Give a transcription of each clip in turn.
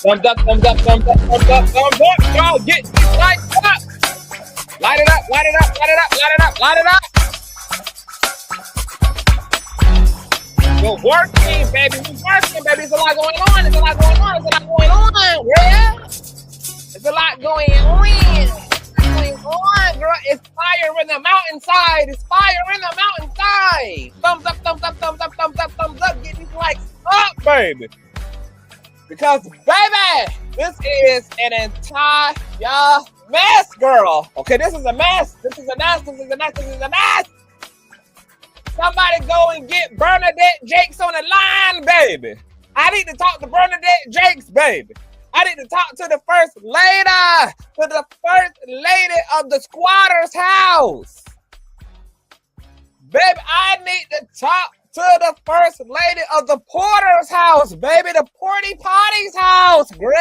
Thumbs up, thumbs up, thumbs up, thumbs up, thumbs up. Y'all get these lights up. Light it up, light it up, light it up, light it up, light it up. We're working, baby. We're working, baby. There's a lot going on. There's a lot going on. There's a lot going on, yeah. There's a lot going on. Going on, girl. It's fire in the mountainside. It's fire in the mountainside. Thumbs up, thumbs up, thumbs up, thumbs up, thumbs up. Get these lights up, baby. Because, baby, this is an entire mess, girl. Okay, this is a mess. This is a mess. This is a mess. This is a mess. Somebody go and get Bernadette Jakes on the line, baby. I need to talk to Bernadette Jakes, baby. I need to talk to the first lady, of the squatter's house. Baby, I need to talk to the first lady of the porter's house, baby. The porty potty's house, girl.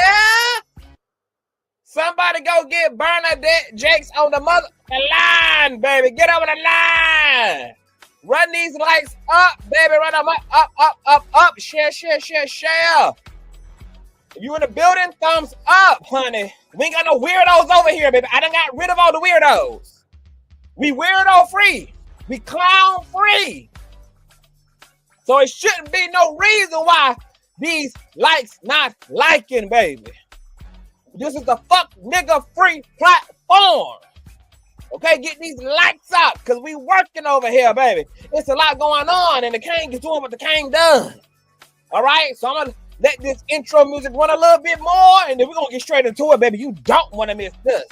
Somebody go get Bernadette Jakes on the line, baby. Get over the line. Run these lights up, baby. Run them up. Share. If you in the building, thumbs up, honey. We ain't got no weirdos over here, baby. I done got rid of all the weirdos. We weirdo free. We clown free. So it shouldn't be no reason why these lights not liking, baby. This is the fuck nigga free platform. Okay, get these lights out, because we working over here, baby. It's a lot going on, and the king is doing what the king does. All right, so I'm going to let this intro music run a little bit more, and then we're going to get straight into it, baby. You don't want to miss this.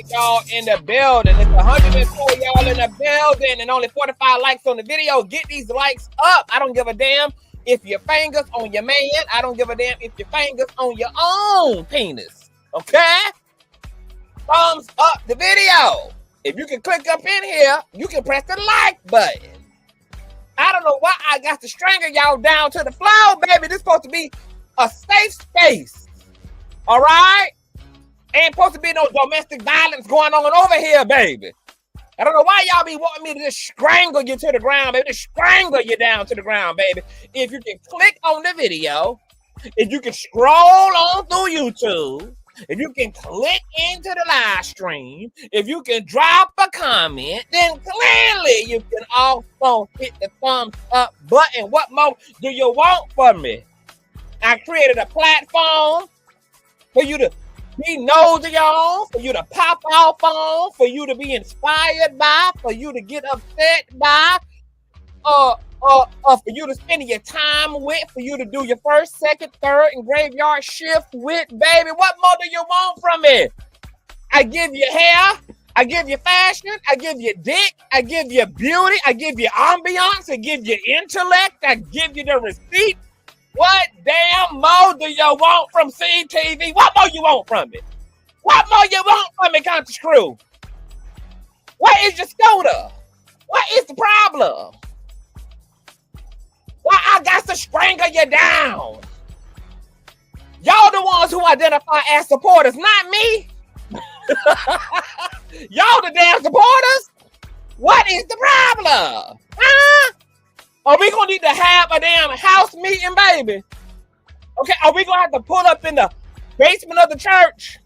Y'all in the building. It's 104 y'all in the building and only 45 likes on the video. Get these likes up. I don't give a damn if your fingers on your man. I don't give a damn if your fingers on your own penis. Okay? Thumbs up the video. If you can click up in here, you can press the like button. I don't know why I got to strangle y'all down to the floor, baby. This is supposed to be a safe space. All right? Ain't supposed to be no domestic violence going on over here, baby. I don't know why y'all be wanting me to just strangle you to the ground, baby. Just strangle you down to the ground, baby. If you can click on the video, if you can scroll on through YouTube, if you can click into the live stream, if you can drop a comment, then clearly you can also hit the thumbs up button. What more do you want from me? I created a platform for you to be nosy on, for you to pop off on, for you to be inspired by, for you to get upset by, for you to spend your time with, for you to do your first, second, third, and graveyard shift with, baby. What more do you want from me? I give you hair, I give you fashion, I give you dick, I give you beauty, I give you ambiance, I give you intellect, I give you the receipt. What damn more do you want from CTV? What more you want from me? What more you want from me, Conscious Crew? What is your scooter? What is the problem? Why I got to strangle you down? Y'all the ones who identify as supporters, not me. Y'all the damn supporters? What is the problem? Huh? Are we gonna need to have a damn house meeting, baby? Okay, are we gonna have to pull up in the basement of the church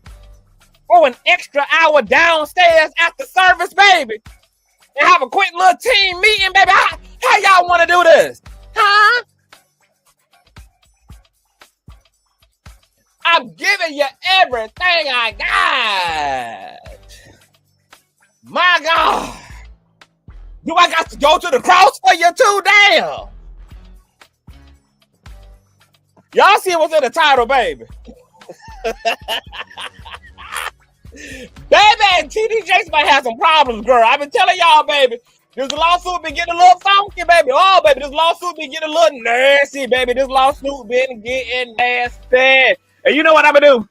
for an extra hour downstairs after service, baby? And have a quick little team meeting, baby? How y'all wanna do this? Huh? I'm giving you everything I got. My God. Do I got to go to the cross for you too? Damn. Y'all see what's in the title, baby. Baby, and TD Jakes might have some problems, girl. I've been telling y'all, baby. This lawsuit been getting a little funky, baby. Oh, baby, this lawsuit been getting a little nasty, baby. This lawsuit been getting nasty. And you know what I'm gonna do?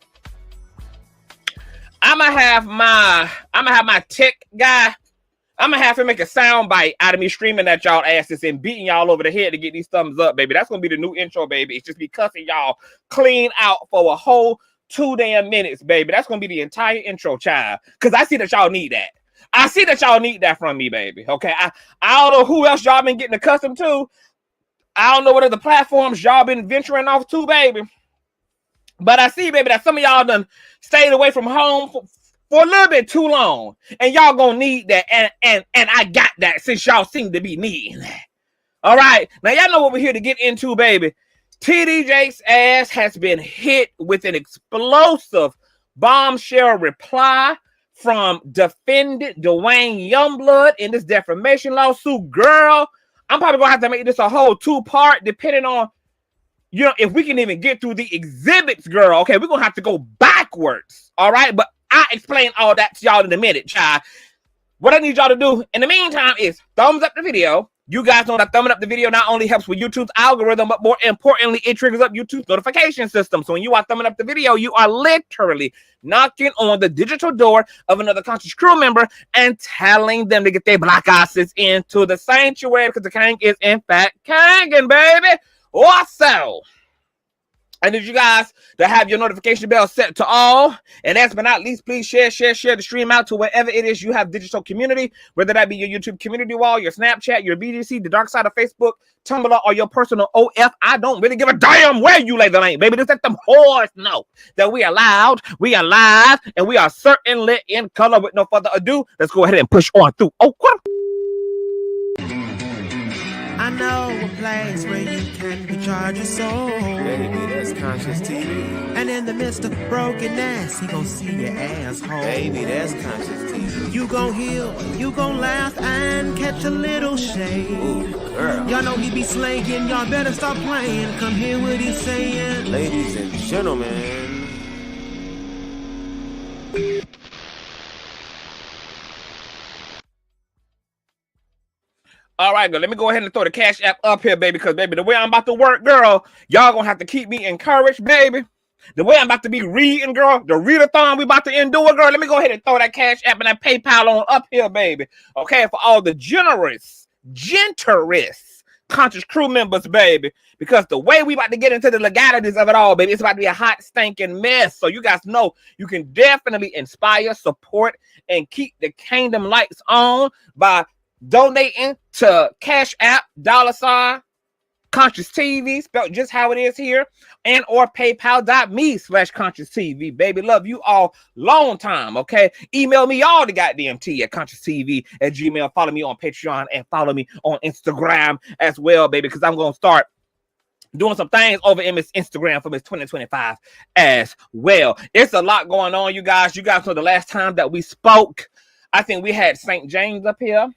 I'm gonna have my tech guy. I'm gonna have him make a sound bite out of me screaming at y'all asses and beating y'all over the head to get these thumbs up, baby. That's gonna be the new intro, baby. It's just me cussing y'all clean out for a whole 2 damn minutes, baby. That's gonna be the entire intro, child. Cause I see that y'all need that. I see that y'all need that from me, baby. Okay. I don't know who else y'all been getting accustomed to. I don't know what other platforms y'all been venturing off to, baby. But I see, baby, that some of y'all done stayed away from home for a little bit too long. And y'all gonna need that. And I got that since y'all seem to be needing that. All right. Now, y'all know what we're here to get into, baby. TD Jakes' ass has been hit with an explosive bombshell reply from defendant Duane Youngblood in this defamation lawsuit. Girl, I'm probably gonna have to make this a whole 2-part, depending on, you know, if we can even get through the exhibits, girl. Okay, we're gonna have to go backwards. All right, but I'll explain all that to y'all in a minute, child. What I need y'all to do in the meantime is thumbs up the video. You guys know that thumbing up the video not only helps with YouTube's algorithm, but more importantly, it triggers up YouTube's notification system. So when you are thumbing up the video, you are literally knocking on the digital door of another conscious crew member and telling them to get their black asses into the sanctuary, because the king is in fact kanging, baby. Also, I need you guys to have your notification bell set to all. And last but not least, please share the stream out to wherever it is you have digital community, whether that be your YouTube community wall, your Snapchat, your BDC, the dark side of Facebook, Tumblr, or your personal OF. I don't really give a damn where you lay the lane, baby. Just let them whores know that we are loud, we are live, and we are certainly in color. With no further ado, let's go ahead and push on through. Oh, what? I know a place where you can recharge your soul. Baby, that's Consciouztv. And in the midst of brokenness, he gon' see your asshole. Baby, that's Consciouztv. You gon' heal, you gon' laugh and catch a little shade. Ooh, girl. Y'all know he be slaying, y'all better stop playing. Come hear what he's saying. Ladies and gentlemen. All right, girl, let me go ahead and throw the Cash App up here, baby, because, baby, the way I'm about to work, girl, y'all gonna have to keep me encouraged, baby. The way I'm about to be reading, girl, the readathon we about to endure, girl, let me go ahead and throw that Cash App and that PayPal on up here, baby. Okay, for all the generous conscious crew members, baby, because the way we about to get into the legalities of it all, baby, it's about to be a hot, stinking mess. So you guys know you can definitely inspire, support, and keep the kingdom lights on by donating to Cash App, $ Consciouztv, spelled just how it is here, and or paypal.me/Consciouztv. Baby, love you all long time, okay? Email me all the goddamn tea at Consciouztv@gmail. Follow me on Patreon and follow me on Instagram as well, baby, because I'm going to start doing some things over in Miss Instagram for Miss 2025 as well. It's a lot going on, you guys. You guys know the last time that we spoke, I think we had St. James up here.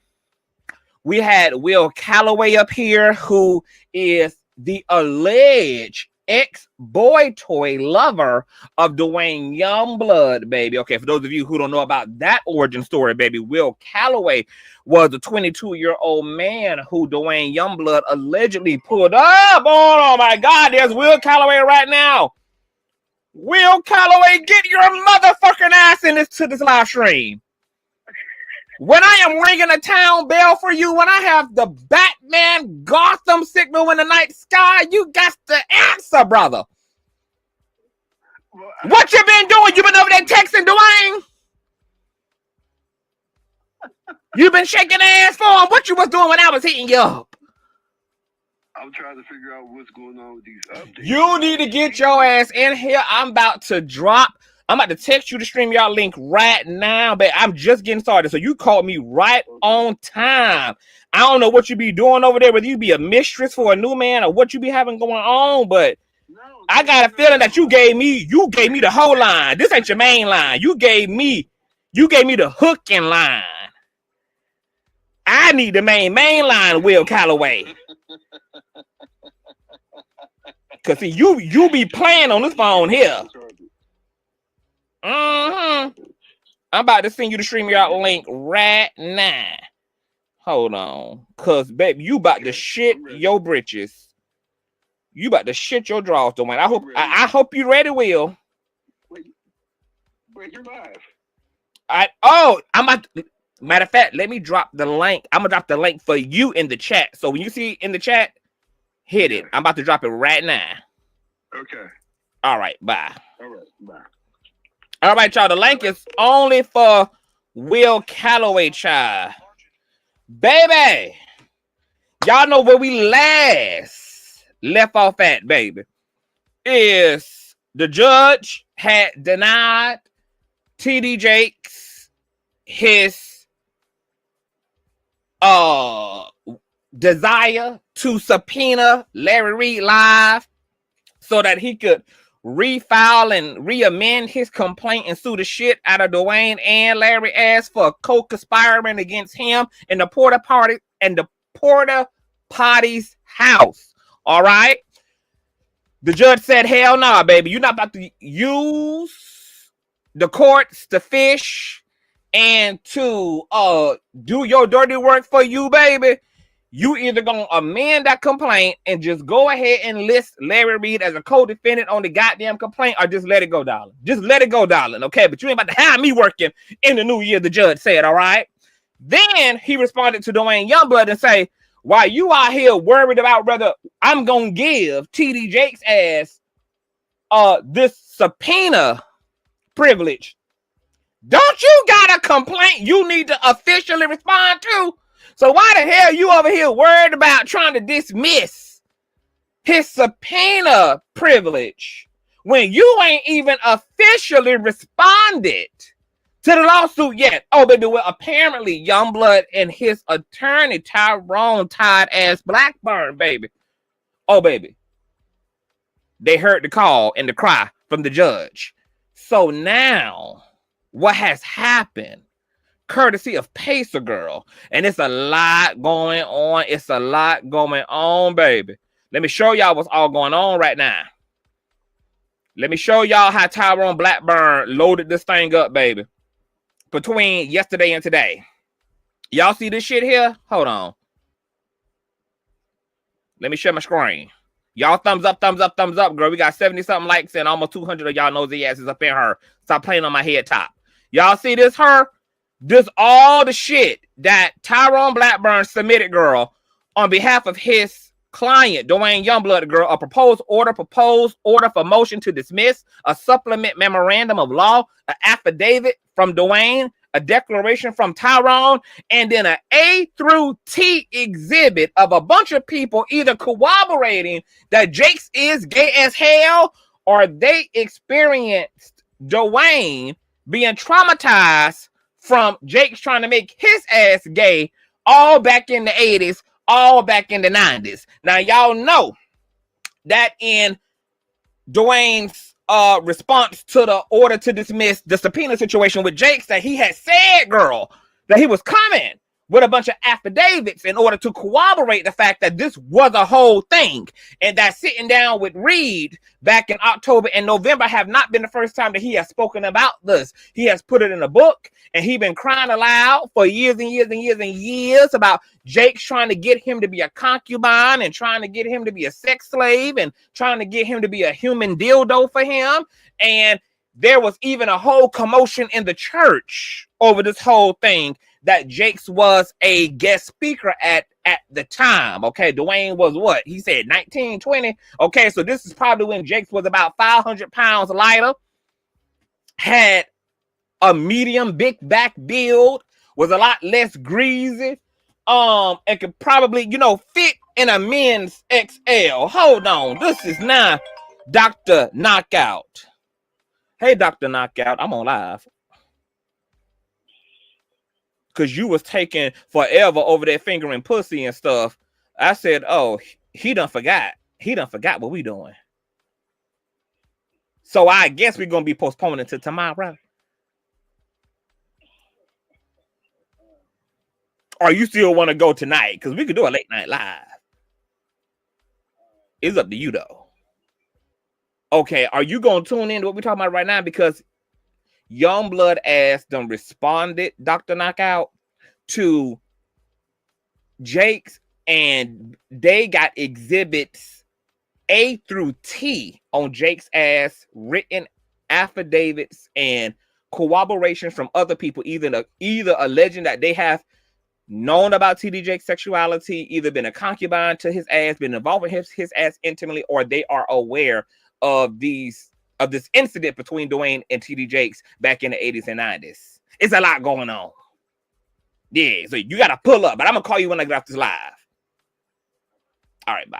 We had Will Calloway up here, who is the alleged ex-boy toy lover of Duane Youngblood, baby. Okay, for those of you who don't know about that origin story, baby, Will Calloway was a 22-year-old man who Duane Youngblood allegedly pulled up on. Oh, my God, there's Will Calloway right now. Will Calloway, get your motherfucking ass in to this live stream. When I am ringing a town bell for you, when I have the Batman Gotham signal in the night sky, you got to answer, brother. What you been doing? You been over there texting Duane? You been shaking ass for him? What you was doing when I was hitting you up? I'm trying to figure out what's going on with these updates. You need to get your ass in here. I'm about to text you the StreamYard link right now, but I'm just getting started. So you called me right on time. I don't know what you be doing over there, whether you be a mistress for a new man or what you be having going on, but I got a feeling that you gave me the whole line. This ain't your main line. You gave me the hooking line. I need the main line, Will Calloway. Cause see, you be playing on this phone here. I'm about to send you the StreamYard link right now. Hold on, cause baby, you about to shit your britches. You about to shit your drawers, though, man. I hope you ready, Will. Wait, you're live. Matter of fact, let me drop the link. I'm gonna drop the link for you in the chat. So when you see it in the chat, hit it. I'm about to drop it right now. Okay. All right, bye. All right, bye. All right, y'all. The link is only for Will Calloway, child. Baby, y'all know where we last left off at, baby. Is the judge had denied TD Jakes his desire to subpoena Larry Reid live so that he could refile and reamend his complaint and sue the shit out of Duane and Larry ass for co-conspiring against him in the Porta Potty's house. All right. The judge said, hell nah, baby. You're not about to use the courts to fish and to do your dirty work for you, baby. You either gonna amend that complaint and just go ahead and list Larry Reid as a co-defendant on the goddamn complaint, or just let it go, darling. Just let it go, darling, okay? But you ain't about to have me working in the new year, the judge said, all right? Then he responded to Duane Youngblood and say, while you out here worried about whether I'm gonna give TD Jakes ass this subpoena privilege, don't you got a complaint you need to officially respond to? So why the hell you over here worried about trying to dismiss his subpoena privilege when you ain't even officially responded to the lawsuit yet? Oh, baby, well, apparently Youngblood and his attorney, Tyrone, tied ass Blackburn, baby. Oh, baby. They heard the call and the cry from the judge. So now, what has happened, courtesy of Pacer Girl, and it's a lot going on. It's a lot going on, baby. Let me show y'all what's all going on right now. Let me show y'all how Tyrone Blackburn loaded this thing up, baby, between yesterday and today. Y'all see this shit here? Hold on. Let me share my screen. Y'all thumbs up, girl. We got 70-something likes and almost 200 of y'all nosy asses up in her. Stop playing on my head top. Y'all see this, her? This all the shit that Tyrone Blackburn submitted, girl, on behalf of his client, Duane Youngblood, girl. A proposed order for motion to dismiss, a supplement memorandum of law, an affidavit from Duane, a declaration from Tyrone, and then an A through T exhibit of a bunch of people either corroborating that Jakes is gay as hell, or they experienced Duane being traumatized from Jakes trying to make his ass gay all back in the 80s, all back in the 90s. Now, y'all know that in Duane's response to the order to dismiss the subpoena situation with Jakes, that he had said, girl, that he was coming with a bunch of affidavits in order to corroborate the fact that this was a whole thing, and that sitting down with Reid back in October and November have not been the first time that he has spoken about this. He has put it in a book, and he been crying aloud for years and years and years and years about Jakes trying to get him to be a concubine and trying to get him to be a sex slave and trying to get him to be a human dildo for him. And there was even a whole commotion in the church over this whole thing that Jakes was a guest speaker at the time. Okay, Duane was what? He said 19, 20. Okay, so this is probably when Jakes was about 500 pounds lighter, had a medium big back build, was a lot less greasy, and could probably, fit in a men's XL. Hold on, this is now Dr. Knockout. Hey, Dr. Knockout, I'm on live. Because you was taking forever over that fingering pussy and stuff. I said, oh, he done forgot. He done forgot what we doing. So I guess we're going to be postponing to tomorrow. Or you still want to go tonight? Because we could do a late night live. It's up to you, though. Okay, are you gonna tune in to what we're talking about right now? Because Youngblood ass done responded, Dr. Knockout, to Jake's, and they got exhibits A through T on Jake's ass, written affidavits and corroborations from other people, either alleging that they have known about TD Jake's sexuality, either been a concubine to his ass, been involved with his ass intimately, or they are aware of this incident between Duane and TD Jakes back in the 80s and 90s. It's a lot going on. Yeah, so you gotta pull up, but I'm gonna call you when I get off this live. All right, bye.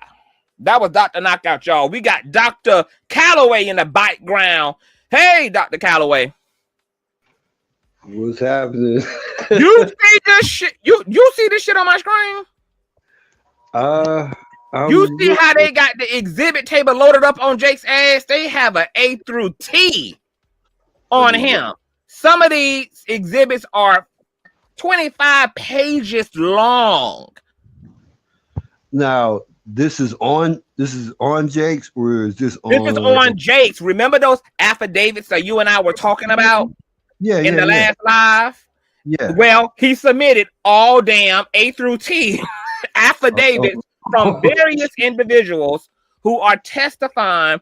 That was Dr. Knockout, y'all. We got Dr. Calloway in the background. Hey, Dr. Calloway. What's happening? You see this shit? You see this shit on my screen? You see how they got the exhibit table loaded up on Jake's ass? They have an A through T on him. Some of these exhibits are 25 pages long. Now, this is on Jake's, or is this on? This is on Jake's. Remember those affidavits that you and I were talking about? Yeah, in the last live? Yeah. Well, he submitted all damn A through T affidavits from various individuals who are testifying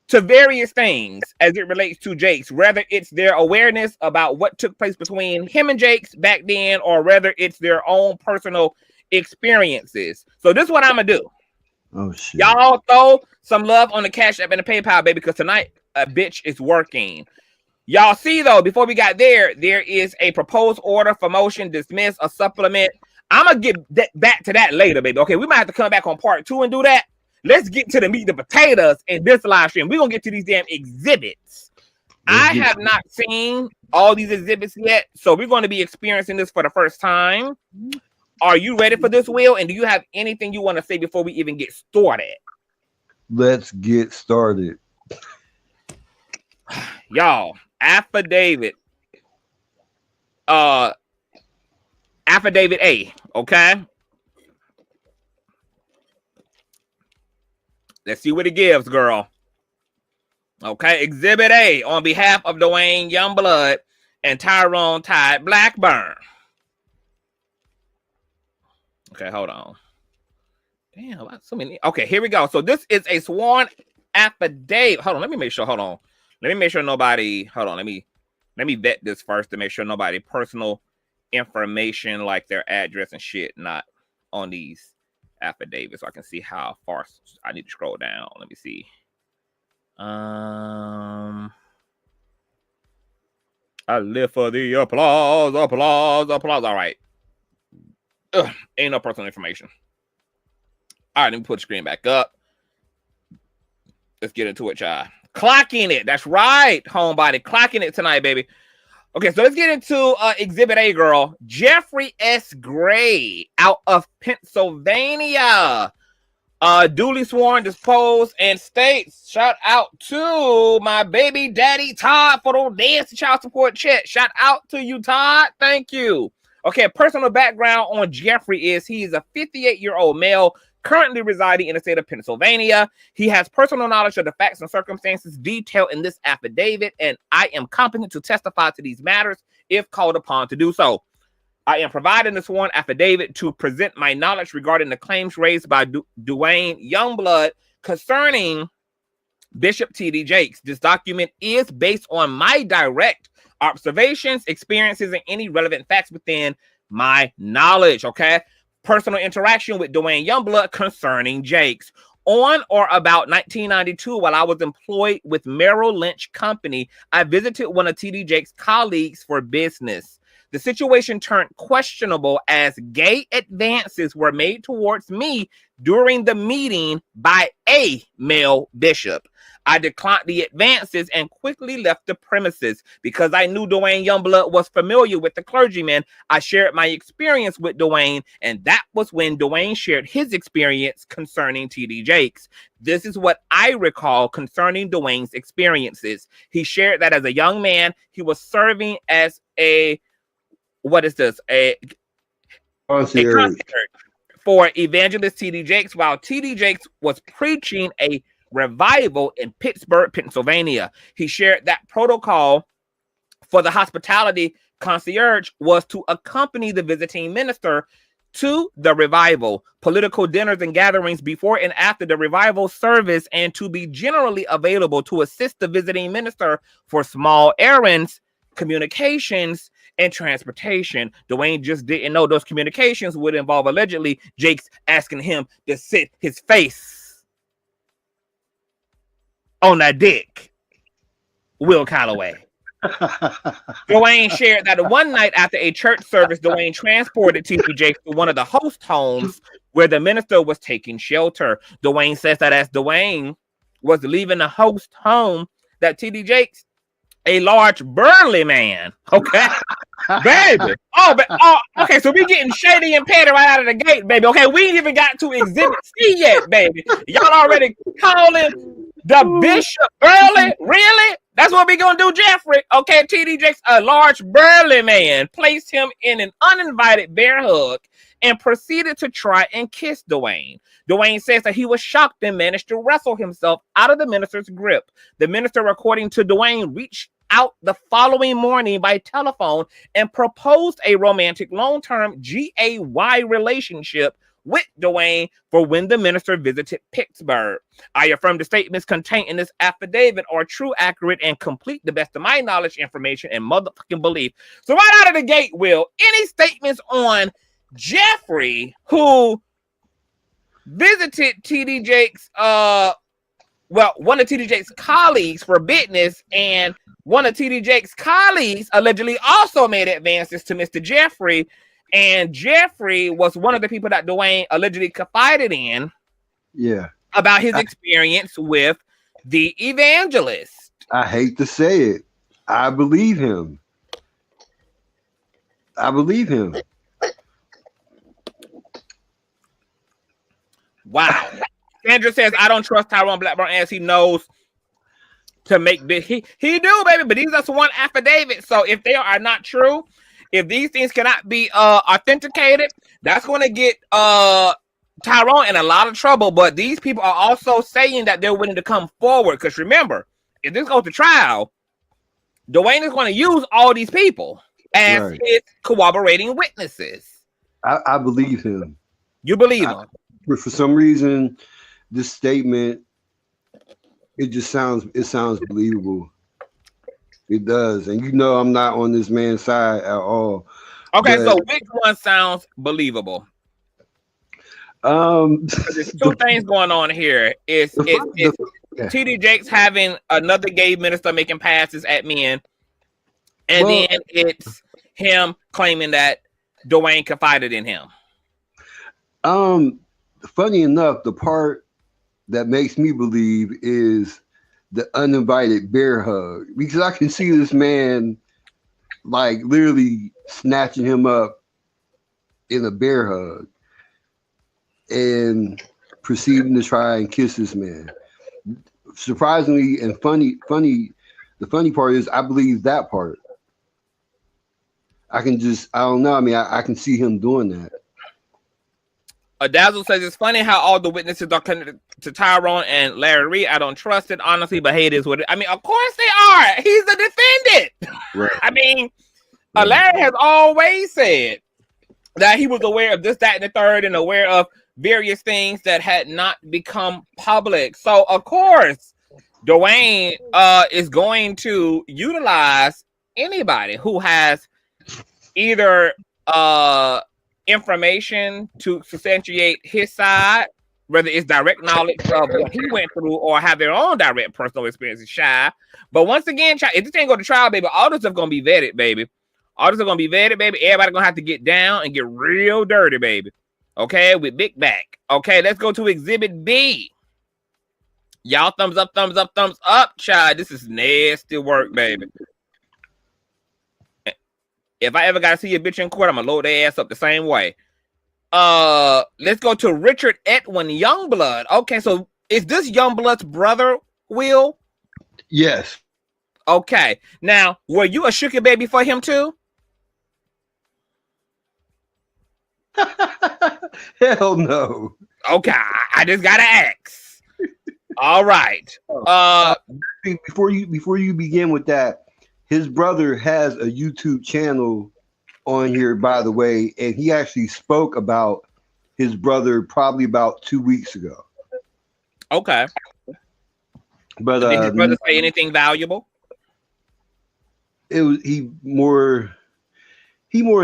to various things as it relates to Jake's, whether it's their awareness about what took place between him and Jake's back then, or whether it's their own personal experiences. So this is what I'm gonna do. Oh shit. Y'all throw some love on the Cash App and the PayPal, baby, because tonight a bitch is working. Y'all see though, before we got there is a proposed order for motion, dismiss, a supplement. I'm gonna get back to that later, baby. Okay, we might have to come back on part 2 and do that. Let's get to the meat and potatoes in this live stream. We're gonna get to these damn exhibits. I have not seen all these exhibits yet, so we're going to be experiencing this for the first time. Are you ready for this, Will? And do you have anything you want to say before we even get started? Let's get started. Y'all, affidavit. Affidavit A, okay? Let's see what it gives, girl. Okay, Exhibit A on behalf of Duane Youngblood and Tyrone Tide Blackburn. Okay, hold on. Damn, so many. Okay, here we go. So this is a sworn affidavit. Hold on, let me make sure. Hold on. Let me make sure nobody. Hold on, let me vet this first to make sure nobody personal information like their address and shit not on these affidavits, so I can see how far I need to scroll down. Let me see. I live for the applause. All right. Ain't no personal information. All right, let me put the screen back up. Let's get into it, y'all. Clocking it. That's right, homebody. Clocking it tonight, baby. Okay, so let's get into Exhibit A, girl. Jeffrey S. Gray out of Pennsylvania. Duly sworn, disposed, and states. Shout out to my baby daddy, Todd, for the dance child support check. Shout out to you, Todd. Thank you. Okay, personal background on Jeffrey is he is a 58-year-old male currently residing in the state of Pennsylvania. He has personal knowledge of the facts and circumstances detailed in this affidavit, and I am competent to testify to these matters if called upon to do so. I am providing the sworn affidavit to present my knowledge regarding the claims raised by Duane Youngblood concerning Bishop T.D. Jakes. This document is based on my direct observations, experiences, and any relevant facts within my knowledge, okay? Personal interaction with Duane Youngblood concerning Jakes. On or about 1992, while I was employed with Merrill Lynch Company, I visited one of T.D. Jakes' colleagues for business. The situation turned questionable as gay advances were made towards me during the meeting by a male bishop. I declined the advances and quickly left the premises. Because I knew Duane Youngblood was familiar with the clergyman, I shared my experience with Duane, and that was when Duane shared his experience concerning T.D. Jakes. This is what I recall concerning Duane's experiences. He shared that as a young man, he was serving as a concierge for evangelist T.D. Jakes, while T.D. Jakes was preaching a Revival in Pittsburgh, Pennsylvania. He shared that protocol for the hospitality concierge was to accompany the visiting minister to the revival, political dinners and gatherings before and after the revival service, and to be generally available to assist the visiting minister for small errands, communications, and transportation. Duane just didn't know those communications would involve allegedly Jake's asking him to sit his face on that dick. Will Calloway. Duane shared that one night after a church service, Duane transported TD Jakes to one of the host homes where the minister was taking shelter. Duane says that as Duane was leaving the host home, that TD Jakes, a large burly man, okay, baby. Okay, so we getting shady and petty right out of the gate, baby. Okay, we ain't even got to Exhibit C yet, baby. Y'all already calling the bishop burly? Really? That's what we gonna do, Jeffrey. Okay, TD Jakes, a large burly man, placed him in an uninvited bear hug and proceeded to try and kiss Duane. Duane says that he was shocked and managed to wrestle himself out of the minister's grip. The minister, according to Duane, reached out the following morning by telephone and proposed a romantic long-term GAY relationship with Duane for when the minister visited Pittsburgh. I affirm the statements contained in this affidavit are true, accurate, and complete, the best of my knowledge, information, and motherfucking belief. So right out of the gate, Will, any statements on Jeffrey, who visited TD Jakes, one of TD Jakes' colleagues for business, and one of TD Jakes' colleagues allegedly also made advances to Mr. Jeffrey, and Jeffrey was one of the people that Duane allegedly confided in, about his experience with the evangelist. I hate to say it, I believe him. Wow. Sandra says, I don't trust Tyrone Blackburn as he knows to make this. He do, baby, but these are one affidavit. So if they are not true, if these things cannot be authenticated, that's going to get Tyrone in a lot of trouble. But these people are also saying that they're willing to come forward. Because remember, if this goes to trial, Duane is going to use all these people as his corroborating witnesses. I believe him. You believe him? But for some reason, this statement, it sounds believable. It does. And you know I'm not on this man's side at all. Okay, so which one sounds believable? There's two things going on here. It's TD Jakes having another gay minister making passes at men, and then it's him claiming that Duane confided in him. Funny enough, the part that makes me believe is the uninvited bear hug, because I can see this man like literally snatching him up in a bear hug and proceeding to try and kiss this man. Surprisingly and funny, the funny part is I believe that part. I don't know. I mean, I can see him doing that. Dazzle says it's funny how all the witnesses are connected to Tyrone and Larry Reid. I don't trust it, honestly, but hey, it is what it. I mean, of course they are. He's the defendant. Right. I mean, Larry has always said that he was aware of this, that, and the third, and aware of various things that had not become public. So, of course, Duane is going to utilize anybody who has either information to substantiate his side, whether it's direct knowledge of what he went through or have their own direct personal experiences. Shy. But once again, if this ain't go to trial, baby, all this stuff gonna be vetted, baby. All this is gonna be vetted, baby. Everybody gonna have to get down and get real dirty, baby. Okay, with big back. Okay, let's go to Exhibit B. Y'all thumbs up, child. This is nasty work, baby. If I ever got to see a bitch in court, I'm going to load their ass up the same way. Let's go to Reid Youngblood. Okay, so is this Youngblood's brother, Will? Yes. Okay. Now, were you a sugar baby for him too? Hell no. Okay, I just got to ask. All right. Before you begin with that, his brother has a YouTube channel on here, by the way, and he actually spoke about his brother probably about 2 weeks ago. Okay. But did his brother say anything valuable? It was he more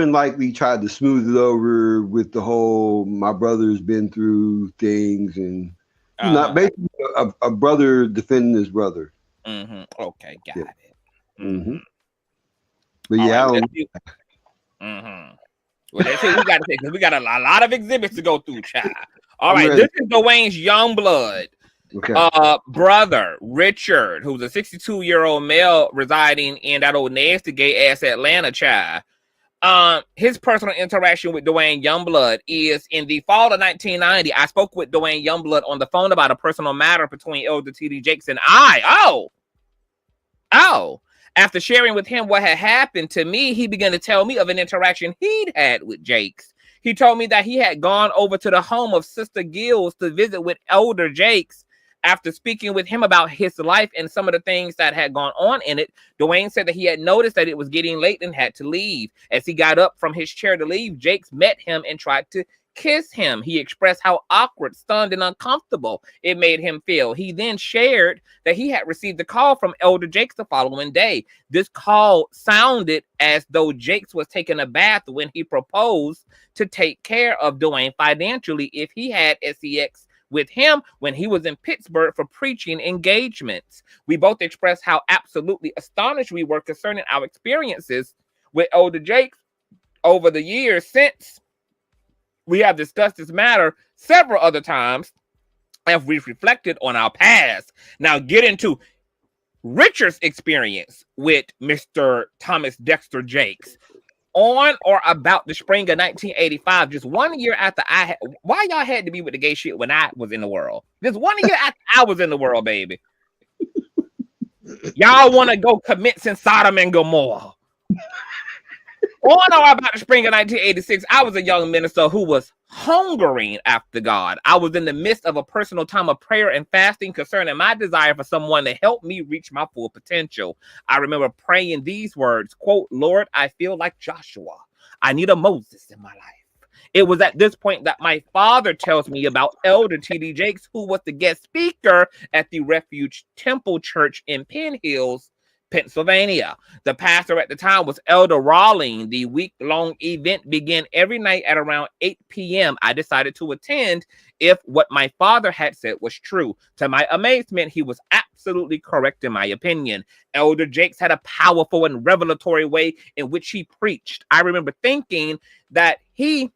than likely tried to smooth it over with the whole my brother's been through things and not basically a brother defending his brother. Okay, got it. But yeah, right, well, that's it. We got to say because we got a lot of exhibits to go through, child. All right, this is Duane Youngblood. Okay. Brother Richard, who's a 62-year-old male residing in that old nasty gay ass Atlanta, child. His personal interaction with Duane Youngblood is in the fall of 1990. I spoke with Duane Youngblood on the phone about a personal matter between Elder T.D. Jakes and I. After sharing with him what had happened to me, he began to tell me of an interaction he'd had with Jakes. He told me that he had gone over to the home of Sister Gills to visit with Elder Jakes. After speaking with him about his life and some of the things that had gone on in it, Duane said that he had noticed that it was getting late and had to leave. As he got up from his chair to leave, Jakes met him and tried to kiss him. He expressed how awkward, stunned, and uncomfortable it made him feel. He then shared that he had received a call from Elder Jakes the following day. This call sounded as though Jakes was taking a bath when he proposed to take care of Duane financially if he had sex with him when he was in Pittsburgh for preaching engagements. We both expressed how absolutely astonished we were concerning our experiences with Elder Jakes over the years since. We have discussed this matter several other times as we've reflected on our past. Now get into Richard's experience with Mr. Thomas Dexter Jakes. On or about the spring of 1985, just 1 year after why y'all had to be with the gay shit when I was in the world? Just 1 year after I was in the world, baby. Y'all want to go commit sin Sodom and Gomorrah. On or about the spring of 1986, I was a young minister who was hungering after God. I was in the midst of a personal time of prayer and fasting concerning my desire for someone to help me reach my full potential. I remember praying these words, quote, Lord, I feel like Joshua. I need a Moses in my life. It was at this point that my father tells me about Elder T.D. Jakes, who was the guest speaker at the Refuge Temple Church in Penn Hills, Pennsylvania. The pastor at the time was Elder Rawling. The week-long event began every night at around 8 p.m. I decided to attend if what my father had said was true. To my amazement, he was absolutely correct in my opinion. Elder Jakes had a powerful and revelatory way in which he preached. I remember thinking that his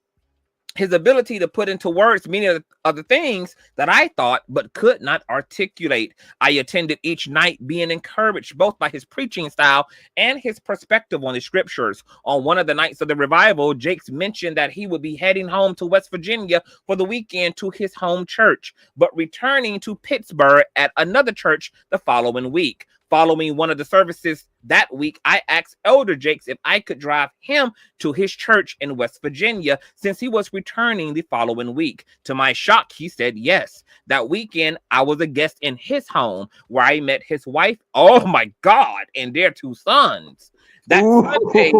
ability to put into words many of the things that I thought but could not articulate. I attended each night being encouraged both by his preaching style and his perspective on the scriptures. On one of the nights of the revival, Jakes mentioned that he would be heading home to West Virginia for the weekend to his home church, but returning to Pittsburgh at another church the following week. Following one of the services that week, I asked Elder Jakes if I could drive him to his church in West Virginia since he was returning the following week. To my shock, he said yes. That weekend, I was a guest in his home where I met his wife, oh my God, and their two sons. That Sunday,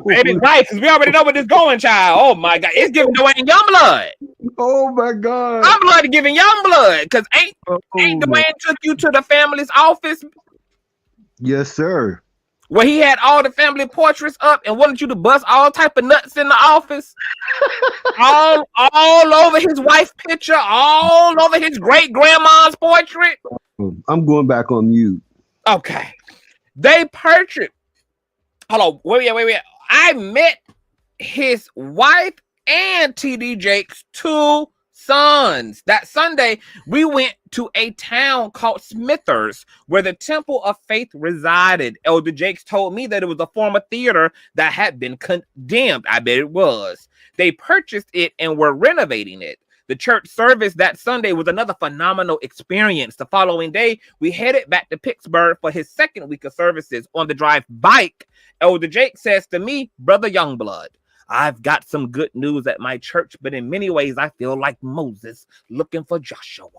baby, right, because we already know where this is going, child. Oh my God, it's giving Duane Youngblood. Oh my God. Youngblood giving Youngblood, because ain't Duane took you to the family's office? Yes, sir. Where he had all the family portraits up and wanted you to bust all type of nuts in the office. all over his wife's picture, all over his great grandma's portrait. I'm going back on mute. Okay. They purchased. Hold on. Wait. I met his wife and T.D. Jakes' two sons. That Sunday, we went to a town called Smithers, where the Temple of Faith resided. Elder Jakes told me that it was a former theater that had been condemned. I bet it was. They purchased it and were renovating it. The church service that Sunday was another phenomenal experience. The following day, we headed back to Pittsburgh for his second week of services. On the drive bike, Elder Jakes says to me, Brother Youngblood, I've got some good news at my church, but in many ways, I feel like Moses looking for Joshua.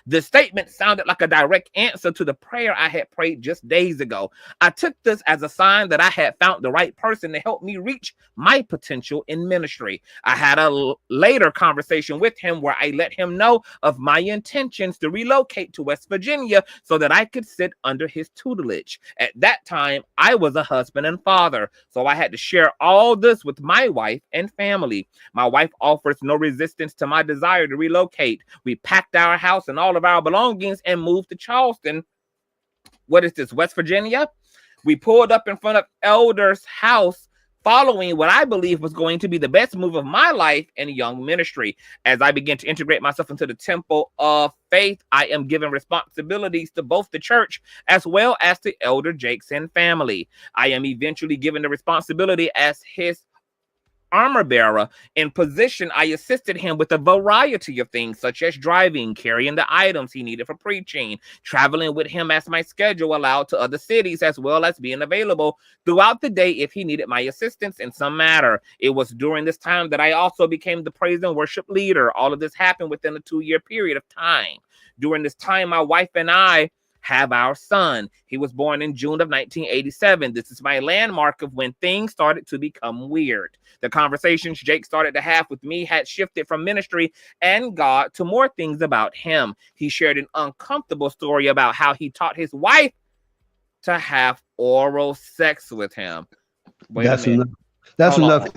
The statement sounded like a direct answer to the prayer I had prayed just days ago. I took this as a sign that I had found the right person to help me reach my potential in ministry. I had a later conversation with him where I let him know of my intentions to relocate to West Virginia so that I could sit under his tutelage. At that time, I was a husband and father, so I had to share all this with my wife and family. My wife offers no resistance to my desire to relocate. We packed our house and all of our belongings and moved to Charleston. What is this, West Virginia? We pulled up in front of Elder's house, following what I believe was going to be the best move of my life in young ministry. As I begin to integrate myself into the temple of faith, I am given responsibilities to both the church as well as to Elder Jakes and family. I am eventually given the responsibility as his armor bearer. In position, I assisted him with a variety of things, such as driving, carrying the items he needed for preaching, traveling with him as my schedule allowed to other cities, as well as being available throughout the day if he needed my assistance in some matter. It was during this time that I also became the praise and worship leader. All of this happened within a 2-year period of time. During this time, my wife and I have our son. He was born in June of 1987. This is my landmark of when things started to become weird. The conversations Jake started to have with me had shifted from ministry and God to more things about him. He shared an uncomfortable story about how he taught his wife to have oral sex with him. That's enough. That's enough.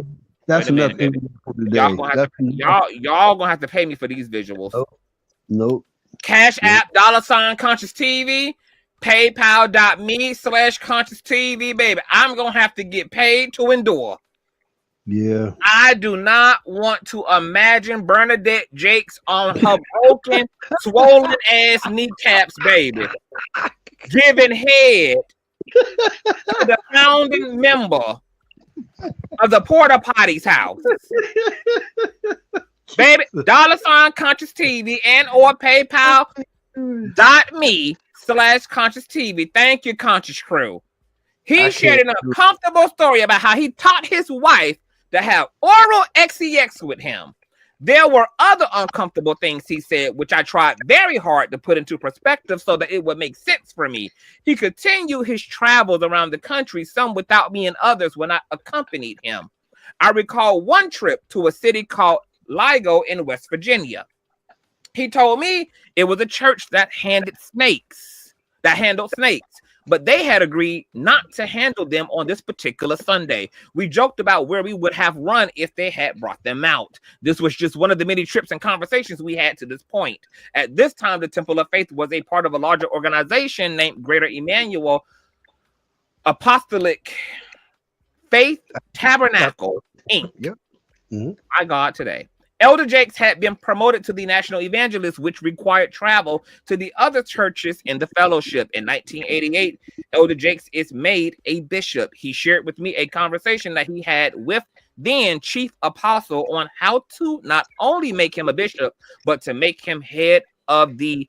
That's enough for today. Y'all gonna have to pay me for these visuals. Nope. Cash App, $Consciouztv, PayPal.me/Consciouztv, baby. I'm going to have to get paid to endure. Yeah. I do not want to imagine Bernadette Jakes on her broken, swollen ass kneecaps, baby, giving head to the founding member of the Porta Potties house. Baby, $Consciouztv and or PayPal.me/Consciouztv. Thank you, Conscious Crew. He shared an uncomfortable story about how he taught his wife to have oral sex with him. There were other uncomfortable things he said, which I tried very hard to put into perspective so that it would make sense for me. He continued his travels around the country, some without me and others when I accompanied him. I recall one trip to a city called Ligo in West Virginia. He told me it was a church that handled snakes, but they had agreed not to handle them on this particular Sunday. We joked about where we would have run if they had brought them out. This was just one of the many trips and conversations we had to this point. At this time, the Temple of Faith was a part of a larger organization named Greater Emmanuel Apostolic Faith Tabernacle, Inc. Yep. Mm-hmm. My God, today. Elder Jakes had been promoted to the national evangelist, which required travel to the other churches in the fellowship. In 1988, Elder Jakes is made a bishop. He shared with me a conversation that he had with then chief apostle on how to not only make him a bishop, but to make him head of the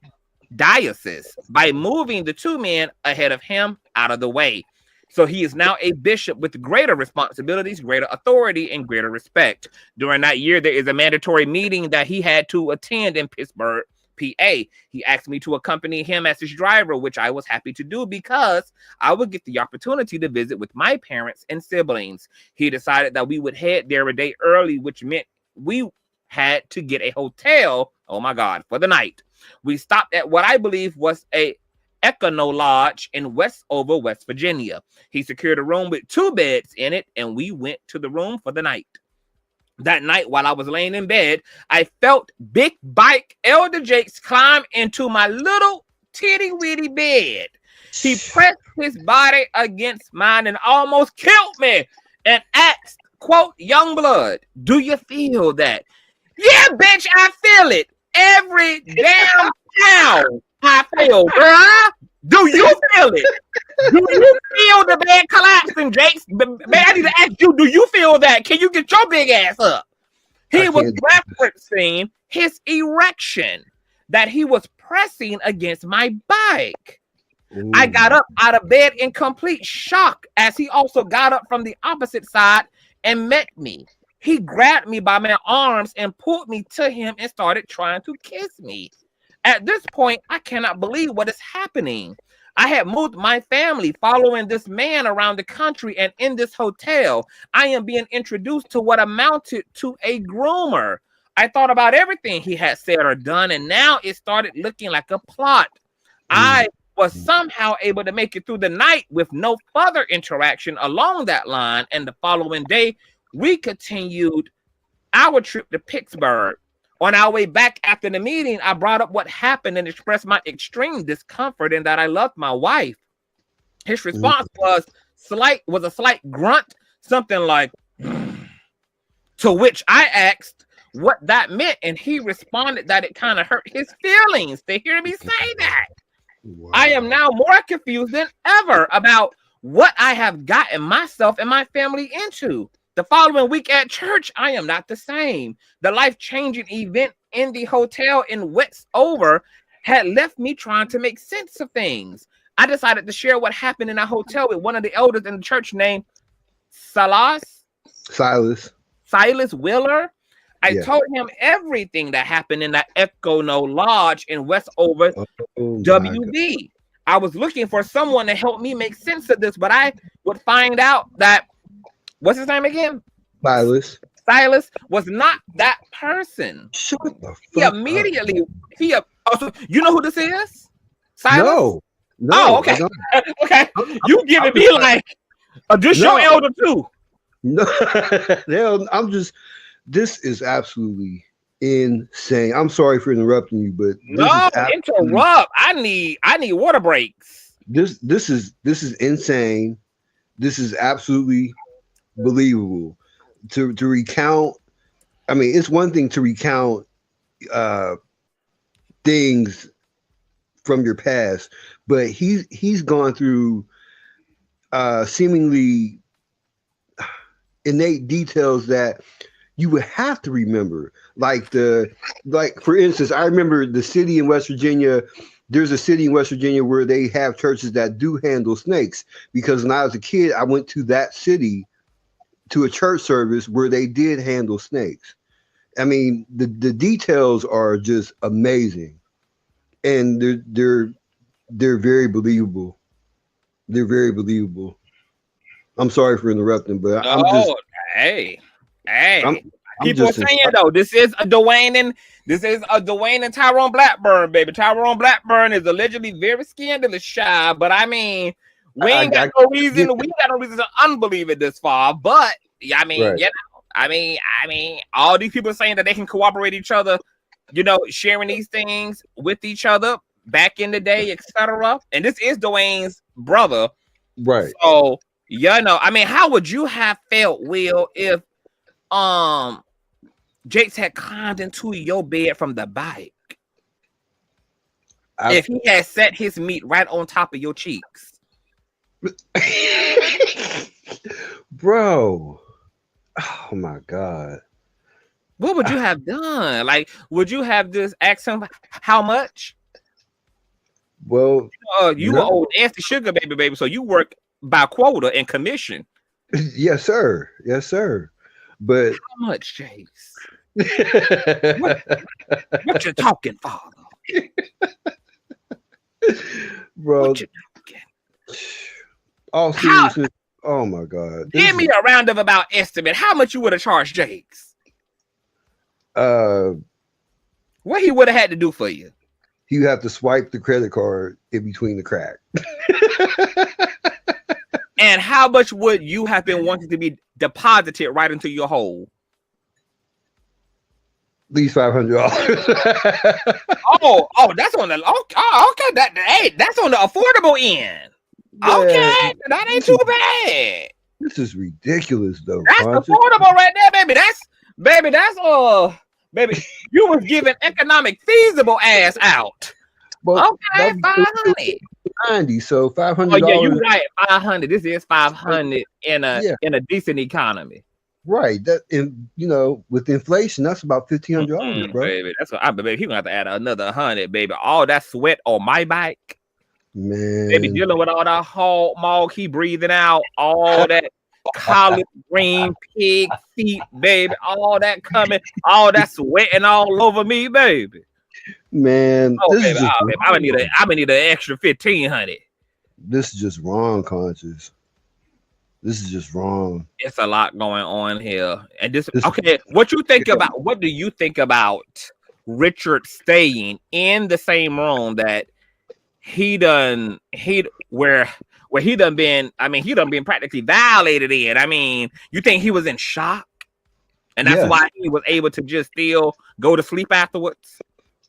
diocese by moving the two men ahead of him out of the way. So he is now a bishop with greater responsibilities, greater authority, and greater respect. During that year, there is a mandatory meeting that he had to attend in Pittsburgh, PA. He asked me to accompany him as his driver, which I was happy to do because I would get the opportunity to visit with my parents and siblings. He decided that we would head there a day early, which meant we had to get a hotel, oh my God, for the night. We stopped at what I believe was a Econo Lodge in Westover, West Virginia. He secured a room with 2 beds in it, and we went to the room for the night. That night, while I was laying in bed, I felt Big Bike Elder Jakes climb into my little titty-witty bed. He pressed his body against mine and almost killed me and asked, quote, "Youngblood, do you feel that?" Yeah, bitch, I feel it. Every damn pound I feel, bruh. Do you feel it? Do you feel the bed collapsing, Jakes? Man, I need to ask you, do you feel that? Can you get your big ass up? He was referencing his erection that he was pressing against my bike. Ooh. I got up out of bed in complete shock as he also got up from the opposite side and met me. He grabbed me by my arms and pulled me to him and started trying to kiss me. At this point, I cannot believe what is happening. I had moved my family following this man around the country, and in this hotel, I am being introduced to what amounted to a groomer. I thought about everything he had said or done, and now it started looking like a plot. I was somehow able to make it through the night with no further interaction along that line, and the following day, we continued our trip to Pittsburgh. On our way back after the meeting, I brought up what happened and expressed my extreme discomfort and that I loved my wife. His response was a slight grunt, something like, to which I asked what that meant, and he responded that it kind of hurt his feelings to hear me say that. Wow. I am now more confused than ever about what I have gotten myself and my family into. The following week at church, I am not the same. The life-changing event in the hotel in Westover had left me trying to make sense of things. I decided to share what happened in a hotel with one of the elders in the church named Silas Wheeler. I told him everything that happened in the Echo No Lodge in Westover, WV. I was looking for someone to help me make sense of this, but I would find out that, what's his name again? Silas was not that person. Shut the fuck He immediately, so you know who this is? Silas? No. Oh, okay. Okay. You giving me like just your elder too. No, this is absolutely insane. I'm sorry for interrupting you, but interrupt. I need water breaks. This is insane. This is absolutely believable. To recount, I mean, it's one thing to recount things from your past, but he's gone through seemingly innate details that you would have to remember. Like for instance, I remember the city in West Virginia. There's a city in West Virginia where they have churches that do handle snakes, because when I was a kid, I went to that city to a church service where they did handle snakes. I mean, the details are just amazing, and they're very believable. They're very believable. I'm sorry for interrupting, but hey. People are saying though, this is a Duane and Tyrone Blackburn, baby. Tyrone Blackburn is allegedly very scandalous, shy, but I mean, we ain't got no reason to unbelieve it this far. But I mean, you know, I mean, all these people saying that they can cooperate each other, you know, sharing these things with each other back in the day, etc. And this is Duane's brother, right? So you know, I mean, how would you have felt, Will, if Jakes had climbed into your bed from the bike? If he had set his meat right on top of your cheeks? Bro, oh my God, what would you have done? Like, would you have just asked him how much? Well, you were old nasty sugar baby, so you work by quota and commission. Yes, sir. But how much, Jakes? what you talking, father? Bro, what you talking? All seriousness, oh my God. Give me a roundabout estimate. How much you would have charged Jakes? What he would have had to do for you? You have to swipe the credit card in between the crack. And how much would you have been wanting to be deposited right into your hole? At least $500. oh, that's on the okay. That's on the affordable end. Man, okay, that ain't too bad. This is ridiculous, though. That's affordable right there, baby. Baby, you was giving economic feasible ass out. Well, okay, 500. 90, so $500. Oh yeah, you're right. 500. This is 500 in a decent economy. Right. That, in you know, with inflation, that's about $1,500, bro. Baby, that's what baby. He gonna have to add another 100, baby. All that sweat on my bike, man. Baby, dealing with all that hog he breathing out, all that collard green pig feet, baby, all that coming, all that sweating all over me, baby. Man, Oh, this baby, is just oh, baby, I'm gonna need an extra 1,500. this is just wrong, Conscious. This is just wrong. It's a lot going on here, and this okay. What you think about? What do you think about Richard staying in the same room that where he done been? I mean, he done been practically violated in. I mean, you think he was in shock, and that's why he was able to just still go to sleep afterwards?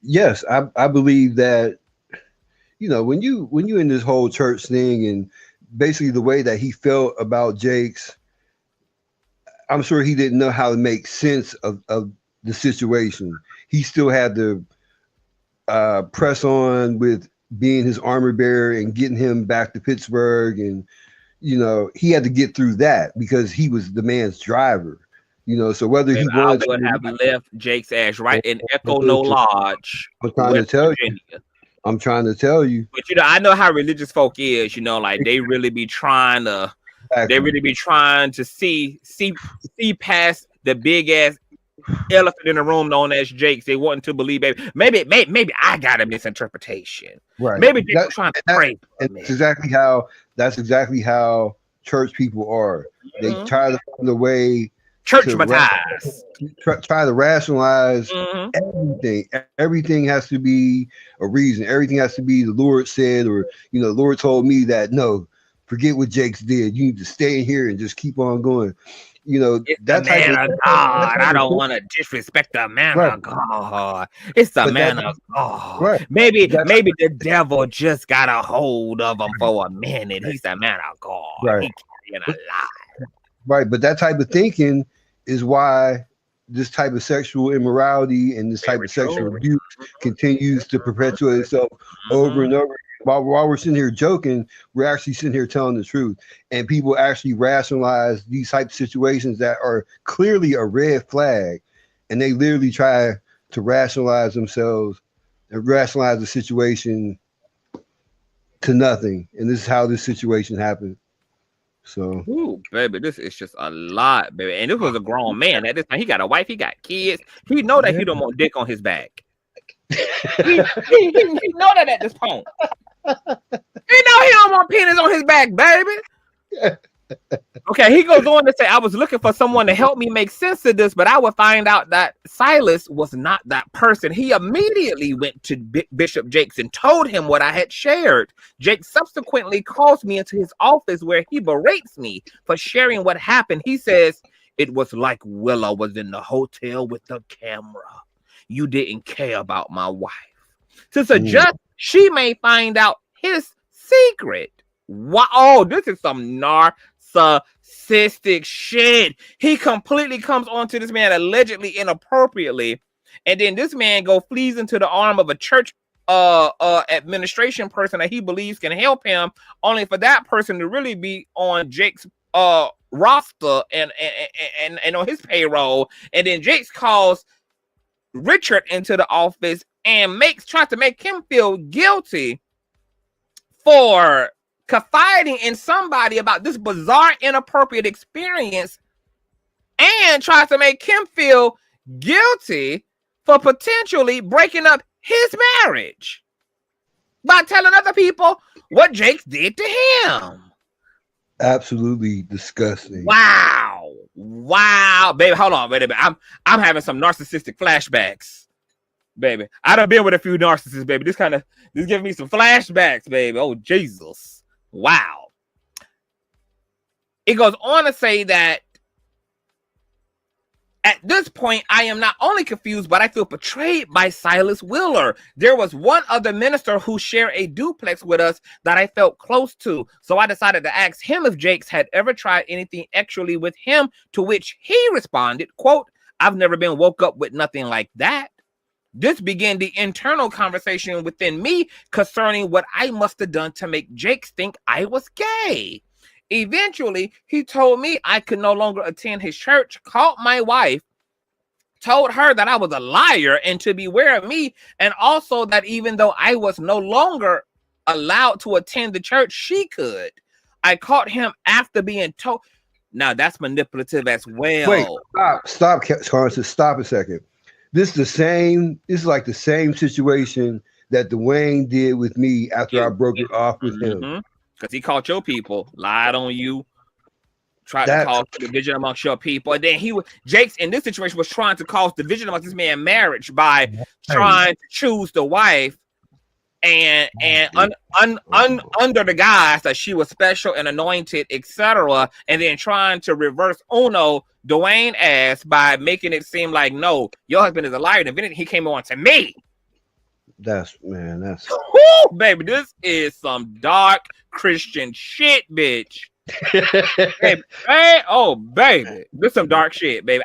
Yes, I believe that. You know, when you in this whole church thing and basically the way that he felt about Jakes, I'm sure he didn't know how to make sense of the situation. He still had to press on with being his armor bearer and getting him back to Pittsburgh. And, you know, he had to get through that because he was the man's driver. You know, so whether he wanted would have left Jake's ass right in Echo No Lodge. I'm trying to tell you. I'm trying to tell you. But you know, I know how religious folk is, you know, like they really be trying to see past the big ass elephant in the room known as Jakes. They want to believe maybe I got a misinterpretation. Right. Maybe they're trying to pray. That's exactly how church people are. They try to find a way churchmatized. Try to rationalize everything. Everything has to be a reason. Everything has to be the Lord said, or you know, the Lord told me that. No, forget what Jakes did. You need to stay in here and just keep on going. You know, it's that type of God. I don't want to disrespect the man of God. It's the man of God. Right. Maybe the devil just got a hold of him for a minute. He's the man of God. Right. He's carrying a lie. Right, but that type of thinking is why this type of sexual immorality and this type of sexual abuse continues to perpetuate itself over and over. While we're sitting here joking, we're actually sitting here telling the truth. And people actually rationalize these type of situations that are clearly a red flag. And they literally try to rationalize themselves and rationalize the situation to nothing. And this is how this situation happened. So, ooh, baby, this is just a lot, baby. And this was a grown man at this time. He got a wife, he got kids. He know that he don't want dick on his back. he know that at this point. He know he don't want penis on his back, baby. Okay, he goes on to say, I was looking for someone to help me make sense of this, but I would find out that Silas was not that person. He immediately went to Bishop Jakes and told him what I had shared. Jake subsequently calls me into his office where he berates me for sharing what happened. He says, it was like Willa was in the hotel with the camera. You didn't care about my wife. To suggest she may find out his secret. Wow, oh, this is some narcissistic shit. He completely comes onto this man allegedly inappropriately, and then this man flees into the arm of a church administration person that he believes can help him, only for that person to really be on Jake's roster and on his payroll. And then Jake calls Richard into the office and tries to make him feel guilty for confiding in somebody about this bizarre, inappropriate experience, and tries to make him feel guilty for potentially breaking up his marriage by telling other people what Jake did to him. Absolutely disgusting. Wow, baby, hold on, baby. I'm having some narcissistic flashbacks, baby. I done been with a few narcissists, baby. This giving me some flashbacks, baby. Oh, Jesus. Wow. It goes on to say that at this point, I am not only confused, but I feel betrayed by Silas Wheeler. There was one other minister who shared a duplex with us that I felt close to. So I decided to ask him if Jakes had ever tried anything sexually with him, to which he responded, quote, I've never been woke up with nothing like that. This began the internal conversation within me concerning what I must have done to make Jakes think I was gay. Eventually, he told me I could no longer attend his church, called my wife, told her that I was a liar and to beware of me, and also that even though I was no longer allowed to attend the church, she could. I caught him after being told. Now, that's manipulative as well. Wait, stop, Conscious, stop a second. This is like the same situation that Dwayne did with me after I broke it off with him. Because he caught your people, lied on you, tried to cause division amongst your people. And then Jake's in this situation was trying to cause division amongst this man's marriage by trying to choose the wife and under the guise that she was special and anointed, etc. And then trying to reverse Uno Dwayne ass by making it seem like, no, your husband is a liar. And then he came on to me. That's Woo, baby, this is some dark Christian shit, bitch. Baby, baby, this is some dark shit, baby.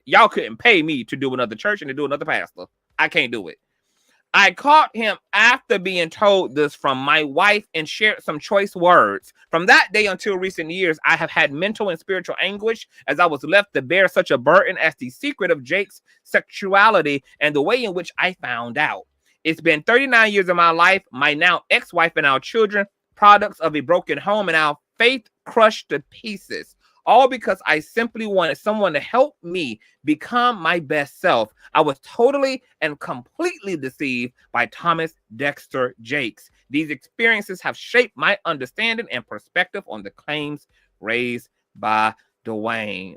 Y'all couldn't pay me to do another church and to do another pastor. I can't do it. I caught him after being told this from my wife and shared some choice words. From that day until recent years, I have had mental and spiritual anguish as I was left to bear such a burden as the secret of Jake's sexuality and the way in which I found out. It's been 39 years of my life, my now ex-wife and our children, products of a broken home and our faith crushed to pieces. All because I simply wanted someone to help me become my best self. I was totally and completely deceived by Thomas Dexter Jakes. These experiences have shaped my understanding and perspective on the claims raised by Dwayne.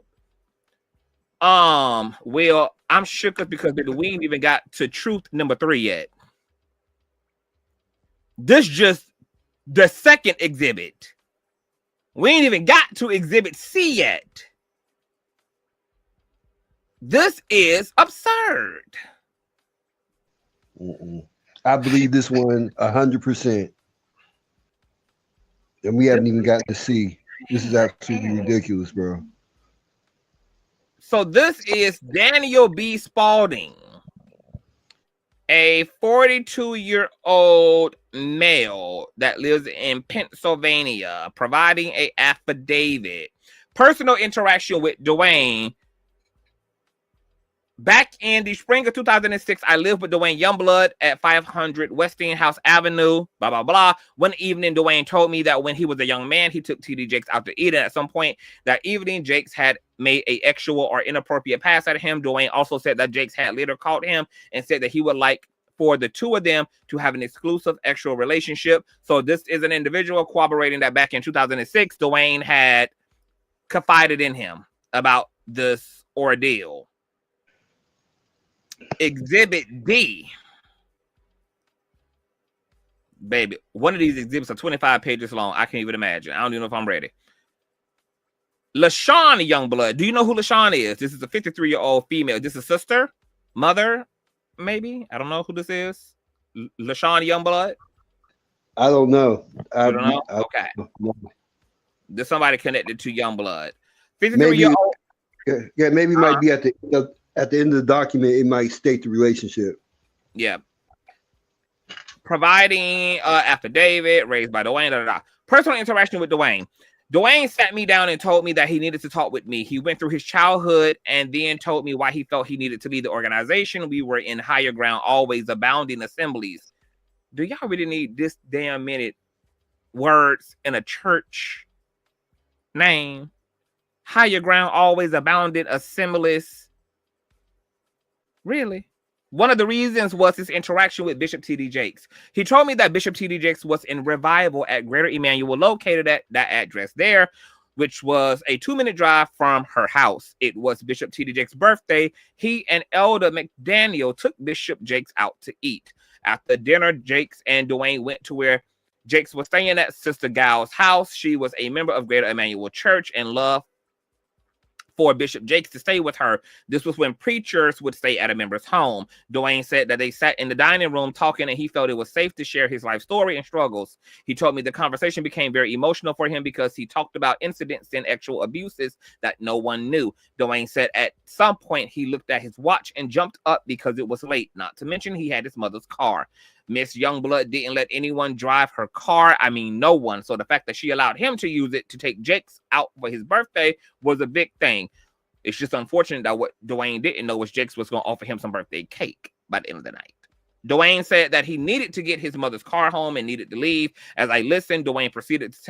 Well, I'm shook up because we ain't even got to truth number 3 yet. This just the second exhibit. We ain't even got to exhibit C yet. This is absurd. I believe this one 100%. And we haven't even got to C. This is absolutely ridiculous, bro. So this is Daniel B. Spalding, a 42-year-old male that lives in Pennsylvania, providing an affidavit. Personal interaction with Dwayne. Back in the spring of 2006, I lived with Duane Youngblood at 500 Westinghouse Avenue, blah, blah, blah. One evening, Dwayne told me that when he was a young man, he took TD Jakes out to eat. And at some point that evening, Jakes had made a sexual or inappropriate pass at him. Dwayne also said that Jakes had later called him and said that he would like for the two of them to have an exclusive sexual relationship. So this is an individual corroborating that back in 2006, Dwayne had confided in him about this ordeal. Exhibit D. Baby, one of these exhibits are 25 pages long. I can't even imagine. I don't even know if I'm ready. LaShawn Youngblood. Do you know who LaShawn is? This is a 53-year-old female. This is sister, mother, maybe. I don't know who this is. LaShawn Youngblood. I don't know. I don't know. Okay. There's somebody connected to Youngblood. 53-year-old. Yeah, maybe it might be at the end of the document. It might state the relationship. Yeah. Providing affidavit raised by Dwayne. Personal interaction with Dwayne. Dwayne sat me down and told me that he needed to talk with me. He went through his childhood and then told me why he felt he needed to lead the organization. We were in higher ground, always abounding assemblies. Do y'all really need this damn minute words in a church name? Higher ground, always abounding assemblies. Really? One of the reasons was his interaction with Bishop T.D. Jakes. He told me that Bishop T.D. Jakes was in revival at Greater Emmanuel, located at that address there, which was a 2-minute drive from her house. It was Bishop T.D. Jakes' birthday. He and Elder McDaniel took Bishop Jakes out to eat. After dinner, Jakes and Dwayne went to where Jakes was staying at Sister Gal's house. She was a member of Greater Emmanuel Church and loved for Bishop Jakes to stay with her. This was when preachers would stay at a member's home. Dwayne said that they sat in the dining room talking and he felt it was safe to share his life story and struggles. He told me the conversation became very emotional for him because he talked about incidents and actual abuses that no one knew. Dwayne said at some point he looked at his watch and jumped up because it was late, not to mention he had his mother's car. Miss Youngblood didn't let anyone drive her car. I mean, no one. So the fact that she allowed him to use it to take Jakes out for his birthday was a big thing. It's just unfortunate that what Dwayne didn't know was Jakes was going to offer him some birthday cake by the end of the night. Dwayne said that he needed to get his mother's car home and needed to leave. As I listened, Dwayne proceeded to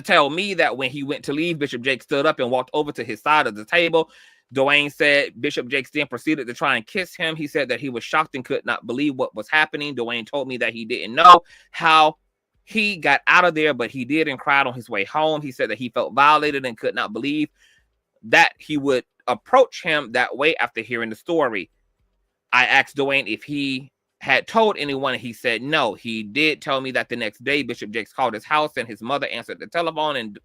tell me that when he went to leave, Bishop Jakes stood up and walked over to his side of the table. Duane said Bishop Jakes then proceeded to try and kiss him. He said that he was shocked and could not believe what was happening. Duane told me that he didn't know how he got out of there, but he did and cried on his way home. He said that he felt violated and could not believe that he would approach him that way after hearing the story. I asked Duane if he had told anyone, and he said no. He did tell me that the next day Bishop Jakes called his house and his mother answered the telephone, and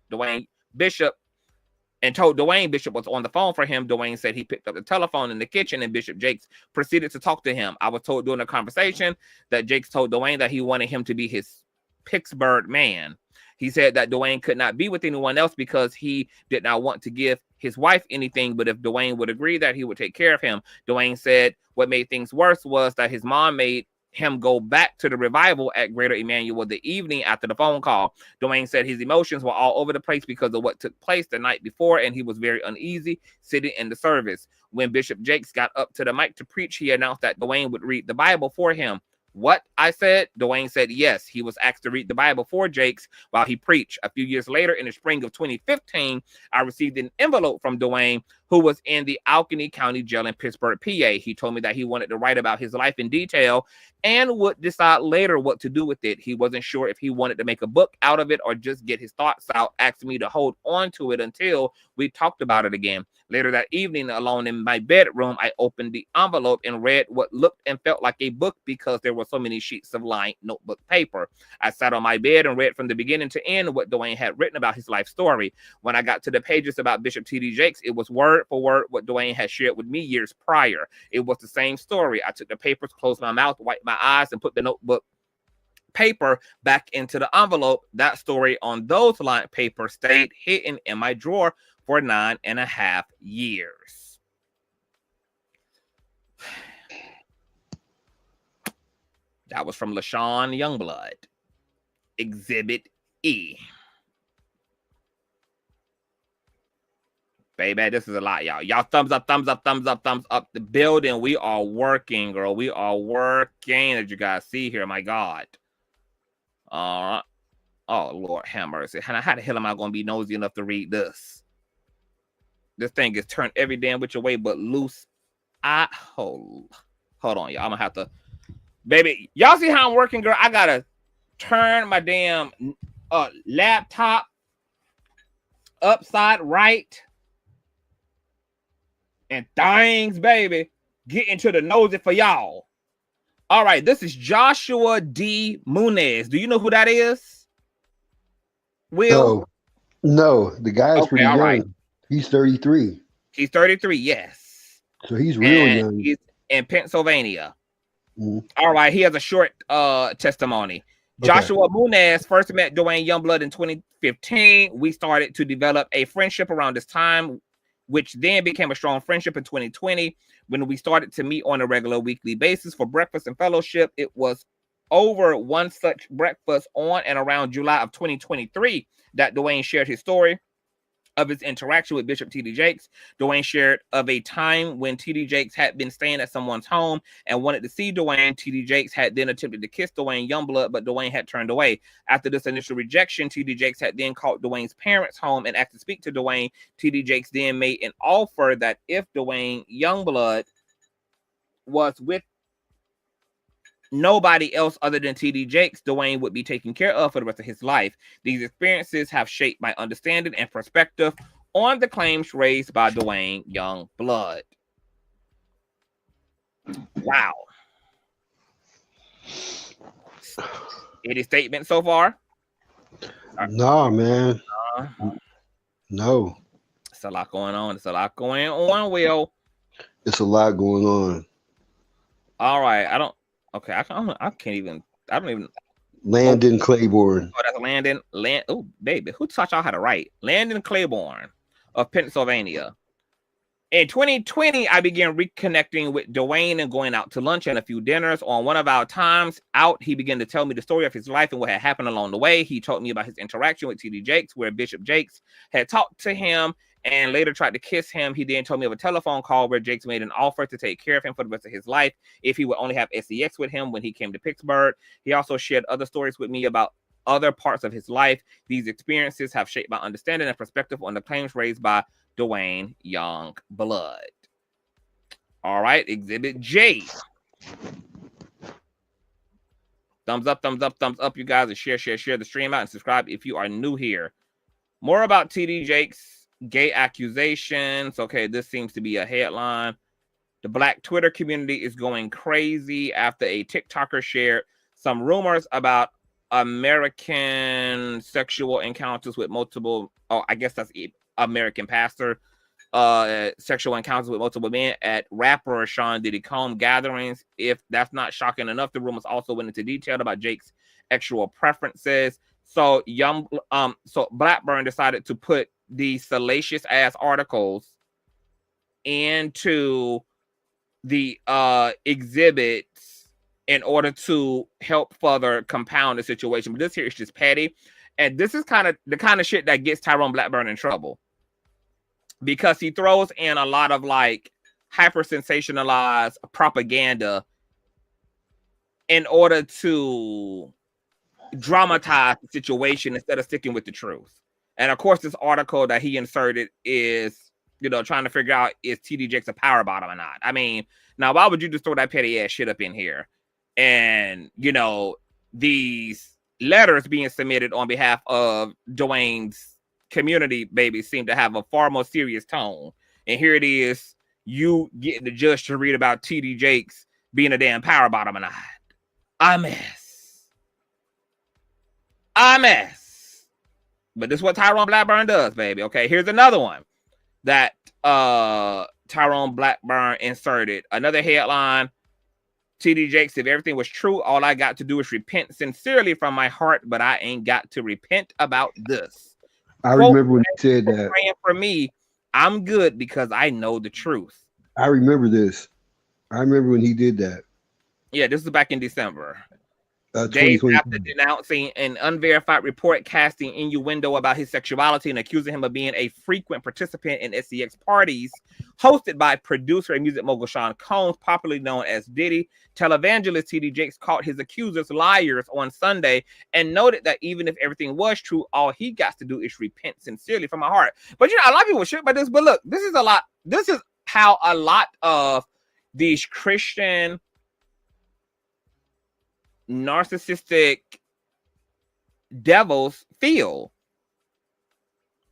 told Duane Bishop was on the phone for him. Duane said he picked up the telephone in the kitchen and Bishop Jakes proceeded to talk to him. I was told during the conversation that Jakes told Duane that he wanted him to be his Pittsburgh man. He said that Duane could not be with anyone else because he did not want to give his wife anything, but if Duane would agree that he would take care of him. Duane said what made things worse was that his mom made him go back to the revival at Greater Emmanuel the evening after the phone call. Duane said his emotions were all over the place because of what took place the night before, and he was very uneasy sitting in the service. When Bishop Jakes got up to the mic to preach, he announced that Duane would read the Bible for him. What? I said. Duane said yes. He was asked to read the Bible for Jakes while he preached. A few years later, in the spring of 2015, I received an envelope from Duane, who was in the Allegheny County Jail in Pittsburgh, PA. He told me that he wanted to write about his life in detail and would decide later what to do with it. He wasn't sure if he wanted to make a book out of it or just get his thoughts out, asking me to hold on to it until we talked about it again. Later that evening, alone in my bedroom, I opened the envelope and read what looked and felt like a book because there were so many sheets of lined notebook paper. I sat on my bed and read from the beginning to end what Duane had written about his life story. When I got to the pages about Bishop T.D. Jakes, it was word for word what Duane had shared with me years prior. It was the same story. I took the papers, closed my mouth, wiped my eyes, and put the notebook paper back into the envelope. That story on those lined paper stayed hidden in my drawer for 9.5 years. That was from LaShawn Youngblood. Exhibit E. Baby, this is a lot, y'all. Y'all thumbs up, thumbs up, thumbs up, thumbs up. The building. We are working, girl. We are working, as you guys see here. My God. Oh, Lord have mercy. How the hell am I going to be nosy enough to read this? This thing is turned every damn which way but loose. Hold on, y'all. I'm gonna have to, baby. Y'all see how I'm working, girl? I gotta turn my damn laptop upside right and things, baby. Get into the nosy for y'all. All right, this is Joshua D. Muniz. Do you know who that is? Will? No, the guy's pretty young. Right. He's 33. He's 33, yes. So he's real young. He's in Pennsylvania. Mm-hmm. All right, he has a short testimony. Okay. Joshua Muniz first met Duane Youngblood in 2015. We started to develop a friendship around this time, which then became a strong friendship in 2020 when we started to meet on a regular weekly basis for breakfast and fellowship. It was over one such breakfast on and around July of 2023 that Duane shared his story of his interaction with Bishop T.D. Jakes. Duane shared of a time when T.D. Jakes had been staying at someone's home and wanted to see Duane. T.D. Jakes had then attempted to kiss Duane Youngblood, but Duane had turned away. After this initial rejection, T.D. Jakes had then called Duane's parents home and asked to speak to Duane. T.D. Jakes then made an offer that if Duane Youngblood was with nobody else other than T.D. Jakes, Duane would be taken care of for the rest of his life. These experiences have shaped my understanding and perspective on the claims raised by Duane Youngblood. Wow. Any statement so far? No, man. No. It's a lot going on. It's a lot going on, Will. It's a lot going on. All right. I don't even. Landon Claiborne. Oh, that's Landon. Oh, baby. Who taught y'all how to write? Landon Claiborne of Pennsylvania. In 2020, I began reconnecting with Duane and going out to lunch and a few dinners. On one of our times out, he began to tell me the story of his life and what had happened along the way. He told me about his interaction with T.D. Jakes, where Bishop Jakes had talked to him and later tried to kiss him. He then told me of a telephone call where Jakes made an offer to take care of him for the rest of his life if he would only have sex with him when he came to Pittsburgh. He also shared other stories with me about other parts of his life. These experiences have shaped my understanding and perspective on the claims raised by Duane Youngblood. All right, Exhibit J. Thumbs up, you guys, and share the stream out and subscribe if you are new here. More about TD Jake's gay accusations. Okay, this seems to be a headline. The Black Twitter community is going crazy after a TikToker shared some rumors about American sexual encounters with multiple, I guess that's American pastor, sexual encounters with multiple men at rapper Sean Diddy Combs gatherings. If that's not shocking enough, the rumors also went into detail about Jake's sexual preferences. So Blackburn decided to put these salacious ass articles into the exhibits in order to help further compound the situation. But this here is just petty. And this is kind of the kind of shit that gets Tyrone Blackburn in trouble, because he throws in a lot of like hyper sensationalized propaganda in order to dramatize the situation instead of sticking with the truth. And of course, this article that he inserted is, you know, trying to figure out, is TD Jakes a power bottom or not? I mean, now why would you just throw that petty ass shit up in here? And, you know, these letters being submitted on behalf of Dwayne's community, baby, seem to have a far more serious tone. And here it is, you getting the judge to read about TD Jakes being a damn power bottom or not. A mess. But this is what Tyrone Blackburn does, baby. Okay, here's another one that Tyrone Blackburn inserted. Another headline: TD Jakes, if everything was true, all I got to do is repent sincerely from my heart, but I ain't got to repent about this. I remember when he said that. Praying for me, I'm good because I know the truth. I remember this. I remember when he did that. Yeah, this is back in December. Days after denouncing an unverified report casting innuendo about his sexuality and accusing him of being a frequent participant in SCX parties hosted by producer and music mogul Sean Combs, popularly known as Diddy, televangelist TD Jakes called his accusers liars on Sunday and noted that even if everything was true, all he got to do is repent sincerely from my heart. But you know, a lot of people shit about this. But look, this is a lot. This is how a lot of these Christian narcissistic devils feel.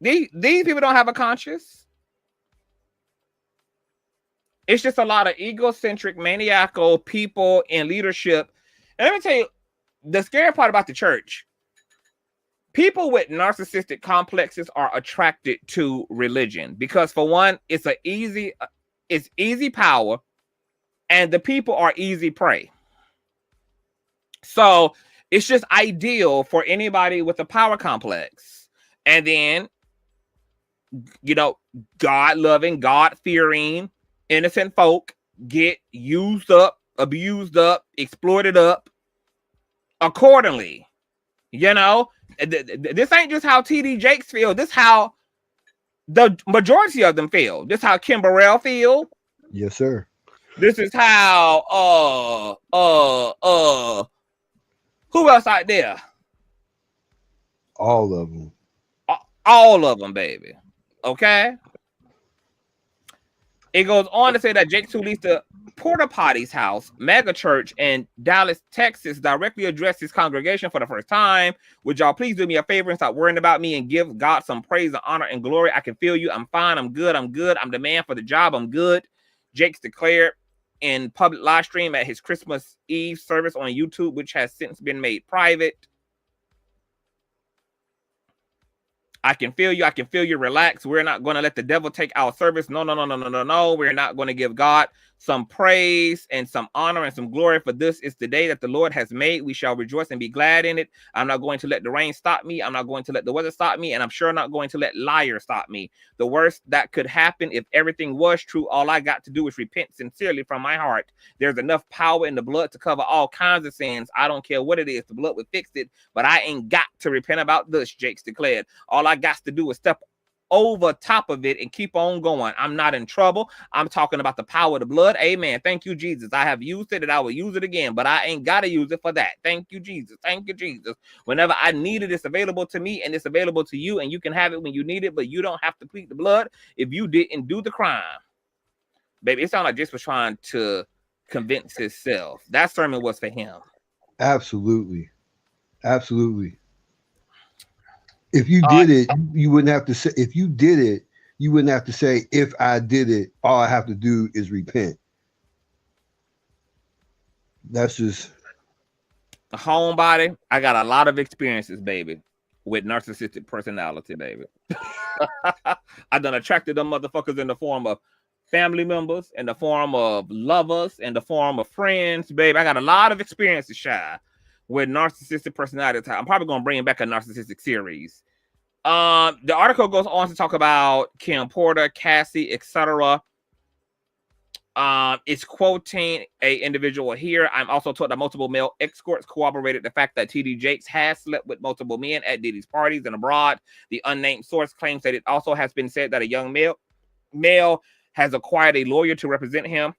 These people don't have a conscience. It's just a lot of egocentric, maniacal people in leadership. And let me tell you, the scary part about the church: people with narcissistic complexes are attracted to religion because, for one, it's easy power, and the people are easy prey. So it's just ideal for anybody with a power complex. And then, you know, God-loving, God-fearing, innocent folk get used up, abused up, exploited up accordingly. You know, this ain't just how TD Jakes feel. This is how the majority of them feel. This is how Kim Burrell feel. Yes, sir. This is how who else out there? All of them. All of them, baby. Okay. It goes on to say that Jakes, who leads the Porta Potties House mega church in Dallas, Texas, directly addressed his congregation for the first time. Would y'all please do me a favor and stop worrying about me and give God some praise and honor and glory? I can feel you. I'm fine. I'm good. I'm the man for the job. I'm good. Jakes declared in public live stream at his Christmas Eve service on YouTube, which has since been made private. I can feel you. I can feel you. Relax. We're not going to let the devil take our service. No. We're not going to give God some praise and some honor and some glory, for this is the day that the Lord has made. We shall rejoice and be glad in it. I'm not going to let the rain stop me. I'm not going to let the weather stop me. And I'm sure not going to let liars stop me. The worst that could happen if everything was true, all I got to do is repent sincerely from my heart. There's enough power in the blood to cover all kinds of sins. I don't care what it is. The blood would fix it, but I ain't got to repent about this, Jakes declared. All I got to do is step over top of it and keep on going. I'm not in trouble. I'm talking about the power of the blood. Amen. Thank you, Jesus. I have used it and I will use it again, but I ain't got to use it for that. Thank you, Jesus. Thank you, Jesus. Whenever I need it, it's available to me and it's available to you, and you can have it when you need it, but you don't have to plead the blood if you didn't do the crime. Baby, it sounded like Jace was trying to convince himself. That sermon was for him. Absolutely. Absolutely. If you did it, you wouldn't have to say, if you did it, you wouldn't have to say, if I did it, all I have to do is repent. That's just a homebody. I got a lot of experiences, baby, with narcissistic personality, baby. I done attracted them motherfuckers in the form of family members, in the form of lovers, in the form of friends, baby. I got a lot of experiences, Shy, with narcissistic personality. I'm probably gonna bring back a narcissistic series. The article goes on to talk about Kim Porter, Cassie, etc. It's quoting a individual here. I'm also told that multiple male escorts corroborated the fact that TD Jakes has slept with multiple men at Diddy's parties and abroad. The unnamed source claims that it also has been said that a young male has acquired a lawyer to represent him,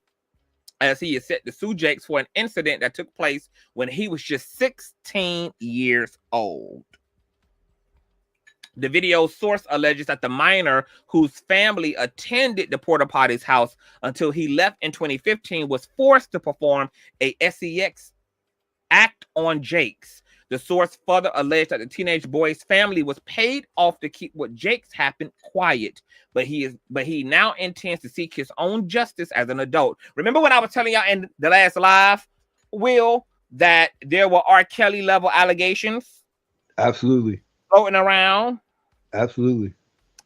as he is set to sue Jakes for an incident that took place when he was just 16 years old. The video source alleges that the minor, whose family attended the porta potty's house until he left in 2015, was forced to perform a sex act on Jakes. The source further alleged that the teenage boy's family was paid off to keep what Jakes happened quiet, but he now intends to seek his own justice as an adult. Remember when I was telling y'all in the last live, Will, that there were R. Kelly level allegations? Absolutely. Floating around? Absolutely.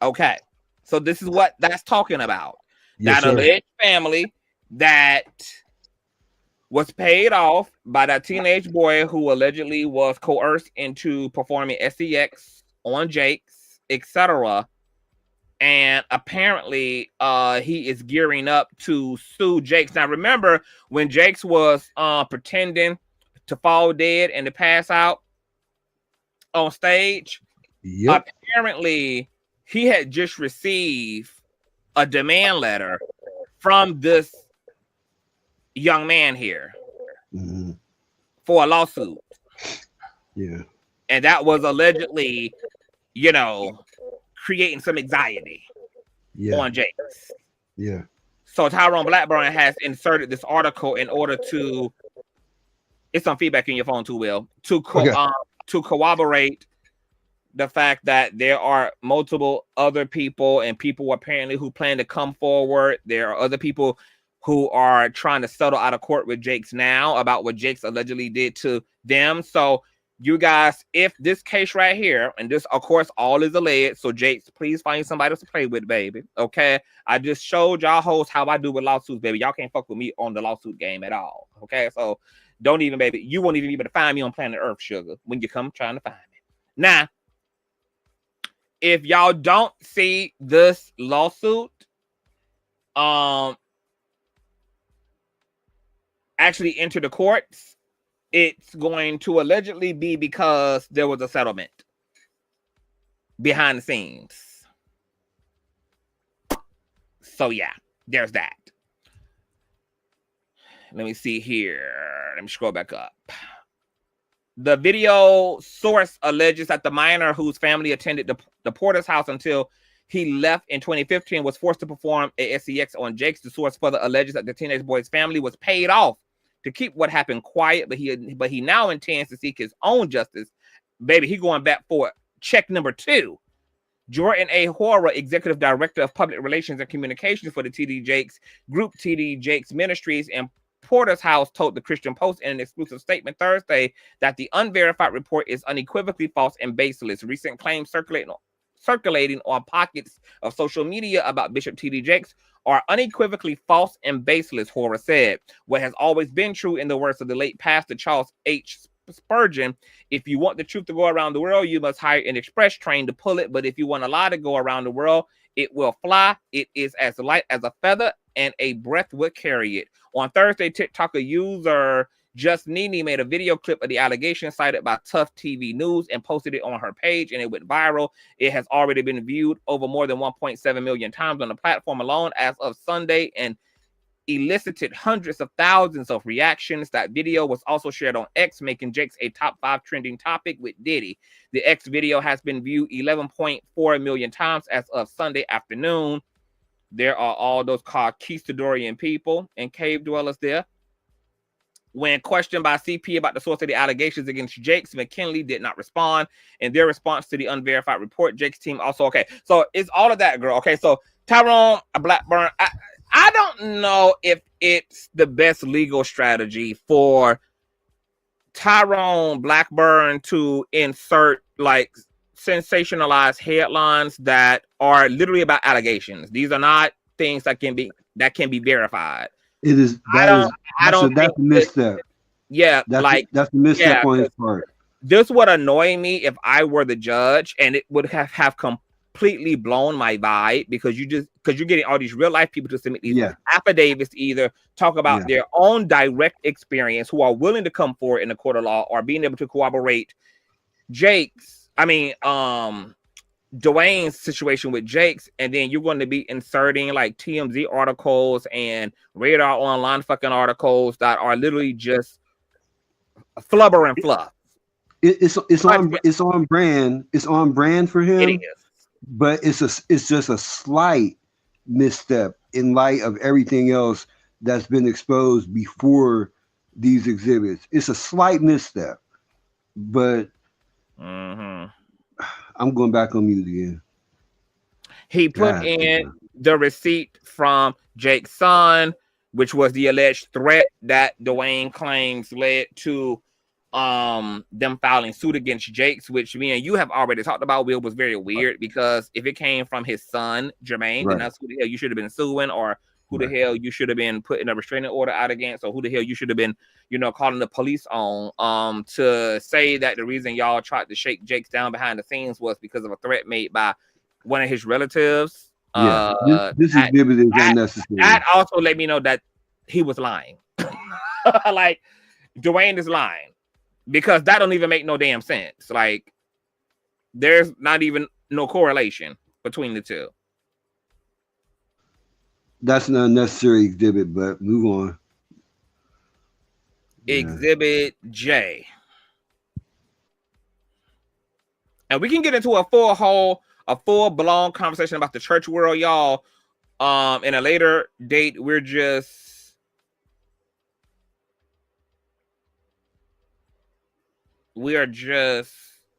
Okay. So this is what that's talking about. Yes, that alleged family that was paid off by that teenage boy who allegedly was coerced into performing sex on Jakes, etc. And apparently he is gearing up to sue Jakes. Now remember when Jakes was pretending to fall dead and to pass out on stage? Yep. Apparently he had just received a demand letter from this young man here for a lawsuit. Yeah. And that was allegedly, you know, creating some anxiety on Jakes. Yeah. So Tyrone Blackburn has inserted this article in order to, it's some feedback in your phone too, Will, to corroborate the fact that there are multiple other people and people apparently who plan to come forward. There are other people who are trying to settle out of court with Jakes now about what Jakes allegedly did to them. So you guys, if this case right here, and this, of course, all is alleged, so Jakes, please find somebody to play with, baby. Okay? I just showed y'all hoes how I do with lawsuits, baby. Y'all can't fuck with me on the lawsuit game at all. Okay? So don't even, baby. You won't even be able to find me on planet Earth, sugar, when you come trying to find me. Now, if y'all don't see this lawsuit actually enter the courts, it's going to allegedly be because there was a settlement behind the scenes. So yeah, there's that. Let me see here. Let me scroll back up. The video source alleges that the minor whose family attended the Porter's house until he left in 2015 was forced to perform a sex on Jakes. The source further alleges that the teenage boy's family was paid off to keep what happened quiet, but he now intends to seek his own justice. Baby, he going back for check number 2. Jordan A. Horror, Executive Director of Public Relations and Communications for the TD Jakes Group, TD Jakes Ministries, and Porter's house, told the Christian Post in an exclusive statement Thursday that the unverified report is unequivocally false and baseless. Recent claims circulating on pockets of social media about Bishop TD Jakes are unequivocally false and baseless, Horror said. What has always been true, in the words of the late pastor Charles H. Spurgeon, if you want the truth to go around the world, you must hire an express train to pull it. But if you want a lie to go around the world, it will fly. It is as light as a feather, and a breath will carry it. On Thursday, TikToker user Just Nene made a video clip of the allegation cited by Tough TV News and posted it on her page, and it went viral. It has already been viewed over more than 1.7 million times on the platform alone as of Sunday, and elicited hundreds of thousands of reactions. That video was also shared on X, making Jake's a top 5 trending topic with Diddy. The X video has been viewed 11.4 million times as of Sunday afternoon. There are all those Conquistadorian people and cave dwellers there. When questioned by CP about the source of the allegations against Jakes, McKinley did not respond. In their response to the unverified report, Jake's team also, okay, so it's all of that, girl. Okay, so Tyrone Blackburn, I don't know if it's the best legal strategy for Tyrone Blackburn to insert like sensationalized headlines that are literally about allegations. These are not things that can be verified. It is. That's a misstep. Yeah, that's a misstep on his part. This would annoy me if I were the judge, and it would have completely blown my vibe, because you're getting all these real life people to submit these affidavits to either talk about their own direct experience, who are willing to come forward in the court of law, or being able to corroborate Dwayne's situation with Jake's, and then you're going to be inserting like TMZ articles and Radar Online fucking articles that are literally just flubber and fluff. It's on brand. It's on brand for him. It is. But it's just a slight misstep in light of everything else that's been exposed before these exhibits. It's a slight misstep, but I'm going back on mute again. He put in the receipt from Jake's son, which was the alleged threat that Dwayne claims led to them filing suit against Jake's, which me and you have already talked about. Will was very weird, because if it came from his son Jermaine, then that's who the hell you should have been suing, or who the hell you should have been putting a restraining order out against, or who the hell you should have been, calling the police on. To say that the reason y'all tried to shake Jake's down behind the scenes was because of a threat made by one of his relatives. This exhibit is unnecessary. That also let me know that he was lying. Like, Dwayne is lying, because that don't even make no damn sense. Like, there's not even no correlation between the two. That's an unnecessary exhibit, but move on. Exhibit J. And we can get into a full-blown conversation about the church world, y'all. In a later date.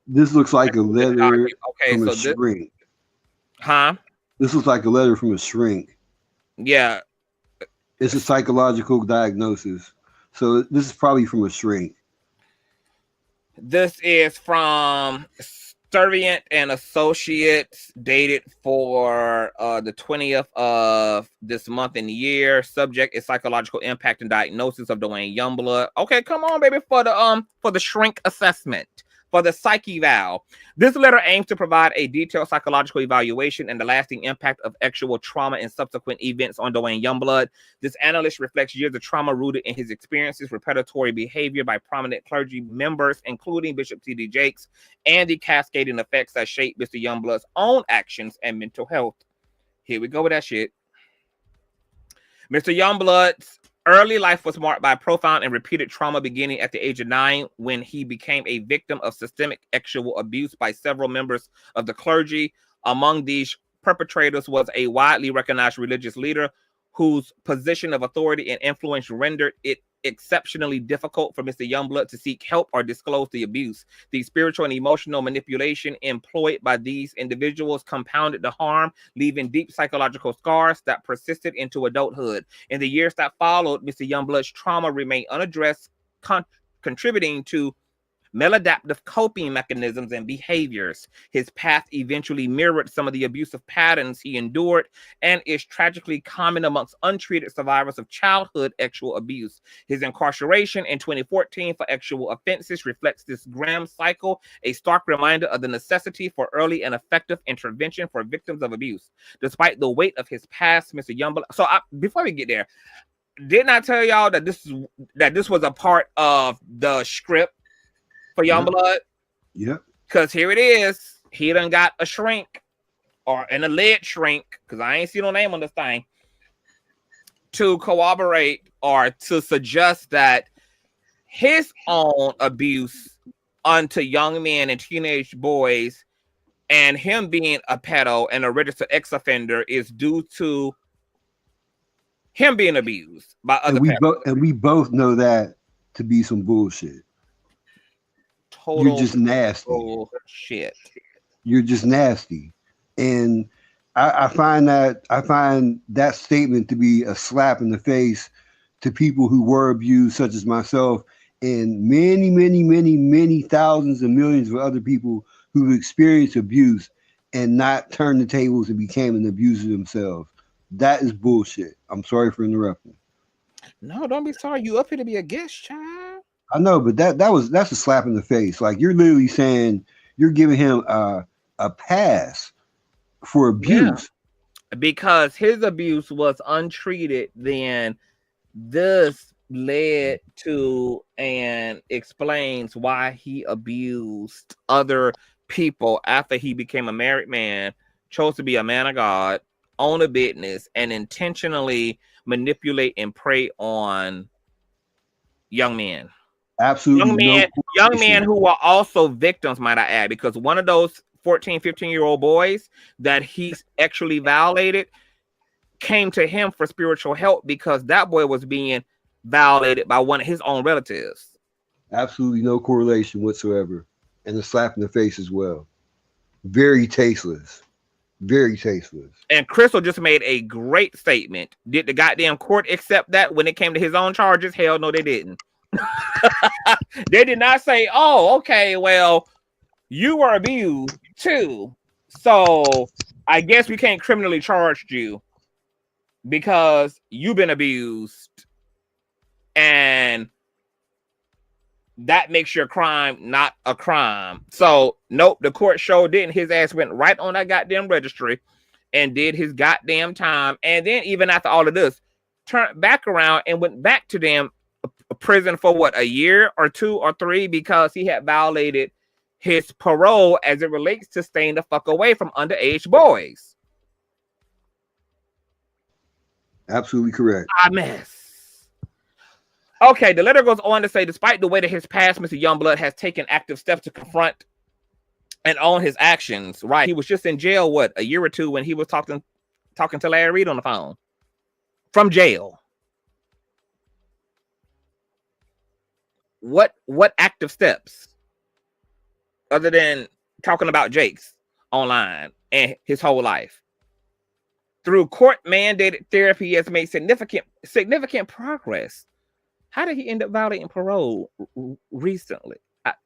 This looks like a letter from a shrink. This looks like a letter from a shrink. Yeah. It's a psychological diagnosis. So this is probably from a shrink. This is from Servient and Associates, dated for the 20th of this month and year. Subject is psychological impact and diagnosis of Duane Youngblood. Okay, come on, baby, for the shrink assessment. For the psyche eval. This letter aims to provide a detailed psychological evaluation and the lasting impact of actual trauma and subsequent events on Duane Youngblood. This analyst reflects years of trauma rooted in his experiences, repetitive behavior by prominent clergy members, including Bishop T.D. Jakes, and the cascading effects that shape Mr. Youngblood's own actions and mental health. Here we go with that shit. Mr. Youngblood's early life was marked by profound and repeated trauma, beginning at the age of 9 when he became a victim of systemic sexual abuse by several members of the clergy. Among these perpetrators was a widely recognized religious leader whose position of authority and influence rendered it exceptionally difficult for Mr. Youngblood to seek help or disclose the abuse. The spiritual and emotional manipulation employed by these individuals compounded the harm, leaving deep psychological scars that persisted into adulthood. In the years that followed, Mr. Youngblood's trauma remained unaddressed, contributing to maladaptive coping mechanisms and behaviors. His path eventually mirrored some of the abusive patterns he endured and is tragically common amongst untreated survivors of childhood sexual abuse. His incarceration in 2014 for sexual offenses reflects this grim cycle, a stark reminder of the necessity for early and effective intervention for victims of abuse. Despite the weight of his past, Mr. Youngblood... So before we get there, didn't I tell y'all that this was a part of the script for Youngblood? Yep. Because here it is. He done got a shrink or an alleged shrink, because I ain't see no name on this thing, to corroborate or to suggest that his own abuse unto young men and teenage boys and him being a pedo and a registered ex-offender is due to him being abused by other pedos. And we both know that to be some bullshit. Total You're just nasty. Shit. You're just nasty. And I find that statement to be a slap in the face to people who were abused, such as myself, and many, many, many, many thousands and millions of other people who've experienced abuse and not turned the tables and became an abuser themselves. That is bullshit. I'm sorry for interrupting. No, don't be sorry. You up here to be a guest, child. I know, but that's a slap in the face. Like, you're literally saying you're giving him a pass for abuse. Yeah. Because his abuse was untreated, then this led to and explains why he abused other people after he became a married man, chose to be a man of God, own a business, and intentionally manipulate and prey on young men. Absolutely. Young men who are also victims, might I add, because one of those 14, 15-year-old boys that he's actually violated came to him for spiritual help because that boy was being violated by one of his own relatives. Absolutely no correlation whatsoever. And a slap in the face as well. Very tasteless. Very tasteless. And Crystal just made a great statement. Did the goddamn court accept that when it came to his own charges? Hell no, they didn't. They did not say, oh, okay, well, you were abused too, so I guess we can't criminally charge you because you've been abused, and that makes your crime not a crime. So nope, the court sure didn't. His ass went right on that goddamn registry and did his goddamn time, and then even after all of this, turned back around and went back to them prison for what, a year or 2 or 3 because he had violated his parole as it relates to staying the fuck away from underage boys. Absolutely correct. A mess. Okay, the letter goes on to say, despite the way that his past, Mr. Youngblood has taken active steps to confront and own his actions. Right, he was just in jail what, a year or 2 when he was talking to Larry Reid on the phone from jail. What active steps other than talking about Jake's online and his whole life? Through court-mandated therapy, he has made significant progress. How did he end up violating parole recently?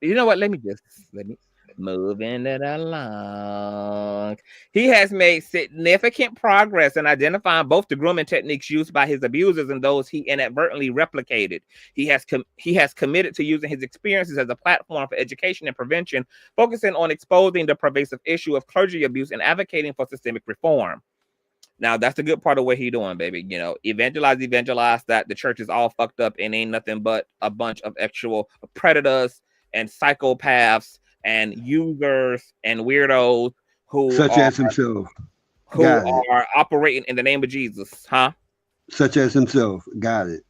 You know what? Let me moving it along. He has made significant progress in identifying both the grooming techniques used by his abusers and those he inadvertently replicated. He has committed to using his experiences as a platform for education and prevention, focusing on exposing the pervasive issue of clergy abuse and advocating for systemic reform. Now, that's the good part of what he's doing, baby. You know, evangelize that the church is all fucked up and ain't nothing but a bunch of actual predators and psychopaths and users and weirdos who as himself, who are operating in the name of Jesus, huh? Such as himself. Got it.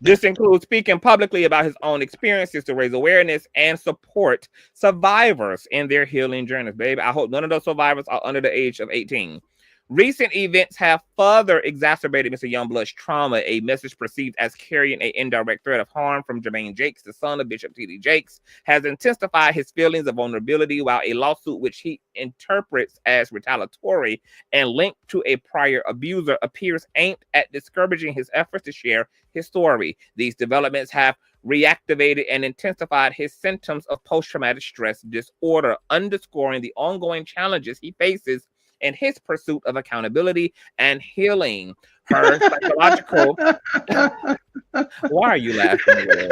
This includes speaking publicly about his own experiences to raise awareness and support survivors in their healing journeys, baby. I hope none of those survivors are under the age of 18. Recent events have further exacerbated Mr. Youngblood's trauma, a message perceived as carrying an indirect threat of harm from Jermaine Jakes, the son of Bishop T.D. Jakes, has intensified his feelings of vulnerability, while a lawsuit which he interprets as retaliatory and linked to a prior abuser appears aimed at discouraging his efforts to share his story. These developments have reactivated and intensified his symptoms of post-traumatic stress disorder, underscoring the ongoing challenges he faces in his pursuit of accountability and healing. Her psychological. Why are you laughing, Will?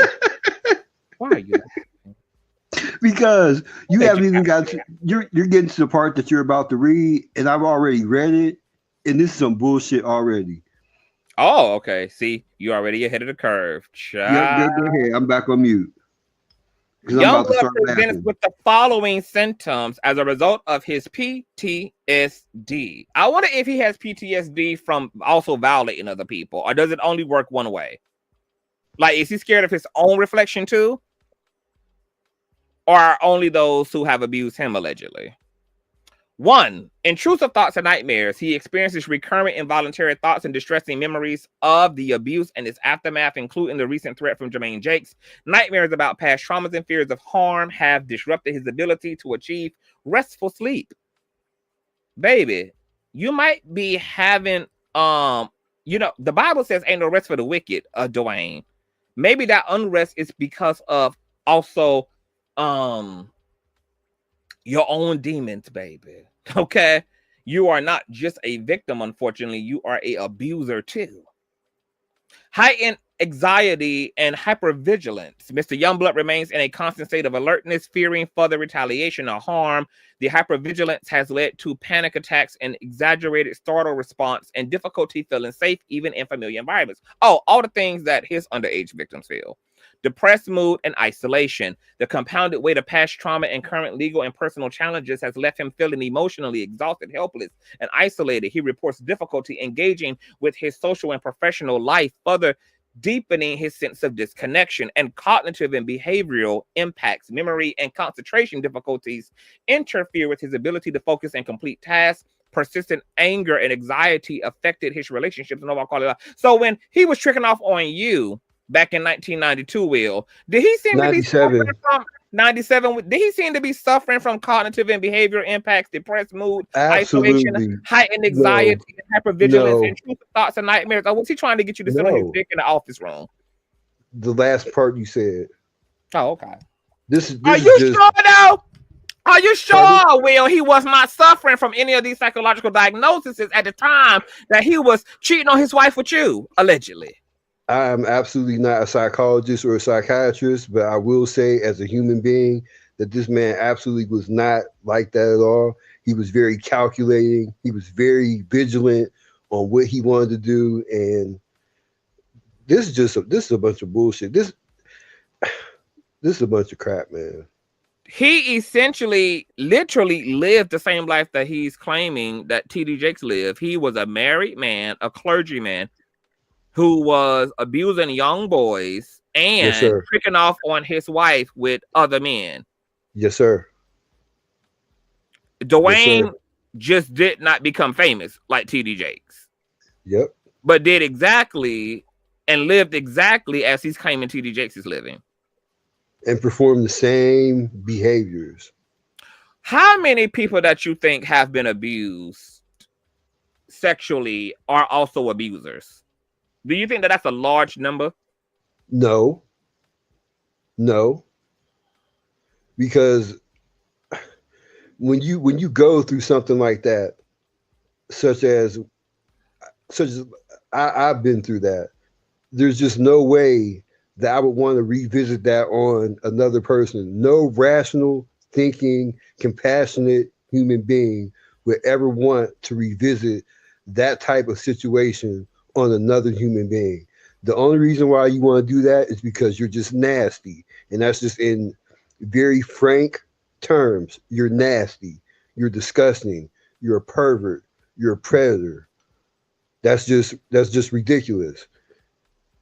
Why are you laughing? Because you haven't even got to, you're getting to the part that you're about to read, and I've already read it, and this is some bullshit already. Oh, okay. See, you already ahead of the curve. Yeah, Child. go ahead. I'm back on mute because I'm about to Youngblood start presents laughing. with the following symptoms as a result of his PTSD. I wonder if he has PTSD from also violating other people, or does it only work one way? Like, is he scared of his own reflection too? Or are only those who have abused him allegedly? 1. Intrusive thoughts and nightmares. He experiences recurrent involuntary thoughts and distressing memories of the abuse and its aftermath, including the recent threat from Jermaine Jakes. Nightmares about past traumas and fears of harm have disrupted his ability to achieve restful sleep. Baby, you might be having, the Bible says ain't no rest for the wicked, Duane. Maybe that unrest is because of also your own demons, baby. Okay, you are not just a victim, unfortunately, you are a abuser too. Heightened anxiety and hypervigilance. Mr. Youngblood remains in a constant state of alertness, fearing further retaliation or harm. The hypervigilance has led to panic attacks and exaggerated startle response and difficulty feeling safe even in familiar environments. Oh, all the things that his underage victims feel. Depressed mood and isolation. The compounded weight of past trauma and current legal and personal challenges has left him feeling emotionally exhausted, helpless, and isolated. He reports difficulty engaging with his social and professional life, further deepening his sense of disconnection. And cognitive and behavioral impacts, memory and concentration difficulties interfere with his ability to focus and complete tasks. Persistent anger and anxiety affected his relationships. And I'll call it out. So when he was tricking off on you back in 1992, Will, did he seem to be 97. from 97? Did he seem to be suffering from cognitive and behavioral impacts, depressed mood, isolation, Absolutely. heightened anxiety, and hypervigilance, No. intrusive thoughts and nightmares? Or was he trying to get you to sit on his dick in the office room? The last part you said. Oh, okay. This Are is you just, sure though? Are you sure, Will, he was not suffering from any of these psychological diagnoses at the time that he was cheating on his wife with you, allegedly? I am absolutely not a psychologist or a psychiatrist, but I will say as a human being that this man absolutely was not like that at all. He was very calculating. He was very vigilant on what he wanted to do. And this is a bunch of bullshit. This is a bunch of crap, man. He essentially literally lived the same life that he's claiming that TD Jakes lived. He was a married man, a clergyman who was abusing young boys and tricking off on his wife with other men. Yes, sir. Duane just did not become famous like TD Jakes. Yep. But did exactly and lived exactly as he's claiming TD Jakes is living. And perform the same behaviors. How many people that you think have been abused sexually are also abusers? Do you think that that's a large number? No. Because when you go through something like that, such as I've been through that, there's just no way that I would want to revisit that on another person. No rational thinking, compassionate human being would ever want to revisit that type of situation on another human being. The only reason why you want to do that is because you're just nasty. And that's just in very frank terms. You're nasty. You're disgusting. You're a pervert. You're a predator. That's just ridiculous.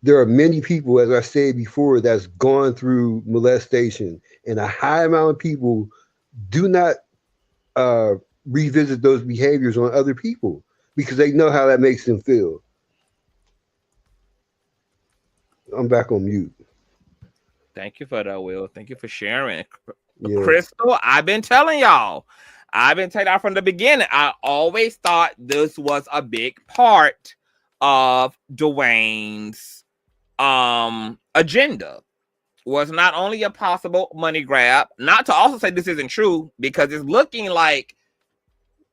There are many people, as I said before, that's gone through molestation, and a high amount of people do not revisit those behaviors on other people because they know how that makes them feel. I'm back on mute. Thank you for that, Will. Thank you for sharing. Yeah. Crystal, I've been telling y'all from the beginning. I always thought this was a big part of Duane's agenda. Was not only a possible money grab, not to also say this isn't true, because it's looking like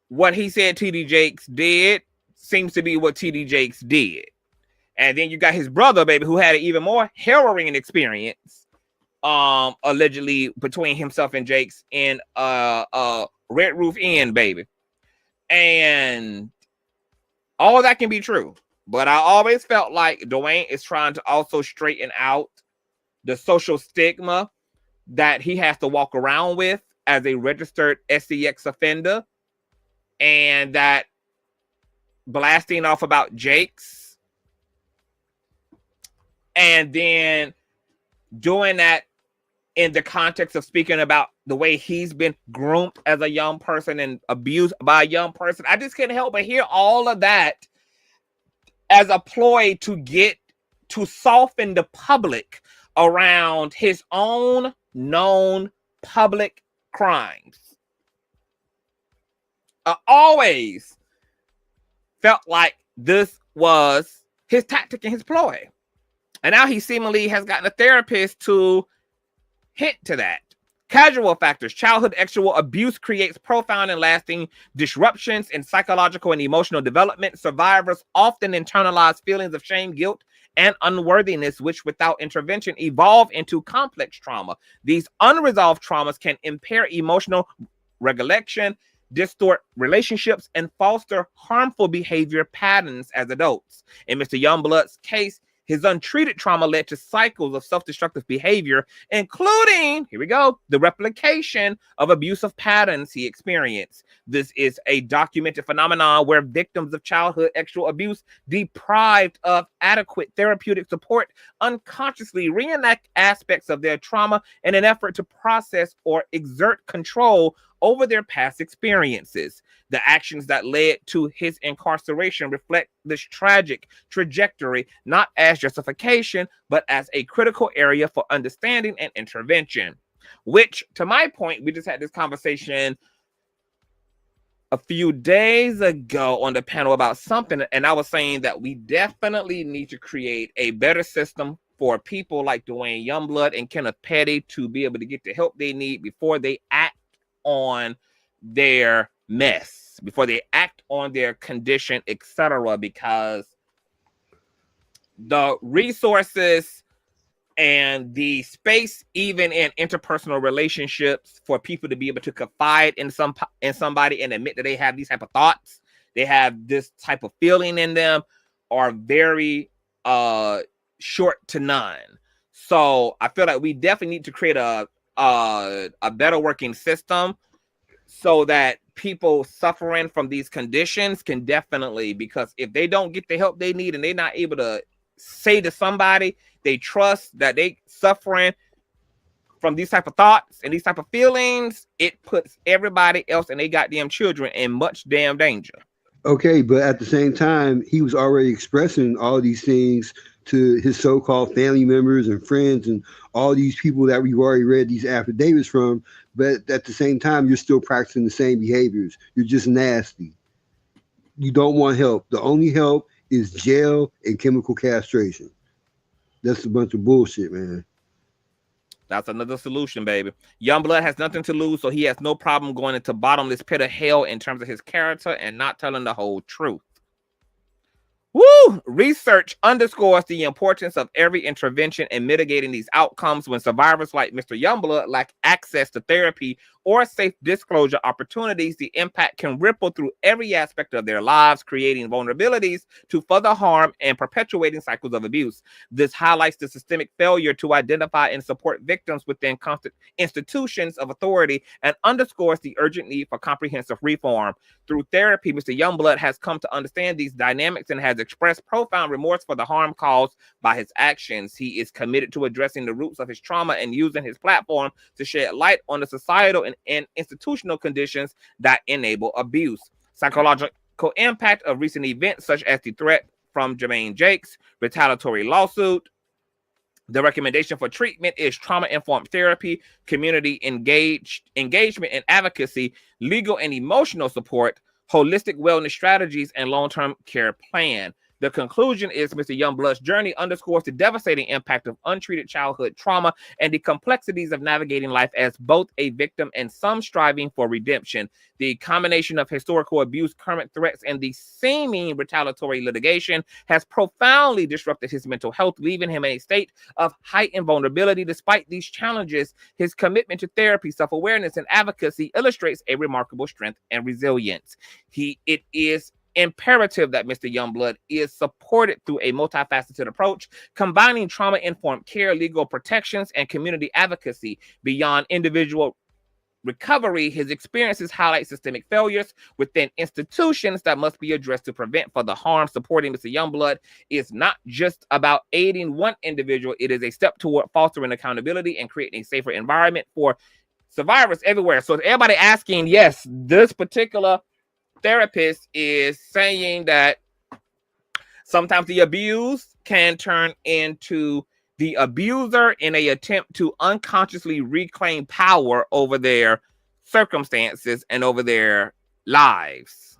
what he said TD Jakes did seems to be what TD Jakes did. And then you got his brother, baby, who had an even more harrowing experience, allegedly between himself and Jakes in Red Roof Inn, baby. And all that can be true. But I always felt like Dwayne is trying to also straighten out the social stigma that he has to walk around with as a registered SCX offender, and that blasting off about Jake's and then doing that in the context of speaking about the way he's been groomed as a young person and abused by a young person. I just can't help but hear all of that as a ploy to soften the public around his own known public crimes. I always felt like this was his tactic and his ploy. And now he seemingly has gotten a therapist to hint to that. Casual factors. Childhood sexual abuse creates profound and lasting disruptions in psychological and emotional development. Survivors often internalize feelings of shame, guilt, and unworthiness, which without intervention evolve into complex trauma. These unresolved traumas can impair emotional regulation, distort relationships, and foster harmful behavior patterns as adults. In Mr. Youngblood's case, his untreated trauma led to cycles of self-destructive behavior, including, here we go, the replication of abusive patterns he experienced. This is a documented phenomenon where victims of childhood sexual abuse, deprived of adequate therapeutic support, unconsciously reenact aspects of their trauma in an effort to process or exert control over their past experiences. The actions that led to his incarceration reflect this tragic trajectory, not as justification, but as a critical area for understanding and intervention. Which, to my point, we just had this conversation a few days ago on the panel about something, and I was saying that we definitely need to create a better system for people like Duane Youngblood and Kenneth Petty to be able to get the help they need before they act on their mess, before they act on their condition, etc., because the resources and the space, even in interpersonal relationships, for people to be able to confide in somebody and admit that they have these type of thoughts, they have this type of feeling in them, are very short to none. So I feel like we definitely need to create a better working system so that people suffering from these conditions can definitely, because if they don't get the help they need and they're not able to say to somebody they trust that they suffering from these type of thoughts and these type of feelings, it puts everybody else and they goddamn children in much damn danger. Okay, but at the same time, he was already expressing all these things to his so-called family members and friends and all these people that we've already read these affidavits from. But at the same time, you're still practicing the same behaviors. You're just nasty. You don't want help. The only help is jail and chemical castration. That's a bunch of bullshit, man. That's another solution, baby. Youngblood has nothing to lose, so he has no problem going into bottomless pit of hell in terms of his character and not telling the whole truth. Woo! Research underscores the importance of every intervention in mitigating these outcomes. When survivors like Mr. Youngblood lack access to therapy or safe disclosure opportunities, the impact can ripple through every aspect of their lives, creating vulnerabilities to further harm and perpetuating cycles of abuse. This highlights the systemic failure to identify and support victims within institutions of authority and underscores the urgent need for comprehensive reform. Through therapy, Mr. Youngblood has come to understand these dynamics and has expressed profound remorse for the harm caused by his actions. He is committed to addressing the roots of his trauma and using his platform to shed light on the societal and institutional conditions that enable abuse. Psychological impact of recent events, such as the threat from Jermaine Jakes' retaliatory lawsuit. The recommendation for treatment is trauma-informed therapy, community engagement and advocacy, legal and emotional support, holistic wellness strategies, and long-term care plan. The conclusion is Mr. Youngblood's journey underscores the devastating impact of untreated childhood trauma and the complexities of navigating life as both a victim and some striving for redemption. The combination of historical abuse, current threats, and the seeming retaliatory litigation has profoundly disrupted his mental health, leaving him in a state of heightened vulnerability. Despite these challenges, his commitment to therapy, self-awareness, and advocacy illustrates a remarkable strength and resilience. It is imperative that Mr. Youngblood is supported through a multifaceted approach, combining trauma-informed care, legal protections, and community advocacy. Beyond individual recovery, his experiences highlight systemic failures within institutions that must be addressed to prevent further harm. Supporting Mr. Youngblood is not just about aiding one individual. It is a step toward fostering accountability and creating a safer environment for survivors everywhere. So everybody asking, yes, this particular therapist is saying that sometimes the abuse can turn into the abuser in an attempt to unconsciously reclaim power over their circumstances and over their lives.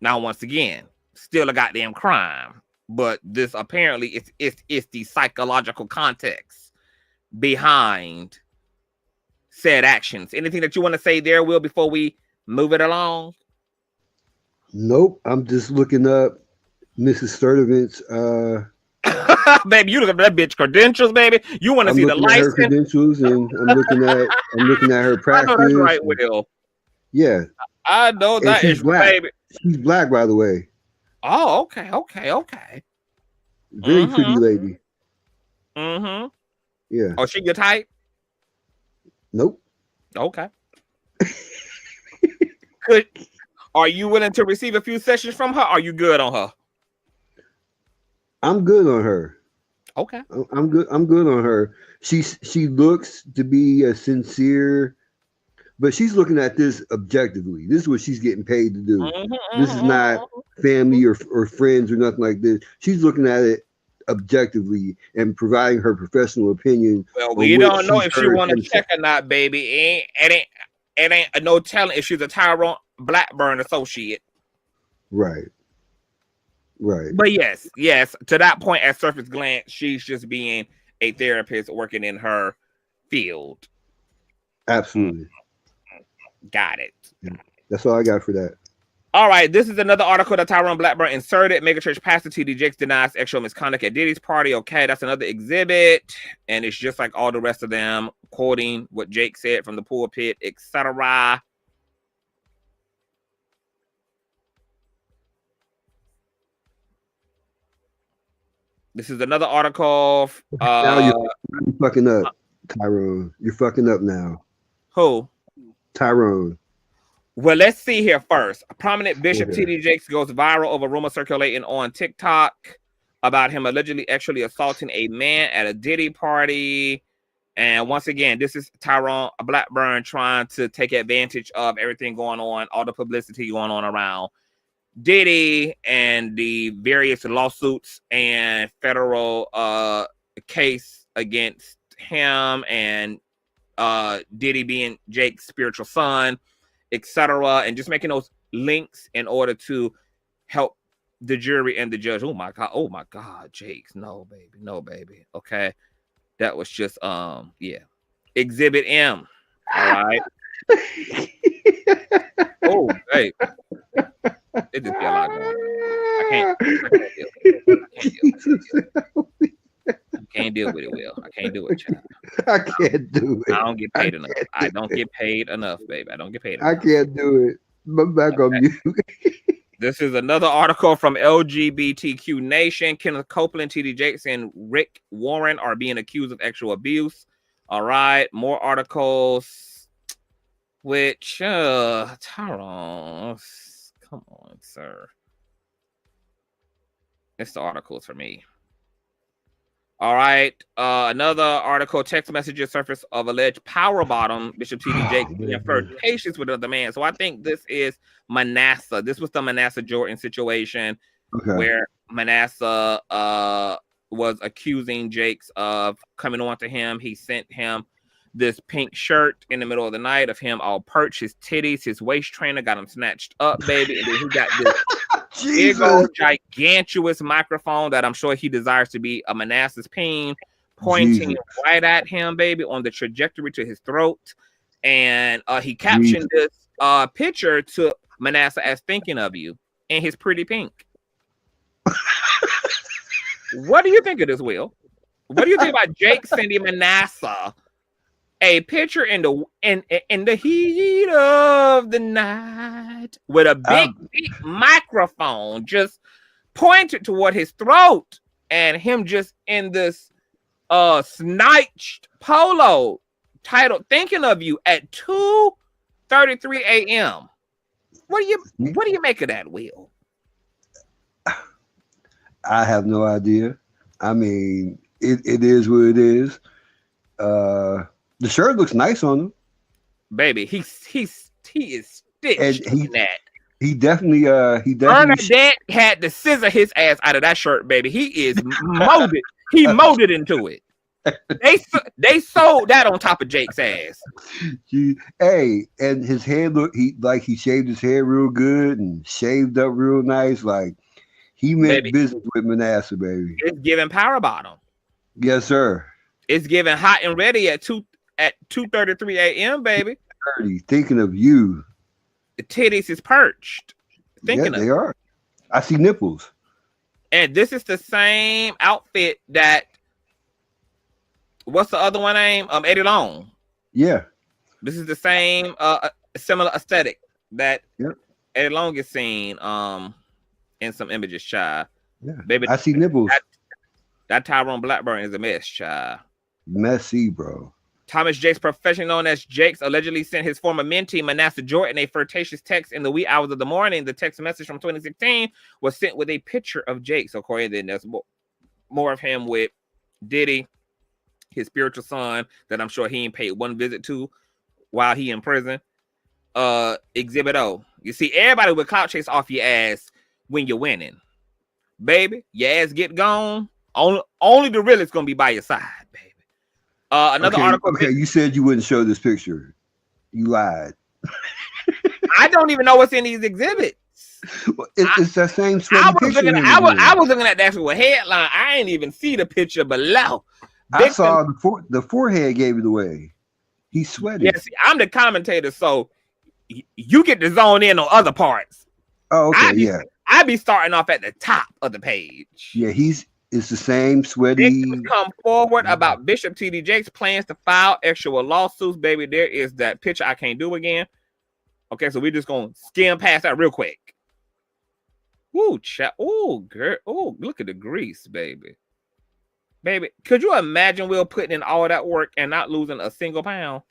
Now, once again, still a goddamn crime, but this apparently it's the psychological context behind said actions. Anything that you want to say there, Will, before we move it along? Nope. I'm just looking up Mrs. Sturdivant's baby, you look at that bitch credentials, baby. You want to see the license? Her credentials, and I'm looking at her practice. I know that's right, Will. Yeah, I know that is black. Baby. She's black, by the way. Oh, okay. Very pretty lady. Mm-hmm. Yeah. Oh, she your type? Nope. Okay. Are you willing to receive a few sessions from her? Are you good on her? I'm good on her. Okay. I'm good on her. She looks to be a sincere, but she's looking at this objectively. This is what she's getting paid to do. This is not family or friends or nothing like this. She's looking at it objectively and providing her professional opinion. Well, we don't know if she want to check or not, baby. It ain't no telling if she's a Tyrone Blackburn associate. Right. But yes, to that point, at surface glance, she's just being a therapist working in her field. Absolutely. Got it. Yeah. That's all I got for that. All right, this is another article that Tyrone Blackburn inserted. Megachurch pastor T.D. Jakes denies sexual misconduct at Diddy's party. Okay, that's another exhibit, and it's just like all the rest of them, quoting what Jake said from the pulpit, etc. This is another article. Now you're fucking up, Tyrone. You're fucking up now. Who? Tyrone. Well, let's see here first. A prominent Bishop T.D. Jakes goes viral over rumors circulating on TikTok about him allegedly actually assaulting a man at a Diddy party. And once again, this is Tyrone Blackburn trying to take advantage of everything going on, all the publicity going on around Diddy and the various lawsuits and federal case against him and Diddy being Jake's spiritual son, etc., and just making those links in order to help the jury and the judge. Oh my God, Jakes, no baby. Okay, that was just Exhibit M. All right. Oh, hey, it just be a lot going on. I can't deal with it, Will. I can't do it, child. I can't do it. I don't get paid enough. I don't get paid enough, baby. I don't get paid enough. I can't do it. I'm back on mute. This is another article from LGBTQ Nation. Kenneth Copeland, T.D. Jakes, and Rick Warren are being accused of sexual abuse. All right, more articles. Which, Tyrone, come on, sir. It's the articles for me. All right, another article, text messages surface of alleged power bottom, Bishop T.D. Jakes being flirtatious with another man. So I think this is Manasseh. This was the Manasseh Jordan situation where Manasseh was accusing Jakes of coming on to him. He sent him this pink shirt in the middle of the night of him all perched, his titties, his waist trainer got him snatched up, baby. And then he got this big old gigantuous microphone that I'm sure he desires to be a Manasseh's peen, pointing right at him, baby, on the trajectory to his throat. And he captioned this picture to Manasseh as thinking of you in his pretty pink. What do you think of this, Will? What do you think about Jake sending Manasseh a picture in the heat of the night? outside with a big microphone just pointed toward his throat, and him just in this sniped polo titled "Thinking of You" at 2:33 a.m. What do you make of that, Will? I have no idea. I mean, it is what it is. The shirt looks nice on him, baby. He is stitched in that. He definitely Bernadette had to scissor his ass out of that shirt, baby. He is molded. He molded into it. They sold that on top of Jake's ass. Hey, and his hair he shaved his hair real good and shaved up real nice. Like he meant business with Manasseh, baby. It's giving power bottom. Yes, sir. It's giving hot and ready at 2:33 a.m., baby. Thinking of you. The titties is perched. They are. I see nipples. And this is the same outfit that. What's the other one name? Eddie Long. Yeah. This is the same similar aesthetic that Eddie Long is seen in some images, child. Yeah. Baby, I see nipples. That Tyrone Blackburn is a mess, child. Messy, bro. Thomas Jakes, professionally known as Jakes, allegedly sent his former mentee, Manasseh Jordan, a flirtatious text in the wee hours of the morning. The text message from 2016 was sent with a picture of Jakes. According to there's more of him with Diddy, his spiritual son, that I'm sure he ain't paid one visit to while he in prison. Exhibit O. You see, everybody will clout chase off your ass when you're winning. Baby, your ass get gone. Only the realest gonna be by your side, baby. Another article. Okay, you said you wouldn't show this picture. You lied. I don't even know what's in these exhibits. Well, it's that same picture. I was looking at the actual headline. I ain't even see the picture below. I saw the forehead gave it away. He's sweating. Yeah, see, I'm the commentator, so you get to zone in on other parts. Oh, okay, I be starting off at the top of the page. Yeah, it's the same sweaty. Victims come forward about Bishop T.D. Jakes' plans to file actual lawsuits. Baby, there is that picture I can't do again. Okay, so we're just gonna skim past that real quick. Ooh, girl. Ooh, look at the grease, baby. Baby, could you imagine Will putting in all that work and not losing a single pound?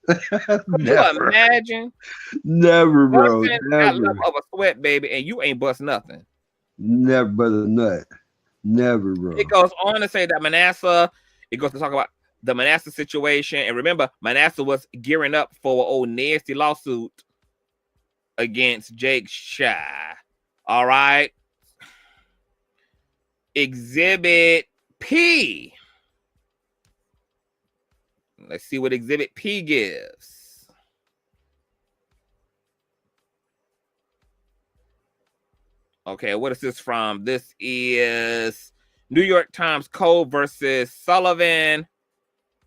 Could you imagine? Never, bro. Never. That level of a sweat, baby, and you ain't bust nothing. Never, brother, nut. Never, bro. It goes on to say that Manasseh, it goes to talk about the Manasseh situation. And remember, Manasseh was gearing up for an old nasty lawsuit against Jake Shy. All right. Exhibit P. Let's see what Exhibit P gives. Okay, what is this from? This is New York Times Code versus Sullivan.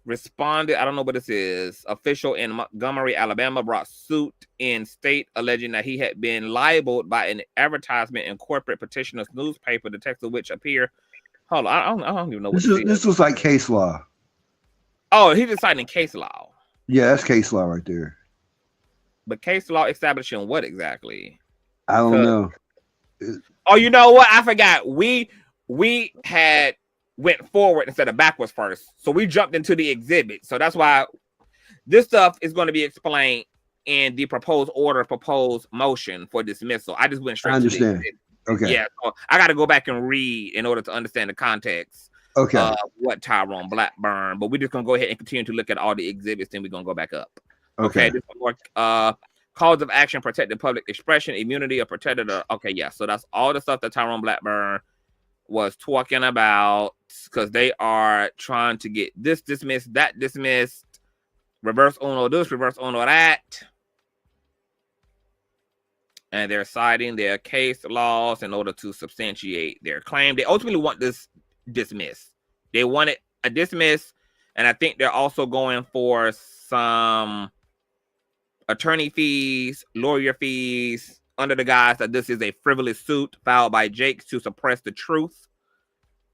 Responded, I don't know what this is. Official in Montgomery, Alabama, brought suit in state alleging that he had been libeled by an advertisement in corporate petitioner's newspaper, the text of which appear. Hold on, I don't even know what this was like case law. Oh, he's deciding case law. Yeah, that's case law right there. But case law establishing what exactly? I don't know. Oh, you know what? I forgot. We had went forward instead of backwards first. So we jumped into the exhibit. So that's why this stuff is going to be explained in the proposed order, proposed motion for dismissal. I just went straight to the exhibit. Okay. Yeah, so I got to go back and read in order to understand the context. Okay. What Tyrone Blackburn, but we're just gonna go ahead and continue to look at all the exhibits, then we're gonna go back up. Okay. This one more cause of action, protected public expression, immunity, or protected. Okay, yeah. So that's all the stuff that Tyrone Blackburn was talking about, because they are trying to get this dismissed, that dismissed, reverse uno this, reverse uno that. And they're citing their case laws in order to substantiate their claim. They ultimately want this dismissed. They want it a dismiss, and I think they're also going for some attorney fees, lawyer fees, under the guise that this is a frivolous suit filed by Jakes to suppress the truth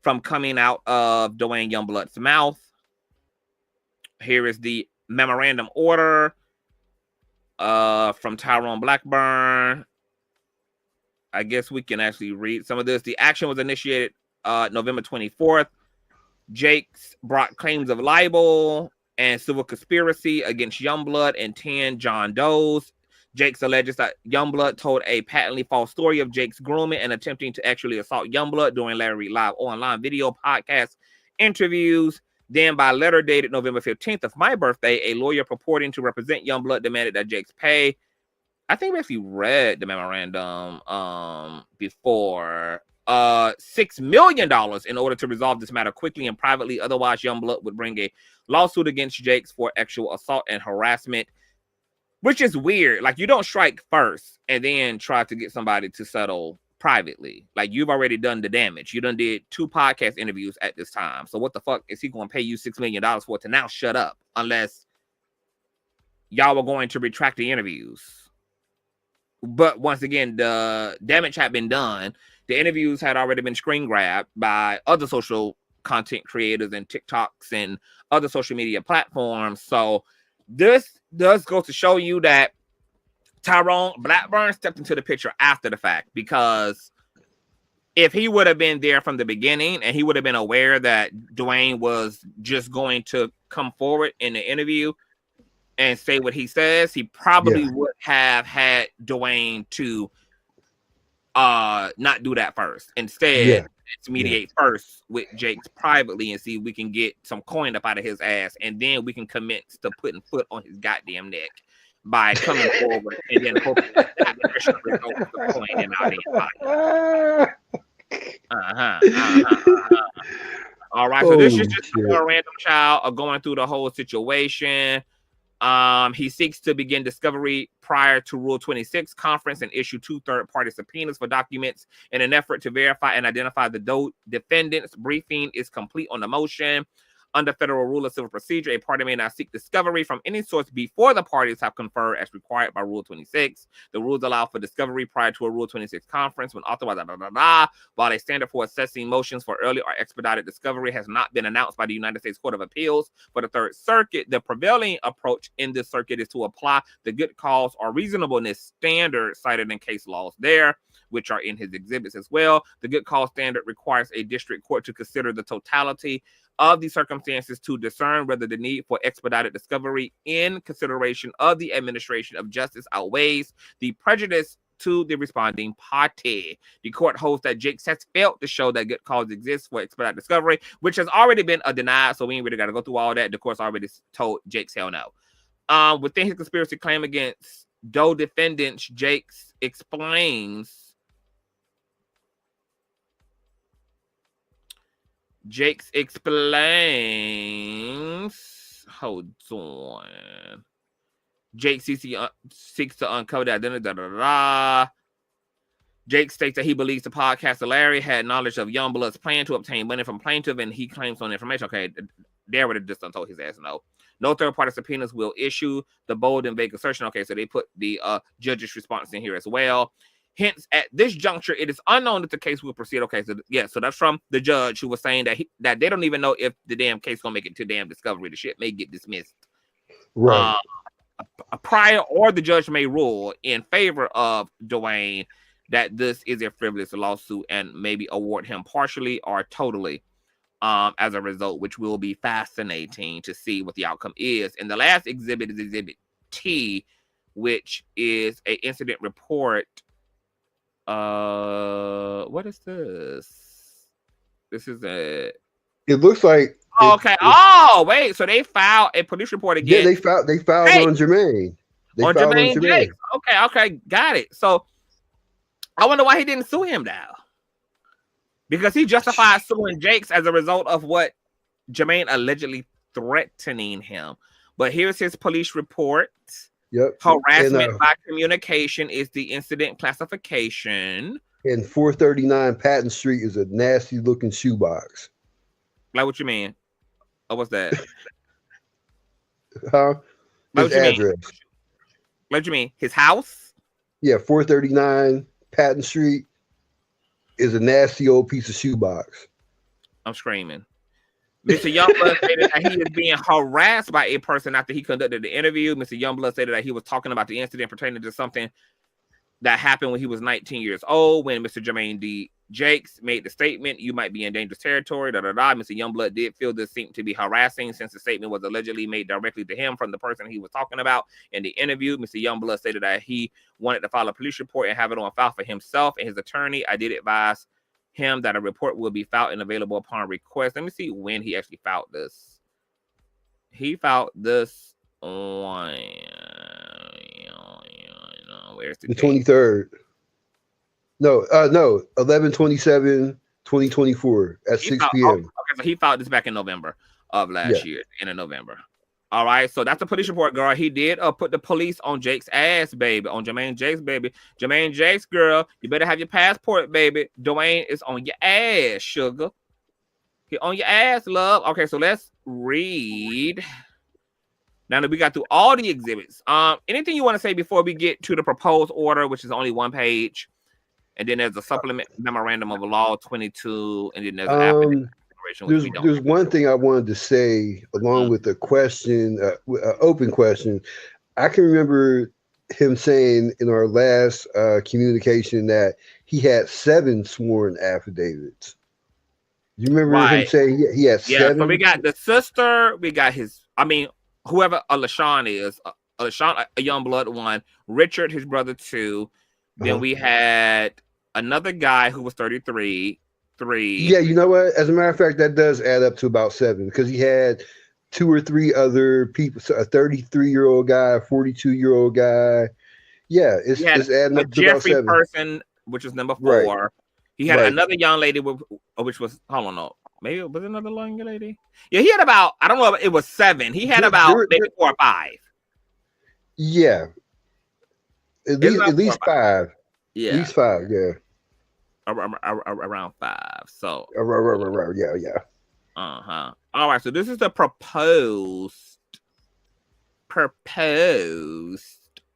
from coming out of Duane Youngblood's mouth. Here is the memorandum order. from Tyrone Blackburn. I guess we can actually read some of this. The action was initiated November 24th. Jakes brought claims of libel and civil conspiracy against Youngblood and 10 John Does. Jakes alleges that Youngblood told a patently false story of Jakes grooming and attempting to actually assault Youngblood during Larry Reid Live online video podcast interviews. Then, by letter dated November 15th of my birthday, a lawyer purporting to represent Youngblood demanded that Jakes pay. I think we actually read the memorandum before. $6 million in order to resolve this matter quickly and privately. Otherwise, Youngblood would bring a lawsuit against Jakes for actual assault and harassment, which is weird. Like, you don't strike first and then try to get somebody to settle privately. Like, you've already done the damage. You done did 2 podcast interviews at this time. So what the fuck is he going to pay you $6 million for to now shut up unless y'all were going to retract the interviews? But once again, the damage had been done. The interviews had already been screen grabbed by other social content creators and TikToks and other social media platforms. So this does go to show you that Tyrone Blackburn stepped into the picture after the fact, because if he would have been there from the beginning and he would have been aware that Duane was just going to come forward in the interview and say what he says, he probably would have had Duane to not do that first. Instead, let's mediate first with Jakes privately and see if we can get some coin up out of his ass, and then we can commence to putting foot on his goddamn neck by coming forward and then hoping that the coin in our All right, so this is just a random child of going through the whole situation. He seeks to begin discovery prior to Rule 26 conference and issue 2 third-party subpoenas for documents in an effort to verify and identify the defendants. Briefing is complete on the motion. Under Federal Rule of Civil Procedure, a party may not seek discovery from any source before the parties have conferred as required by Rule 26. The rules allow for discovery prior to a Rule 26 conference when authorized, while a standard for assessing motions for early or expedited discovery has not been announced by the United States Court of Appeals for the Third Circuit. The prevailing approach in this circuit is to apply the good cause or reasonableness standard cited in case laws there, which are in his exhibits as well. The good cause standard requires a district court to consider the totality of the circumstances to discern whether the need for expedited discovery in consideration of the administration of justice outweighs the prejudice to the responding party. The court holds that Jakes has failed to show that good cause exists for expedited discovery, which has already been denied, so we ain't really got to go through all that. The court's already told Jakes hell no. Within his conspiracy claim against Doe defendants, Jakes explains hold on. Jakes seeks to uncover the identity. Jake states that he believes the podcaster Larry had knowledge of Youngblood's plan to obtain money from plaintiff, and he claims on information. Okay, there would have just told his ass no. No third-party subpoenas will issue. The bold and vague assertion. Okay, so they put the judge's response in here as well. Hence, at this juncture, it is unknown if the case will proceed. Okay, so yeah, so that's from the judge who was saying that they don't even know if the damn case gonna make it to damn discovery. The shit may get dismissed. Right. Prior, or the judge may rule in favor of Duane that this is a frivolous lawsuit and maybe award him partially or totally as a result, which will be fascinating to see what the outcome is. And the last exhibit is Exhibit T, which is an incident report. What is this? This is a. It looks like. Okay. Wait. So they filed a police report again. Yeah, they filed on Jermaine. On Jermaine Jakes. Okay, got it. So I wonder why he didn't sue him now. Because he justified suing Jakes as a result of what Jermaine allegedly threatening him. But here's his police report. Yep. Harassment by communication is the incident classification. And 439 Patton Street is a nasty looking shoebox. Like what you mean? Oh, what's that? Huh? His address. Like what you mean? His house? Yeah, 439 Patton Street is a nasty old piece of shoebox. I'm screaming. Mr. Youngblood stated that he is being harassed by a person after he conducted the interview. Mr. Youngblood stated that he was talking about the incident pertaining to something that happened when he was 19 years old, when Mr. Jermaine D. Jakes made the statement, "You might be in dangerous territory." Mr. Youngblood did feel this seemed to be harassing since the statement was allegedly made directly to him from the person he was talking about in the interview. Mr. Youngblood stated that he wanted to file a police report and have it on file for himself and his attorney. "I did advise him that a report will be filed and available upon request." Let me see when he actually filed this. He filed this on where's the 23rd. No, 11/27/2024 at 6 p.m. Okay, so he filed this back in November of last year, end of November. All right, so that's a police report, girl. He did put the police on Jake's ass, baby, on Jermaine Jakes, baby. Jermaine Jakes, girl, you better have your passport, baby. Dwayne is on your ass, sugar. He on your ass, love. Okay, so let's read. Now that we got through all the exhibits, anything you want to say before we get to the proposed order, which is only one page, and then there's a supplement memorandum of law 22, and then there's an affidavit. There's one thing I wanted to say along with the question, open question. I can remember him saying in our last communication that he had 7 sworn affidavits. You remember him saying he had 7? So we got the sister, we got whoever Alashawn is, Alashawn, a Youngblood 1, Richard, his brother 2. Then we had another guy who was 33. 3. Yeah, you know what? As a matter of fact, that does add up to about 7 because he had 2 or 3 other people. So a 33-year-old guy, a 42-year-old guy. Yeah, it's adding up to Jeffrey about 7. Person, which is number 4. Right. He had another young lady, which was maybe it was another young lady. Yeah, he had about I don't know. It was 7. He had maybe 4 or 5. Yeah, at least 5. Yeah, at least 5. Yeah. Around 5. So yeah. All right. So this is the proposed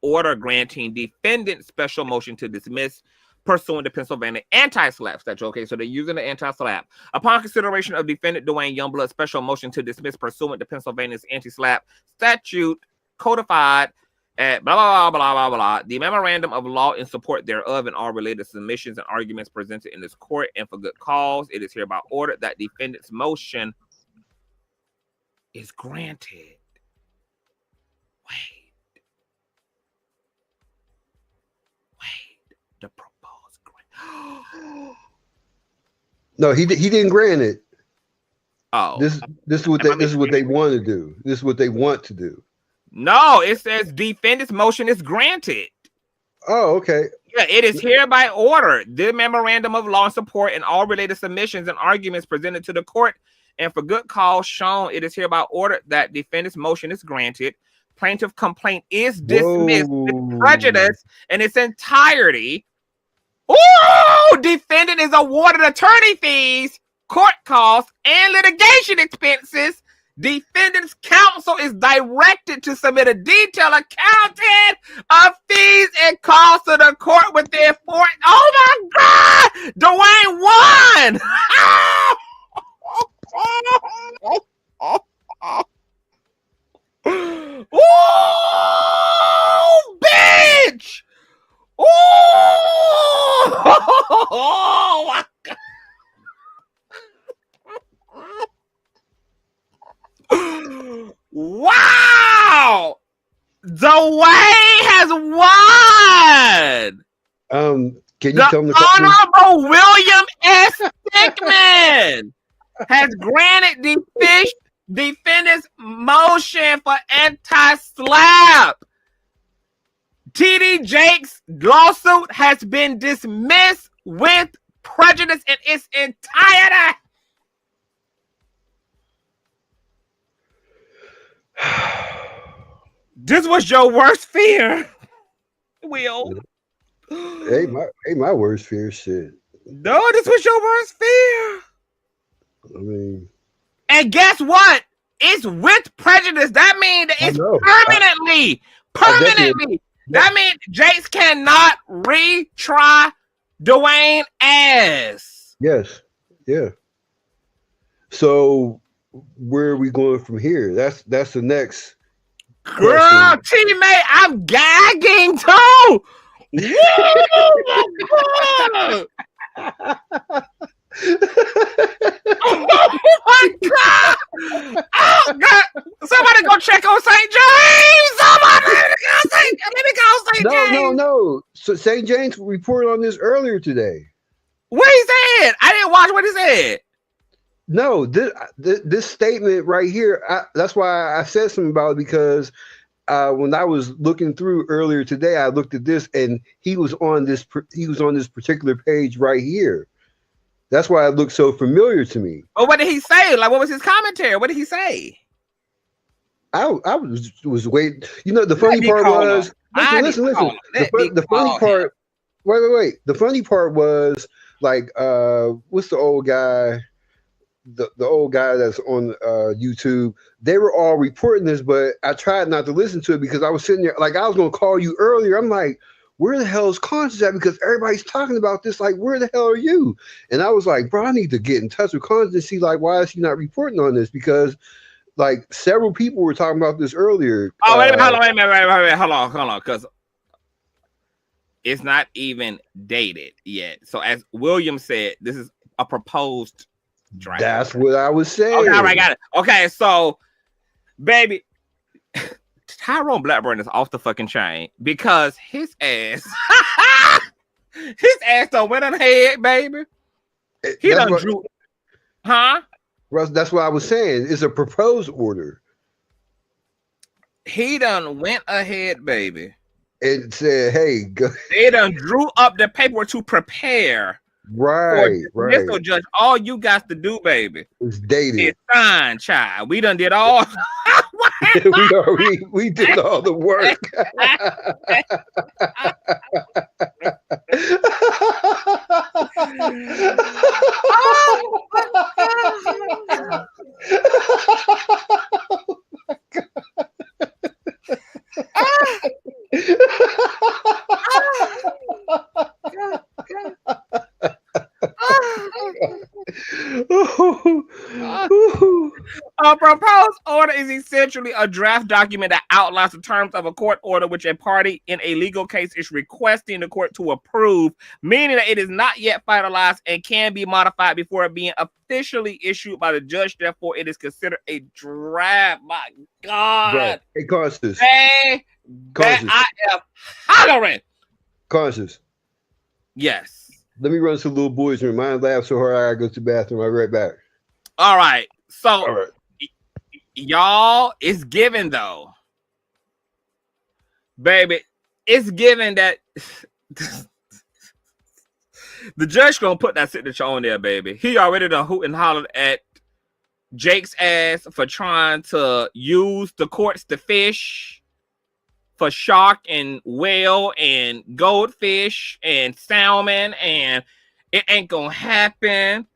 order granting defendant special motion to dismiss pursuant to Pennsylvania anti-SLAPP statute. Okay, so they're using the anti-SLAPP. Upon consideration of defendant Duane Youngblood's special motion to dismiss pursuant to Pennsylvania's anti-SLAPP statute codified at blah, blah, blah, blah, blah, blah, the memorandum of law in support thereof and all related submissions and arguments presented in this court and for good cause, it is hereby ordered that defendant's motion is granted. Wait. The proposed grant. No, he didn't grant it. Oh. This is what they want to do. This is what they want to do. No, it says defendant's motion is granted. Oh, okay. Yeah, it is hereby ordered. The memorandum of law in support and all related submissions and arguments presented to the court and for good cause shown, it is hereby ordered that defendant's motion is granted. Plaintiff complaint is dismissed with prejudice in its entirety. Ooh, defendant is awarded attorney fees, court costs, and litigation expenses. Defendant's counsel is directed to submit a detailed accounting of fees and costs to the court within 4. Oh my God! Dwayne won! Ooh, bitch! Ooh! Oh my God! Wow! Dwayne has won! Can you tell me Honorable William S. Stickman has granted defendant's motion for anti-SLAPP. TD Jakes' lawsuit has been dismissed with prejudice in its entirety. This was your worst fear, Will. Hey, my worst fear, shit. No, this was your worst fear. I mean, and guess what? It's with prejudice. That means it's permanently. That means Jakes cannot retry Dwayne ass. Yes. Yeah. So where are we going from here? That's the next Girl, question. teammate, I'm gagging too. Woo! Oh my God! Oh God! Somebody go check on St. James. Somebody let me go St. James. No. So St. James reported on this earlier today. What he said? I didn't watch what he said. No, this statement right here. That's why I said something about it, because when I was looking through earlier today, I looked at this, and he was on this particular page right here. That's why it looked so familiar to me. Well, what did he say? Like, what was his commentary? What did he say? I was waiting. You know, the funny part was listen. The funny part. Wait. The funny part was like, what's the old guy? The old guy that's on YouTube. They were all reporting this, but I tried not to listen to it because I was sitting there like I was gonna call you earlier. I'm like, where the hell is Conscious at? Because everybody's talking about this. Like, where the hell are you? And I was like, bro, I need to get in touch with Conscious and see like why is he not reporting on this? Because like several people were talking about this earlier. Oh, wait a minute, hold on, because it's not even dated yet. So as William said, this is a proposed draft. That's what I was saying. Okay, all right, got it. Okay, so baby, Tyrone Blackburn is off the fucking chain because his ass done went ahead, baby. He done drew, huh? Russ, that's what I was saying. It's a proposed order. He done went ahead, baby. And said, hey, go. They done drew up the paperwork to prepare. Right. So judge, all you got to do, baby, it's dated. It's signed, child. We done did all. we did all the work. A proposed order is essentially a draft document that outlines the terms of a court order which a party in a legal case is requesting the court to approve, meaning that it is not yet finalized and can be modified before it being officially issued by the judge. Therefore, it is considered a draft. My God. Right. Hey, Conscious. Hey, Conscious. I am hollering. Conscious. Yes. Let me run to little boys' room. Mine laughed so hard I gotta go to the bathroom. I'll be right back. All right. So, all right. Y'all, it's given though. Baby, it's given that the judge gonna put that signature on there, baby. He already done hoot and hollered at Jake's ass for trying to use the courts to fish for shark and whale and goldfish and salmon, and it ain't gonna happen.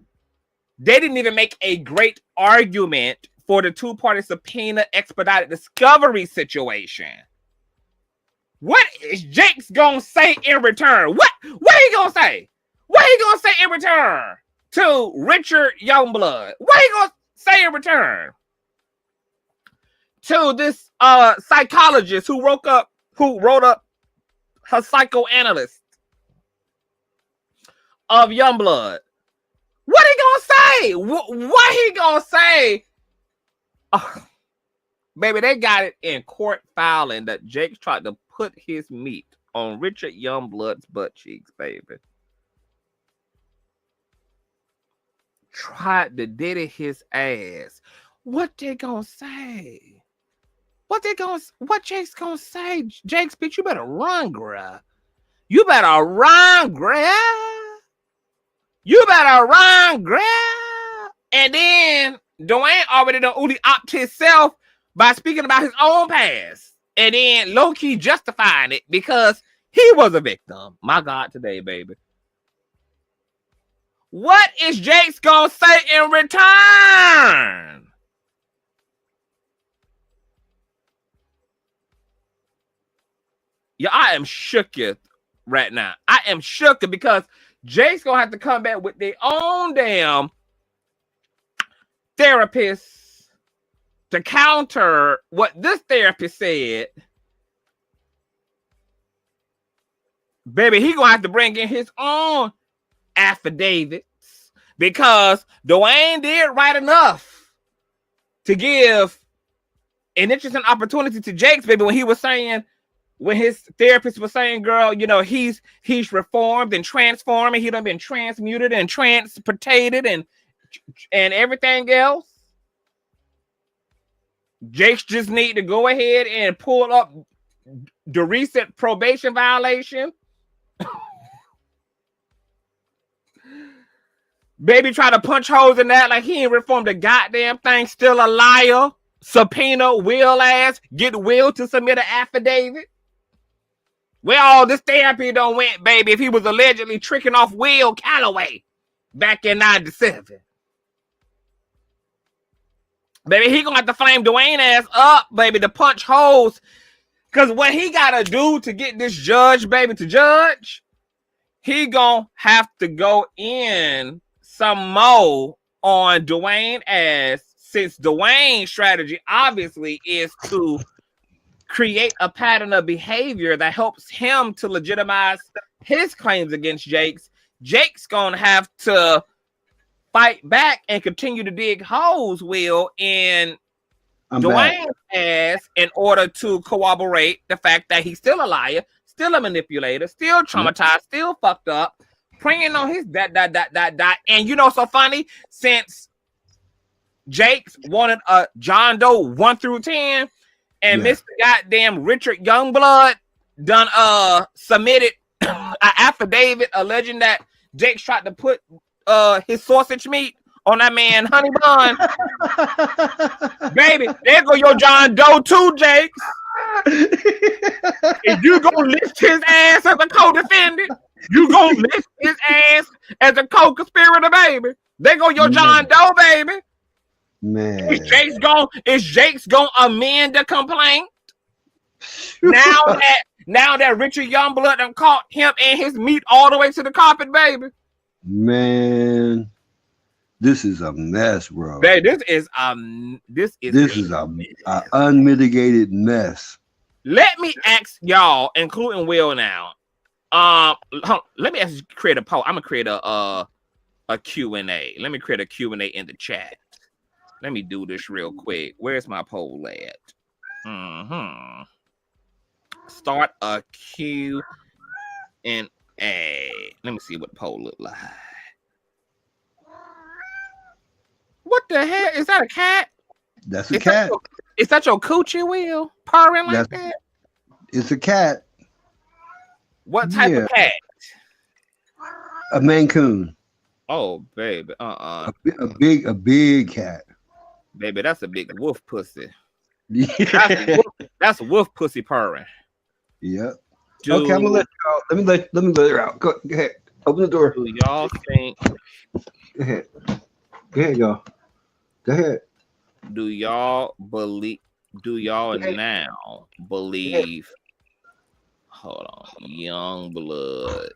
They didn't even make a great argument for the two-party subpoena expedited discovery situation. What is Jake's gonna say in return? What he gonna say? What he gonna say in return to Richard Youngblood? What he gonna say in return to this psychologist who wrote up her psychoanalyst of Youngblood? What he gonna say? What he gonna say? Oh, baby, they got it in court filing that Jake tried to put his meat on Richard Youngblood's butt cheeks, baby. Tried to diddy his ass. What they gonna say? What Jake's gonna say? Jake's bitch, you better run, bruh. You better run, bruh. You better run, bruh. And then Duane already done Uli opt himself by speaking about his own past. And then low-key justifying it because he was a victim. My God, today, baby. What is Jake's gonna say in return? Yeah, I am shook right now. I am shook because Jake's gonna have to come back with their own damn therapist to counter what this therapist said, baby, he gonna have to bring in his own affidavits because Dwayne did right enough to give an interesting opportunity to Jakes, baby, when he was saying, when his therapist was saying, girl, you know, he's reformed and transformed, and he done been transmuted and transportated and everything else. Jakes just need to go ahead and pull up the recent probation violation. Baby try to punch holes in that like he ain't reformed a goddamn thing. Still a liar. Subpoena Will ass. Get Will to submit an affidavit. Where all this therapy done went, baby, if he was allegedly tricking off Will Calloway back in 97. Baby, he gonna have to flame Dwayne ass up, baby, to punch holes. Because what he gotta do to get this judge, baby, to judge, he gonna have to go in some more on Dwayne ass, since Dwayne's strategy obviously is to create a pattern of behavior that helps him to legitimize his claims against Jakes. Jake's gonna have to fight back and continue to dig holes, Will, in Dwayne's ass in order to corroborate the fact that he's still a liar, still a manipulator, still traumatized, still fucked up, preying on his that. And you know, so funny, since Jakes wanted a John Doe 1 through 10, and Mr. Goddamn Richard Youngblood done submitted an affidavit alleging that Jakes tried to put his sausage meat on that man Honey Bun. Baby, there go your John Doe 2, Jakes. If you gonna lift his ass as a co-defendant, you gonna lift his ass as a co-conspirator, baby. There go your John Doe, baby. Man, is Jakes gonna amend the complaint? now that Richard Youngblood done caught him and his meat all the way to the carpet, baby. Man, this is a mess, bro. Baby, this is a unmitigated mess. Let me ask y'all, including Will now. Let me create a poll. I'm gonna create a Q&A. Let me create a Q&A in the chat. Let me do this real quick. Where's my poll at? Start a Q&A. Let me see what the poll look like. What the hell? Is that a cat? That's a cat. Is that your coochie, Will? Purring like that? It's a cat. What type of cat? A Maine Coon. Oh, baby. A big cat. Baby, that's a big wolf pussy. Yeah. That's wolf pussy purring. Yep. Okay, I'm gonna let you out. Let me let her out. Go ahead. Open the door. Do y'all think? Go ahead. Go ahead, y'all. Go ahead. Do y'all believe? Do y'all now believe? Hold on, Youngblood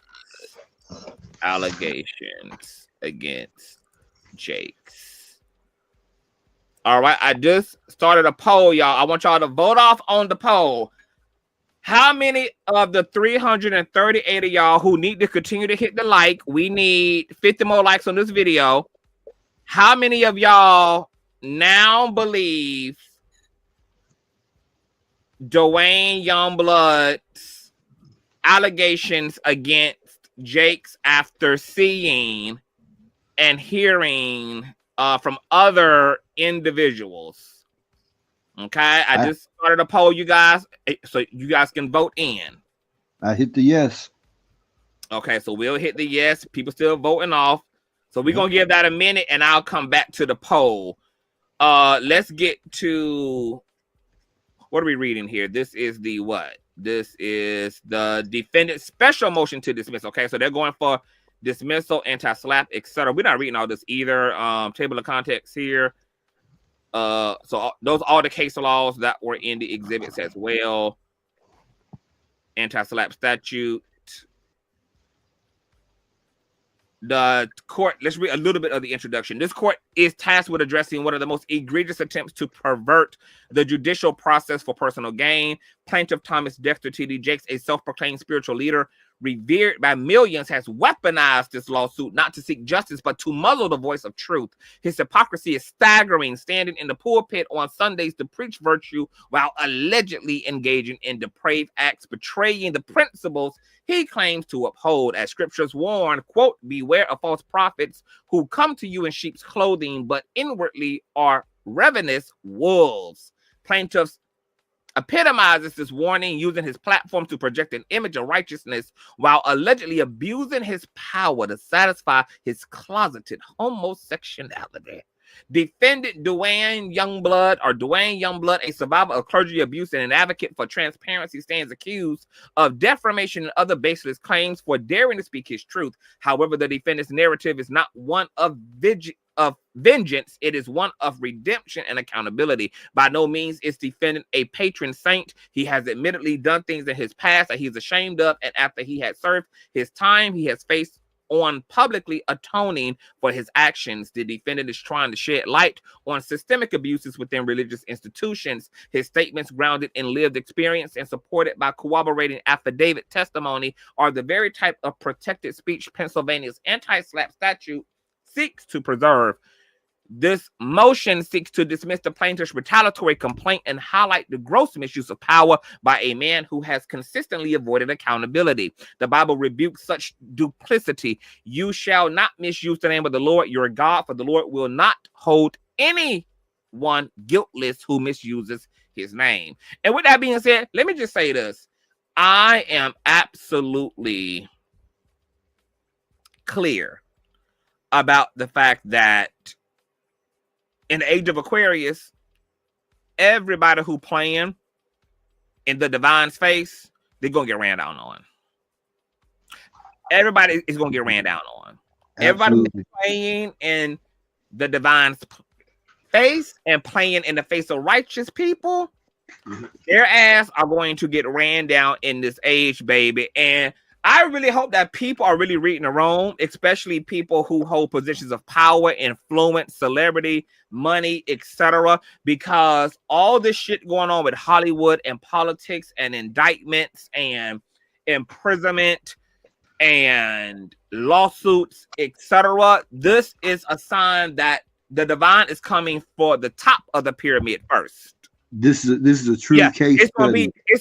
allegations against Jakes. All right, I just started a poll, y'all. I want y'all to vote off on the poll. How many of the 338 of y'all who need to continue to hit the like? We need 50 more likes on this video. How many of y'all now believe Dwayne Youngblood's allegations against Jakes after seeing and hearing from other individuals? Okay, I just started a poll, you guys, so you guys can vote in. I hit the yes. Okay, so we'll hit the yes. People still voting off. So we're going to give that a minute, and I'll come back to the poll. Let's get to, what are we reading here? This is the what? This is the defendant special motion to dismiss. Okay, so they're going for dismissal, anti-slap, etc. We're not reading all this either. Table of contents here. So those are all the case laws that were in the exhibits as well. Anti-slap statute. The court, let's read a little bit of the introduction. This court is tasked with addressing one of the most egregious attempts to pervert the judicial process for personal gain. Plaintiff Thomas Dexter T.D. Jakes, a self-proclaimed spiritual leader revered by millions, has weaponized this lawsuit not to seek justice, but to muzzle the voice of truth. His hypocrisy is staggering, standing in the pulpit on Sundays to preach virtue while allegedly engaging in depraved acts, betraying the principles he claims to uphold. As scriptures warn, quote, beware of false prophets who come to you in sheep's clothing, but inwardly are ravenous wolves. Plaintiffs epitomizes this warning, using his platform to project an image of righteousness while allegedly abusing his power to satisfy his closeted homosexuality. Defendant Duane Youngblood, a survivor of clergy abuse and an advocate for transparency, stands accused of defamation and other baseless claims for daring to speak his truth. However, the defendant's narrative is not one of vengeance, it is one of redemption and accountability. By no means is defendant a patron saint. He has admittedly done things in his past that he's ashamed of, and after he had served his time, he has faced on publicly atoning for his actions. The defendant is trying to shed light on systemic abuses within religious institutions. His statements, grounded in lived experience and supported by corroborating affidavit testimony, are the very type of protected speech Pennsylvania's anti-SLAPP statute seeks to preserve. This motion seeks to dismiss the plaintiff's retaliatory complaint and highlight the gross misuse of power by a man who has consistently avoided accountability. The Bible rebukes such duplicity. You shall not misuse the name of the Lord your God, for the Lord will not hold anyone guiltless who misuses his name. And with that being said, let me just say this. I am absolutely clear about the fact that in the age of Aquarius, everybody who playing in the divine's face, they're going to get ran down on. Everybody is going to get ran down on. Everybody who's playing in the divine's face and playing in the face of righteous people, their ass are going to get ran down in this age, baby. And I really hope that people are really reading the room, especially people who hold positions of power, influence, celebrity, money, etc. Because all this shit going on with Hollywood and politics and indictments and imprisonment and lawsuits, etc. This is a sign that the divine is coming for the top of the pyramid first. This is a true case. It's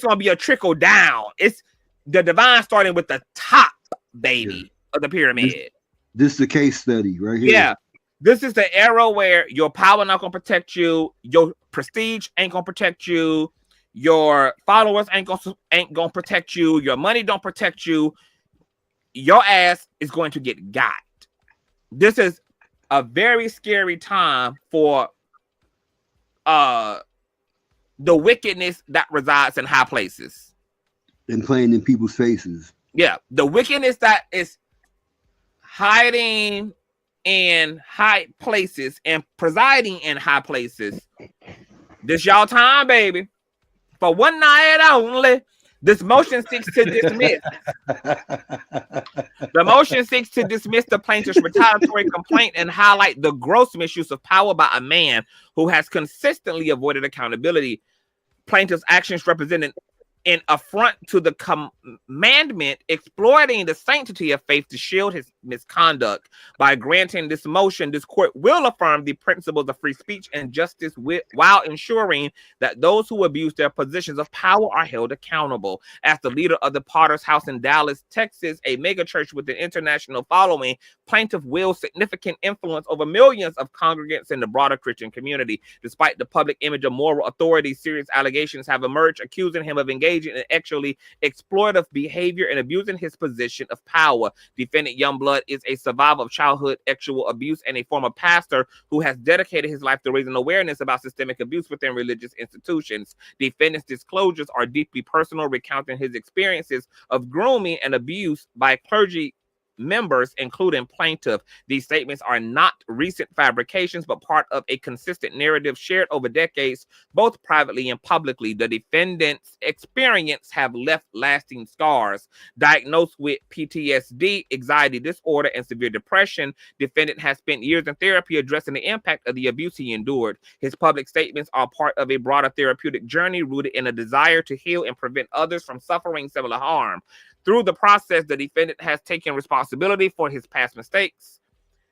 gonna be a trickle down. It's the divine starting with the top, baby, of the pyramid. This is the case study right here. Yeah. This is the era where your power not gonna protect you, your prestige ain't gonna protect you, your followers ain't gonna protect you, your money don't protect you. Your ass is going to get got. This is a very scary time for the wickedness that resides in high places. And playing in people's faces. Yeah, the wickedness that is hiding in high places and presiding in high places. This y'all time, baby. For one night only, this motion seeks to dismiss. The motion seeks to dismiss the plaintiff's retaliatory complaint and highlight the gross misuse of power by a man who has consistently avoided accountability. Plaintiff's actions represented an affront to the commandment, exploiting the sanctity of faith to shield his misconduct. By granting this motion, this court will affirm the principles of free speech and justice while ensuring that those who abuse their positions of power are held accountable. As the leader of the Potter's House in Dallas, Texas, a megachurch with an international following, plaintiff wields significant influence over millions of congregants in the broader Christian community. Despite the public image of moral authority, serious allegations have emerged accusing him of engaging in actually exploitative behavior and abusing his position of power. Defendant Youngblood is a survivor of childhood sexual abuse and a former pastor who has dedicated his life to raising awareness about systemic abuse within religious institutions. Defendant's disclosures are deeply personal, recounting his experiences of grooming and abuse by clergy members, including plaintiff. These statements are not recent fabrications, but part of a consistent narrative shared over decades, both privately and publicly. The defendant's experience have left lasting scars. Diagnosed with PTSD, anxiety disorder, and severe depression, defendant has spent years in therapy addressing the impact of the abuse he endured. His public statements are part of a broader therapeutic journey rooted in a desire to heal and prevent others from suffering similar harm. Through the process, the defendant has taken responsibility for his past mistakes,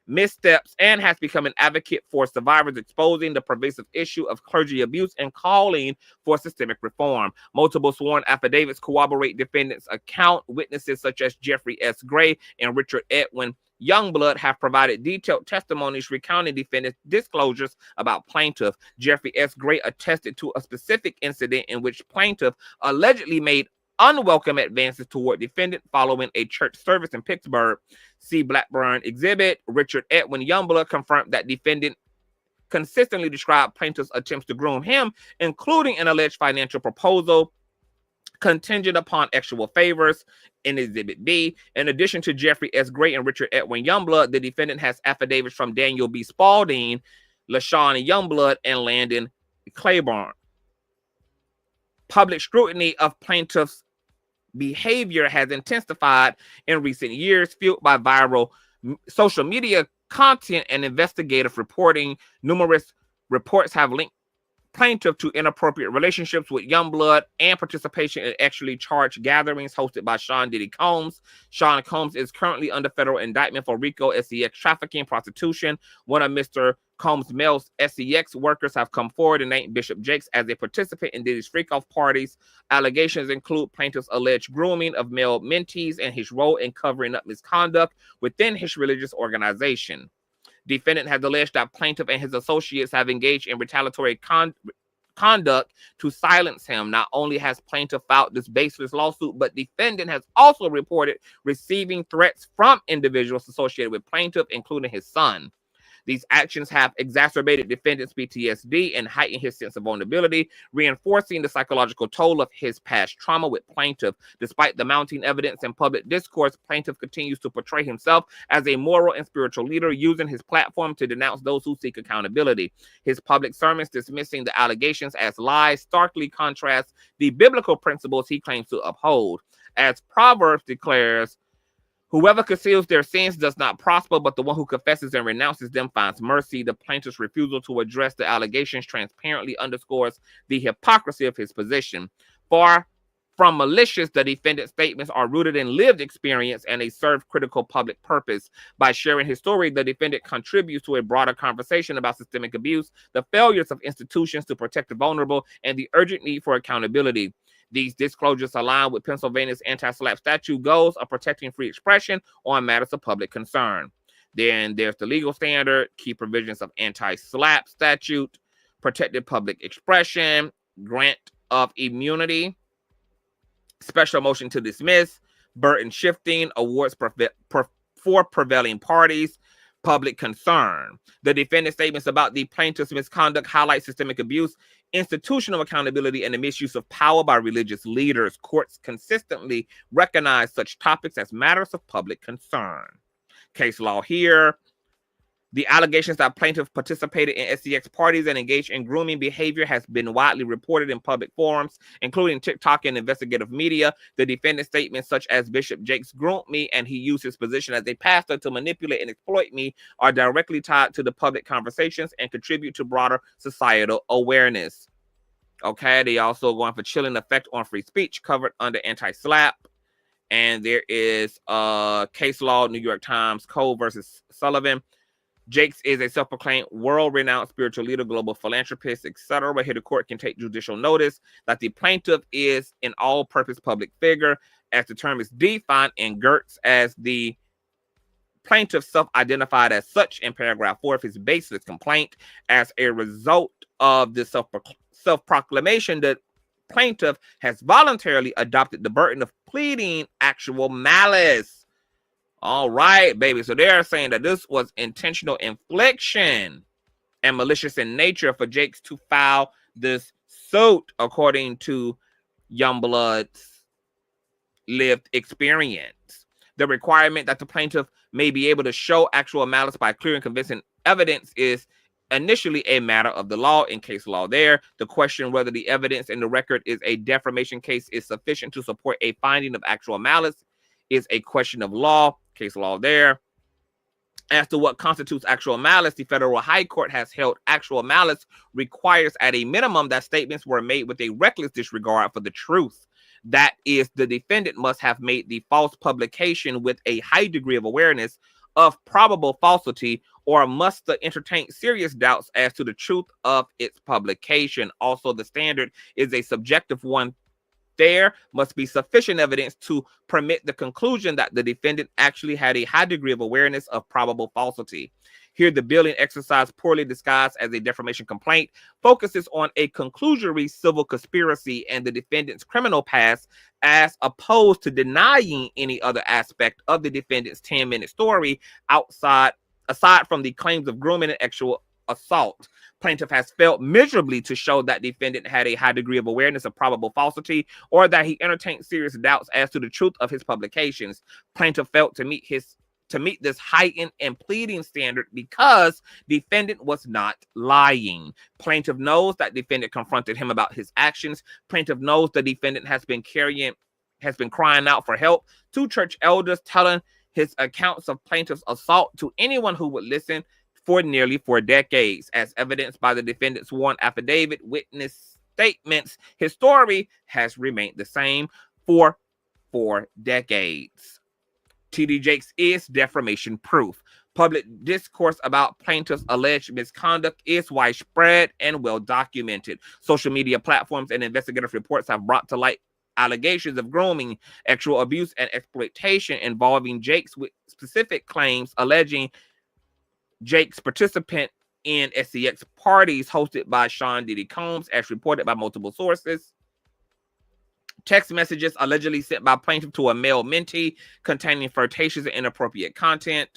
missteps, and has become an advocate for survivors, exposing the pervasive issue of clergy abuse and calling for systemic reform. Multiple sworn affidavits corroborate defendant's account. Witnesses such as Jeffrey S. Gray and Richard Edwin Youngblood have provided detailed testimonies recounting defendant's disclosures about plaintiff. Jeffrey S. Gray attested to a specific incident in which plaintiff allegedly made unwelcome advances toward defendant following a church service in Pittsburgh. See Blackburn Exhibit. Richard Edwin Youngblood confirmed that defendant consistently described plaintiff's attempts to groom him, including an alleged financial proposal contingent upon actual favors in Exhibit B. In addition to Jeffrey S. Gray and Richard Edwin Youngblood, the defendant has affidavits from Daniel B. Spalding, LaShawn Youngblood, and Landon Claiborne. Public scrutiny of plaintiff's behavior has intensified in recent years, fueled by viral social media content and investigative reporting. Numerous reports have linked plaintiff to inappropriate relationships with Youngblood and participation in actually charged gatherings hosted by Sean Diddy Combs. Sean Combs is currently under federal indictment for RICO SEX trafficking, prostitution. One of Mr. Combs' male SEX workers have come forward and named Bishop Jakes as a participant in Diddy's freak-off parties. Allegations include plaintiff's alleged grooming of male mentees and his role in covering up misconduct within his religious organization. Defendant has alleged that plaintiff and his associates have engaged in retaliatory conduct to silence him. Not only has plaintiff filed this baseless lawsuit, but defendant has also reported receiving threats from individuals associated with plaintiff, including his son. These actions have exacerbated defendant's PTSD and heightened his sense of vulnerability, reinforcing the psychological toll of his past trauma with plaintiff. Despite the mounting evidence and public discourse, plaintiff continues to portray himself as a moral and spiritual leader, using his platform to denounce those who seek accountability. His public sermons dismissing the allegations as lies starkly contrast the biblical principles he claims to uphold. As Proverbs declares, whoever conceals their sins does not prosper, but the one who confesses and renounces them finds mercy. The plaintiff's refusal to address the allegations transparently underscores the hypocrisy of his position. Far from malicious, the defendant's statements are rooted in lived experience and they serve critical public purpose. By sharing his story, the defendant contributes to a broader conversation about systemic abuse, the failures of institutions to protect the vulnerable, and the urgent need for accountability. These disclosures align with Pennsylvania's anti-SLAPP statute goals of protecting free expression on matters of public concern. Then there's the legal standard, key provisions of anti-SLAPP statute, protected public expression, grant of immunity, special motion to dismiss, burden shifting, awards for prevailing parties, public concern. The defendant's statements about the plaintiff's misconduct highlight systemic abuse, institutional accountability, and the misuse of power by religious leaders. Courts consistently recognize such topics as matters of public concern. Case law here. The allegations that plaintiff participated in SEX parties and engaged in grooming behavior has been widely reported in public forums, including TikTok and investigative media. The defendant's statements such as Bishop Jakes groomed me and he used his position as a pastor to manipulate and exploit me are directly tied to the public conversations and contribute to broader societal awareness. Okay, they also going for chilling effect on free speech covered under anti-SLAPP. And there is case law, New York Times, Cole versus Sullivan. Jakes is a self-proclaimed world-renowned spiritual leader, global philanthropist, etc. Here the court can take judicial notice that the plaintiff is an all-purpose public figure, as the term is defined in Gertz as the plaintiff self-identified as such in paragraph 4 of his baseless complaint. As a result of this self-proclamation, the plaintiff has voluntarily adopted the burden of pleading actual malice. All right, baby. So they're saying that this was intentional infliction and malicious in nature for Jakes to file this suit, according to Youngblood's lived experience. The requirement that the plaintiff may be able to show actual malice by clear and convincing evidence is initially a matter of the law in case law there. The question whether the evidence in the record is a defamation case is sufficient to support a finding of actual malice is a question of law, case law there. As to what constitutes actual malice, the federal high court has held actual malice requires at a minimum that statements were made with a reckless disregard for the truth. That is, the defendant must have made the false publication with a high degree of awareness of probable falsity, or must entertain serious doubts as to the truth of its publication. Also, the standard is a subjective one. There must be sufficient evidence to permit the conclusion that the defendant actually had a high degree of awareness of probable falsity. Here, the billing exercise, poorly disguised as a defamation complaint, focuses on a conclusory civil conspiracy and the defendant's criminal past, as opposed to denying any other aspect of the defendant's 10-minute story aside from the claims of grooming and sexual assault. Plaintiff has failed miserably to show that defendant had a high degree of awareness of probable falsity, or that he entertained serious doubts as to the truth of his publications. Plaintiff failed to meet this heightened and pleading standard because defendant was not lying. Plaintiff knows that defendant confronted him about his actions. Plaintiff knows the defendant has been crying out for help to church elders, telling his accounts of plaintiff's assault to anyone who would listen for nearly 4 decades. As evidenced by the defendant's sworn affidavit, witness statements, his story has remained the same for 4 decades. TD Jakes is defamation proof. Public discourse about plaintiff's alleged misconduct is widespread and well documented. Social media platforms and investigative reports have brought to light allegations of grooming, sexual abuse, and exploitation involving Jakes, with specific claims alleging Jakes participant in SCX parties hosted by Sean Diddy Combs, as reported by multiple sources. Text messages allegedly sent by plaintiff to a male mentee containing flirtatious and inappropriate content.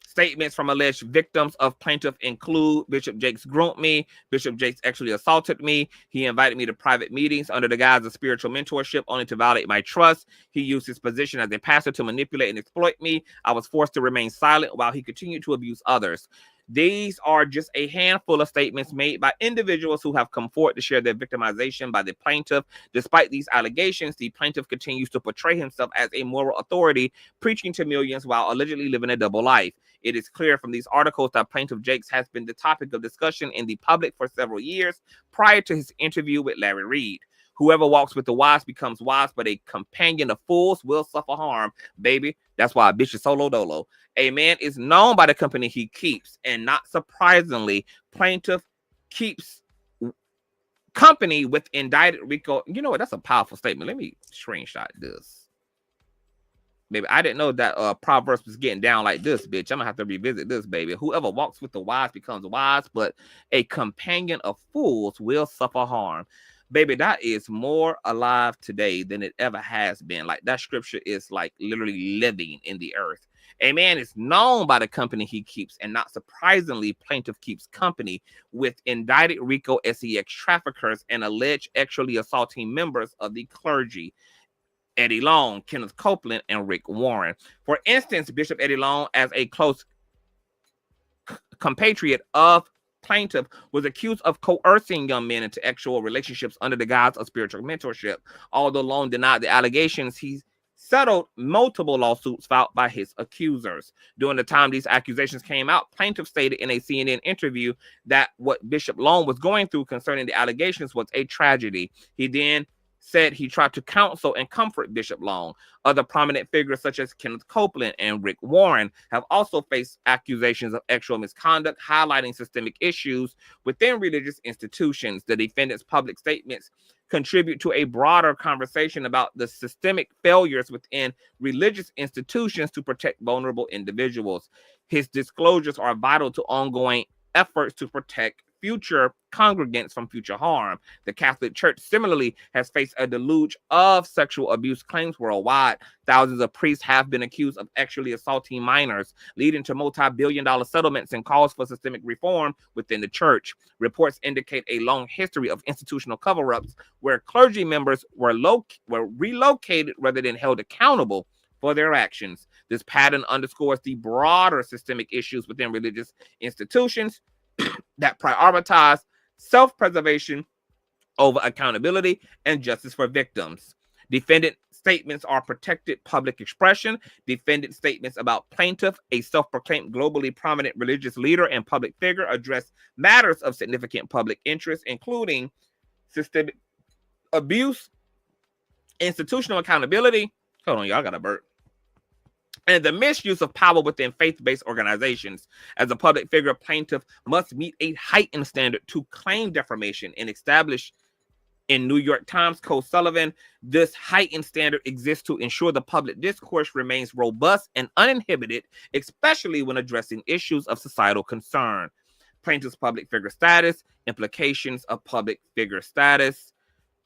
Statements from alleged victims of plaintiff include: Bishop Jakes groomed me. Bishop Jakes actually assaulted me. He invited me to private meetings under the guise of spiritual mentorship, only to violate my trust. He used his position as a pastor to manipulate and exploit me. I was forced to remain silent while he continued to abuse others. These are just a handful of statements made by individuals who have come forward to share their victimization by the plaintiff. Despite these allegations, the plaintiff continues to portray himself as a moral authority, preaching to millions while allegedly living a double life. It is clear from these articles that plaintiff Jakes has been the topic of discussion in the public for several years prior to his interview with Larry Reid. Whoever walks with the wise becomes wise, but a companion of fools will suffer harm, baby. That's why a bitch is solo dolo. A man is known by the company he keeps, and not surprisingly, plaintiff keeps company with indicted RICO. You know what? That's a powerful statement. Let me screenshot this. Baby, I didn't know that Proverbs was getting down like this, bitch. I'm gonna have to revisit this, baby. Whoever walks with the wise becomes wise, but a companion of fools will suffer harm. Baby, that is more alive today than it ever has been. Like, that scripture is like literally living in the earth. A man is known by the company he keeps, and not surprisingly, plaintiff keeps company with indicted RICO SEX traffickers and alleged sexually assaulting members of the clergy: Eddie Long, Kenneth Copeland, and Rick Warren. For instance, Bishop Eddie Long, as a close compatriot of plaintiff, was accused of coercing young men into sexual relationships under the guise of spiritual mentorship. Although Long denied the allegations, he settled multiple lawsuits filed by his accusers. During the time these accusations came out, plaintiff stated in a CNN interview that what Bishop Long was going through concerning the allegations was a tragedy. He then said he tried to counsel and comfort Bishop Long. Other prominent figures such as Kenneth Copeland and Rick Warren have also faced accusations of sexual misconduct, highlighting systemic issues within religious institutions. The defendant's public statements contribute to a broader conversation about the systemic failures within religious institutions to protect vulnerable individuals. His disclosures are vital to ongoing efforts to protect future congregants from future harm. The Catholic Church similarly has faced a deluge of sexual abuse claims worldwide. Thousands of priests have been accused of sexually assaulting minors, leading to multi-billion-dollar settlements and calls for systemic reform within the church. Reports indicate a long history of institutional cover-ups where clergy members were relocated rather than held accountable for their actions. This pattern underscores the broader systemic issues within religious institutions that prioritize self-preservation over accountability and justice for victims. Defendant statements are protected public expression. Defendant statements about plaintiff, a self-proclaimed globally prominent religious leader and public figure, address matters of significant public interest, including systemic abuse, institutional accountability. Hold on, y'all got a burp. And the misuse of power within faith-based organizations. As a public figure, plaintiff must meet a heightened standard to claim defamation and establish in New York Times, Cole Sullivan, this heightened standard exists to ensure the public discourse remains robust and uninhibited, especially when addressing issues of societal concern. Plaintiff's public figure status, implications of public figure status.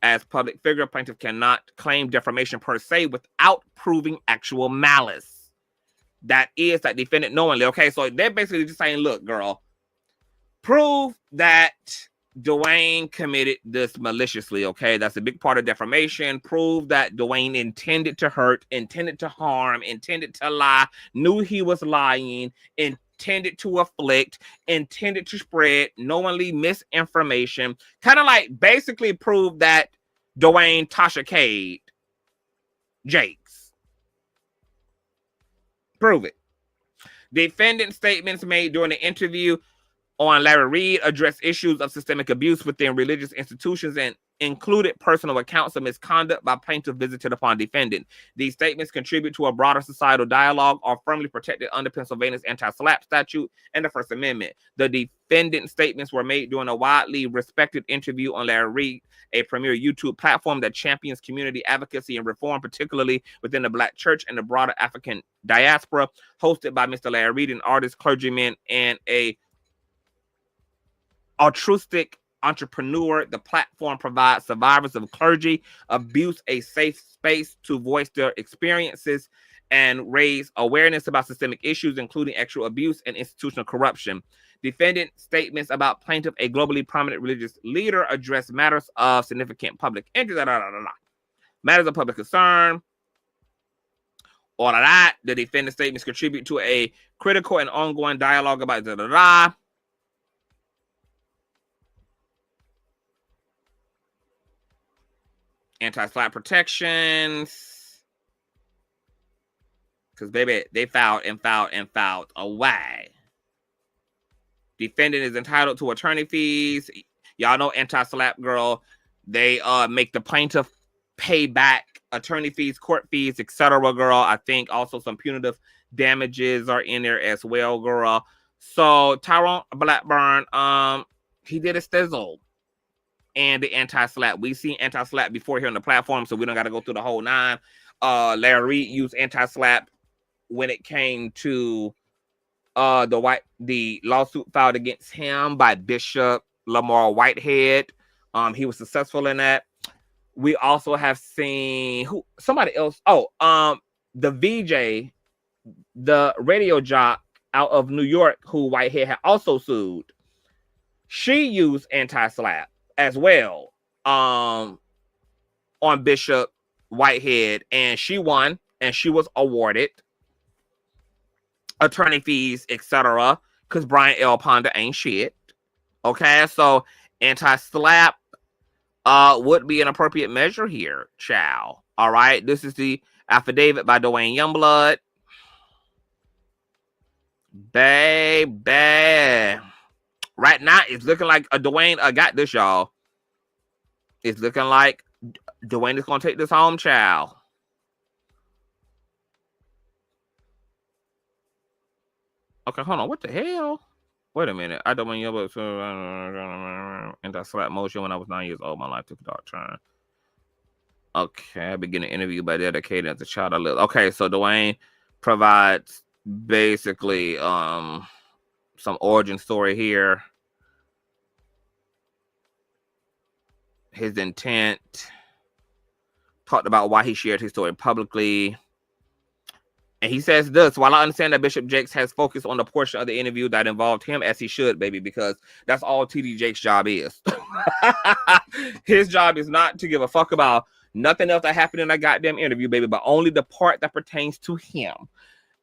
As public figure, plaintiff cannot claim defamation per se without proving actual malice. That is that defendant knowingly. Okay, so they're basically just saying, look, girl, prove that Duane committed this maliciously, okay? That's a big part of defamation. Prove that Duane intended to hurt, intended to harm, intended to lie, knew he was lying, intended to afflict, intended to spread knowingly misinformation. Kind of like basically prove that Duane Tasha Cade Jakes. Prove it. Defendant statements made during the interview on Larry Reid addressed issues of systemic abuse within religious institutions and included personal accounts of misconduct by plaintiff visited upon defendant. These statements contribute to a broader societal dialogue, are firmly protected under Pennsylvania's anti-SLAPP statute and the First Amendment. The defendant statements were made during a widely respected interview on Larry Reid, a premier YouTube platform that champions community advocacy and reform, particularly within the Black church and the broader African diaspora, hosted by Mr. Larry Reid, an artist, clergyman, and a altruistic entrepreneur. The platform provides survivors of clergy abuse a safe space to voice their experiences and raise awareness about systemic issues, including sexual abuse and institutional corruption. Defendant statements about plaintiff, a globally prominent religious leader, address matters of significant public interest, matters of public concern. All of that. The defendant statements contribute to a critical and ongoing dialogue about anti-SLAPP protections. Because, baby, they filed away. Defendant is entitled to attorney fees. Y'all know anti-SLAPP, girl. They make the plaintiff pay back attorney fees, court fees, etc., girl. I think also some punitive damages are in there as well, girl. So Tyrone Blackburn, he did a stizzle. And the anti-SLAPP. We seen anti-SLAPP before here on the platform, so we don't got to go through the whole nine. Larry Reid used anti-SLAPP when it came to the lawsuit filed against him by Bishop Lamar Whitehead. He was successful in that. We also have seen somebody else. The VJ, the radio jock out of New York, who Whitehead had also sued. She used anti-SLAPP as well on Bishop Whitehead, and she won, and she was awarded attorney fees, etc., because Brian L. Ponder ain't shit. Okay, so anti-SLAPP would be an appropriate measure here, child. All right, this is the affidavit by Duane Youngblood. Baby. Right now, it's looking like Duane got this, y'all. It's looking like Duane is going to take this home, child. Okay, hold on. What the hell? Wait a minute. I don't want you to anti-SLAPP motion when I was 9 years old. My life took a dark turn. Okay, I began an interview by dedicated as a child I lived. Okay, so Duane provides basically some origin story here. His intent. Talked about why he shared his story publicly. And he says this: while I understand that Bishop Jakes has focused on the portion of the interview that involved him, as he should, baby, because that's all TD Jakes' job is. His job is not to give a fuck about Nothing else that happened in that goddamn interview, baby, but only the part that pertains to him.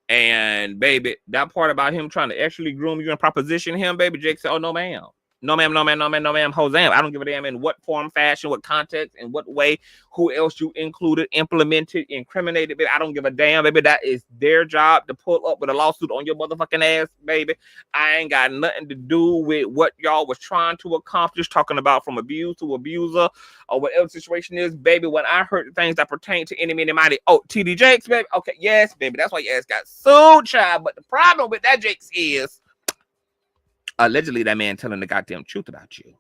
And baby, that part about him trying to actually groom you and proposition him, baby, Jake said, oh, no, ma'am. No, ma'am, no, ma'am, no, ma'am, no, ma'am, Hosam. I don't give a damn in what form, fashion, what context, in what way, who else you included, implemented, incriminated, baby. I don't give a damn, baby. That is their job to pull up with a lawsuit on your motherfucking ass, baby. I ain't got nothing to do with what y'all was trying to accomplish, talking about from abuse to abuser or whatever the situation is, baby. When I heard the things that pertain to any, many, mighty, TD Jakes, baby. Okay, yes, baby. That's why your ass got sued, child. But the problem with that Jakes is, allegedly, that man telling the goddamn truth about you.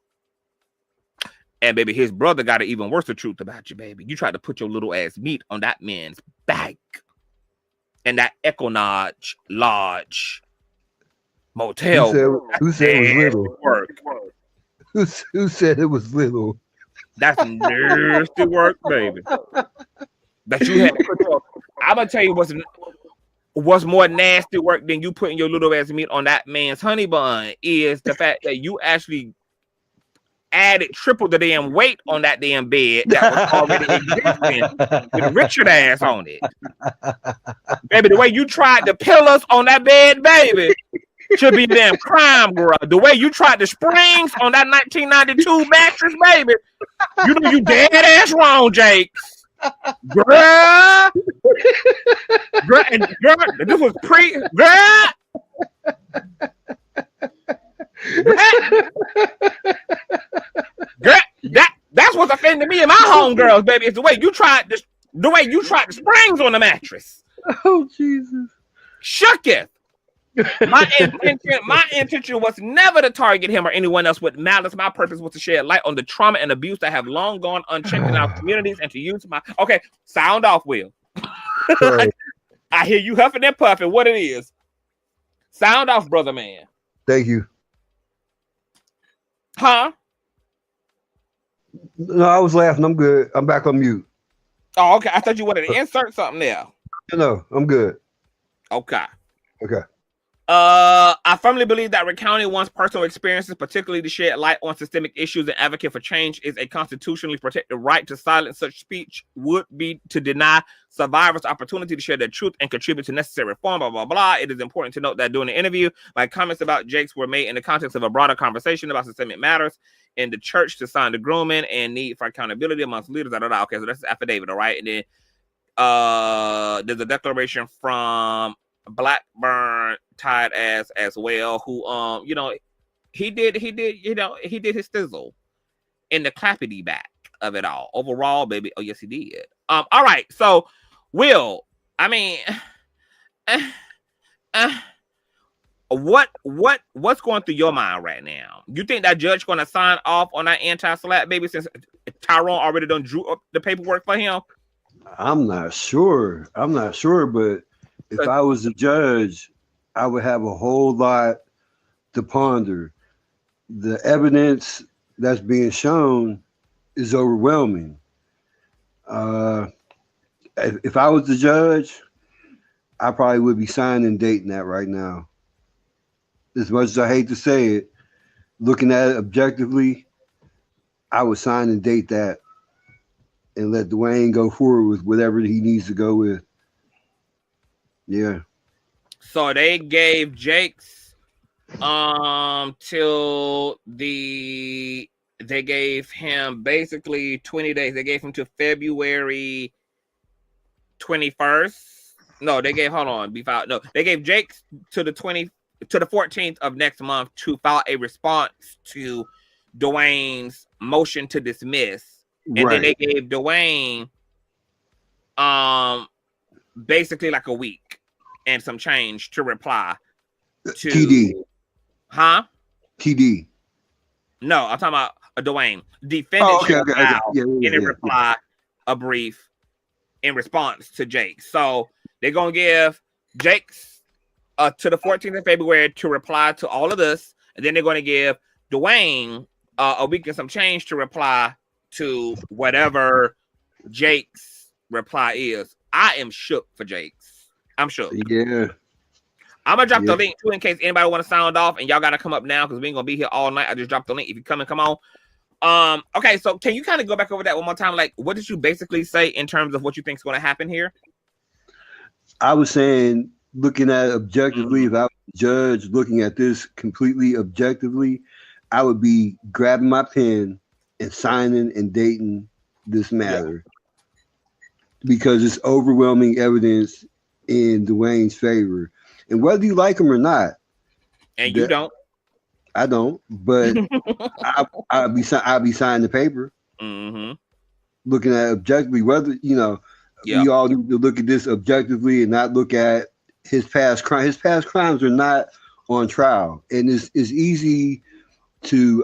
And, baby, his brother got an even worse truth about you, baby. You tried to put your little ass meat on that man's back. And that Equinage Lodge motel. Who said it was little? Work. Who said it was little? That's nasty work, baby. That you had to put your... I'm going to tell you what's more nasty work than you putting your little ass meat on that man's honey bun is the fact that you actually added triple the damn weight on that damn bed that was already existing with Richard ass on it. Baby, the way you tried the pillars on that bed, baby, should be damn crime, girl. The way you tried the springs on that 1992 mattress, baby, you know you dead ass wrong, Jake. Girl, this was that's what's offending me and my homegirls, baby. It's the way you tried the springs on the mattress. Oh Jesus! Shooketh. My intention was never to target him or anyone else with malice. My purpose was to shed light on the trauma and abuse that have long gone unchecked in our communities and to use my... Okay, sound off, Will. I hear you huffing and puffing. What it is. Sound off, brother man. Thank you. Huh? No, I was laughing. I'm good. I'm back on mute. Oh, okay. I thought you wanted to insert something there. No, I'm good. Okay. Okay. I firmly believe that recounting one's personal experiences, particularly to shed light on systemic issues and advocate for change, is a constitutionally protected right. To silence such speech would be to deny survivors opportunity to share their truth and contribute to necessary reform, blah, blah, blah. It is important to note that during the interview, my comments about Jakes were made in the context of a broader conversation about systemic matters in the church to sign the grooming and need for accountability amongst leaders. Okay, so that's the affidavit, all right? And then there's a declaration from Blackburn tied as well, who he did his thizzle in the clappity back of it all. Overall, baby, oh yes he did. All right, so Will, I mean, what's going through your mind right now? You think that judge going to sign off on that anti-slap, baby, since Tyrone already done drew up the paperwork for him? I'm not sure, but if I was a judge, I would have a whole lot to ponder. The evidence that's being shown is overwhelming. If I was the judge, I probably would be signing and dating that right now. As much as I hate to say it, looking at it objectively, I would sign and date that and let Dwayne go forward with whatever he needs to go with. Yeah. So they gave Jakes till they gave him basically 20 days. They gave him to February 21st. No, they gave they gave Jakes to the 14th of next month to file a response to Dwayne's motion to dismiss. And then they gave Dwayne basically like a week and some change to reply to TD. Huh? TD. No, I'm talking about Dwayne. Defendant reply a brief in response to Jake. So they're gonna give Jake's to the 14th of February to reply to all of this, and then they're gonna give Dwayne a week and some change to reply to whatever Jake's reply is. I am shook for Jake's. I'm shook. Yeah. I'm gonna drop the link too in case anybody want to sound off, and y'all gotta come up now because we ain't gonna be here all night. I just dropped the link. If you come on. Okay, so can you kind of go back over that one more time? Like, what did you basically say in terms of what you think is going to happen here? I was saying, looking at it objectively, if I was a judge looking at this completely objectively, I would be grabbing my pen and signing and dating this matter because it's overwhelming evidence in Duane's favor. And whether you like him or not, and you don't, I don't, but I'll be signing the paper. Looking at it objectively, whether we all need to look at this objectively and not look at his past crime. His past crimes are not on trial, and it's easy to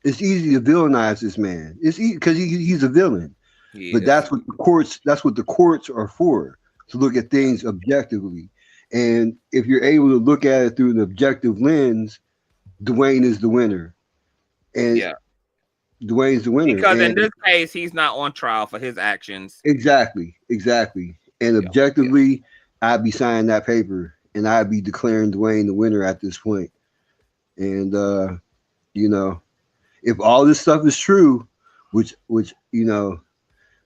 villainize this man. It's because he's a villain. But that's what the courts are for, to look at things objectively. And if you're able to look at it through an objective lens, Duane is the winner. And Duane's the winner. Because in this case, he's not on trial for his actions. Exactly. And objectively, I'd be signing that paper and I'd be declaring Duane the winner at this point. And if all this stuff is true, which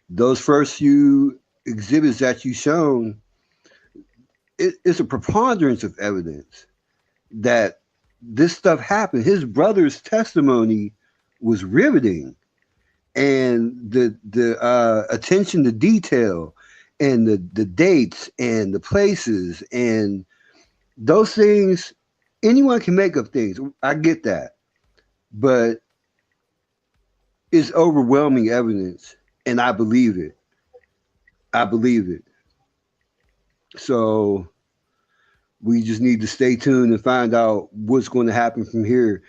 those first few exhibits that you shown, it's a preponderance of evidence that this stuff happened. His brother's testimony was riveting, and the attention to detail and the dates and the places and those things, anyone can make up things. I get that, but it's overwhelming evidence, and I believe it. So we just need to stay tuned and find out what's going to happen from here.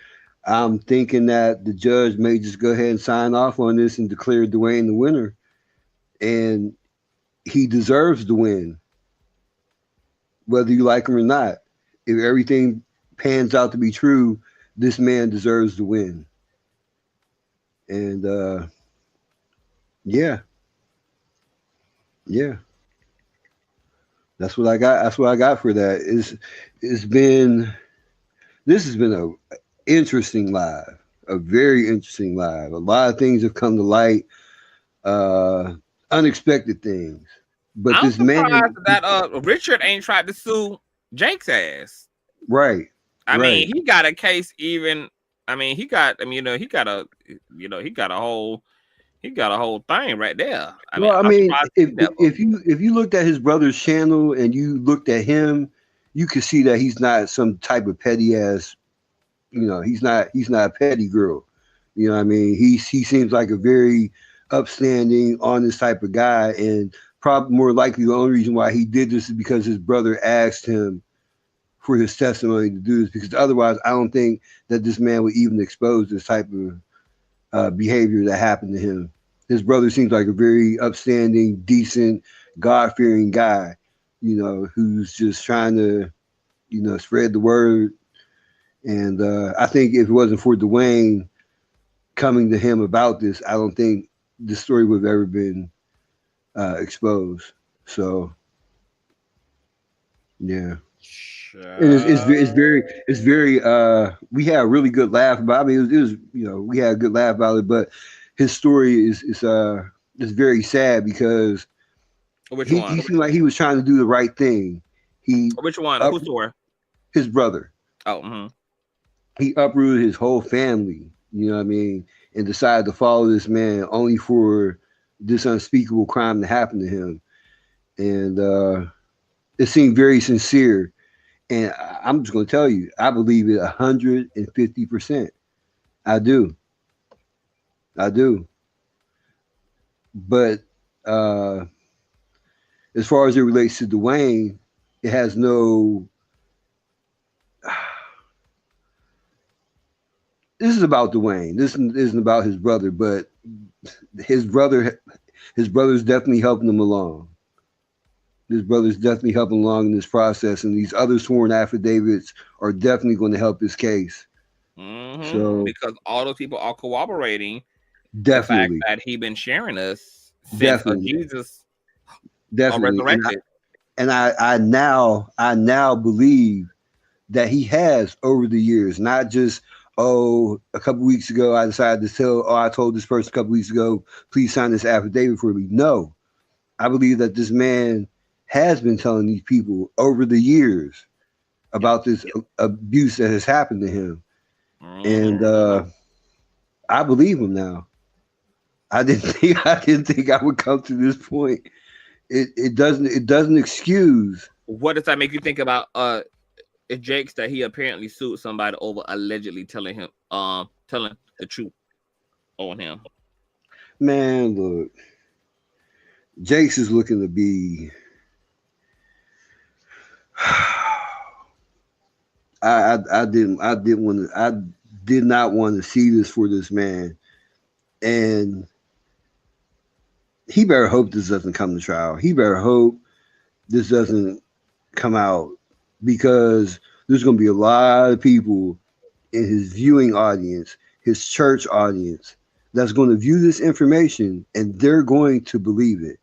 I'm thinking that the judge may just go ahead and sign off on this and declare Duane the winner. And he deserves to win, whether you like him or not. If everything pans out to be true, this man deserves to win. And yeah. That's what I got. That's what I got for that. This has been a interesting live, a very interesting live. A lot of things have come to light, unexpected things. But I'm this man that Richard ain't tried to sue Jake's ass. Right. I mean, he got a case even. I mean, he got a whole thing right there. If you looked at his brother's channel and you looked at him, you could see that he's not some type of petty ass. He's not a petty girl. You know what I mean? He seems like a very upstanding, honest type of guy, and probably more likely the only reason why he did this is because his brother asked him for his testimony to do this, because otherwise I don't think that this man would even expose this type of behavior that happened to him. His brother seems like a very upstanding, decent, God-fearing guy, who's just trying to, spread the word. And I think if it wasn't for Duane coming to him about this, I don't think this story would have ever been exposed. So, yeah. And it's very we had a really good laugh about it. I mean, it was we had a good laugh about it, but his story is very sad because he seemed like he was trying to do the right thing. Which one? Whose story? His brother. Oh, he uprooted his whole family, you know what I mean, and decided to follow this man only for this unspeakable crime to happen to him. And it seemed very sincere. And I'm just going to tell you, I believe it 150%. I do. But as far as it relates to Duane, it has no. This is about Duane. This isn't about his brother, but his brother's definitely helping him along. His brother's definitely helping along in this process, and these other sworn affidavits are definitely going to help his case. So because all those people are corroborating definitely the fact that he been sharing us since definitely Jesus definitely resurrected. And I now believe that he has over the years not just oh, a couple weeks ago, I decided to tell, oh, I told this person a couple weeks ago, please sign this affidavit for me. No, I believe that this man has been telling these people over the years about this abuse that has happened to him. And I believe him now. I didn't think I would come to this point. It doesn't excuse. What does that make you think about Jake's that he apparently sued somebody over allegedly telling him telling the truth on him? Man, look, Jake's is looking to be I did not want to see this for this man. And he better hope this doesn't come to trial. He better hope this doesn't come out, because there's going to be a lot of people in his viewing audience, his church audience, that's going to view this information and they're going to believe it.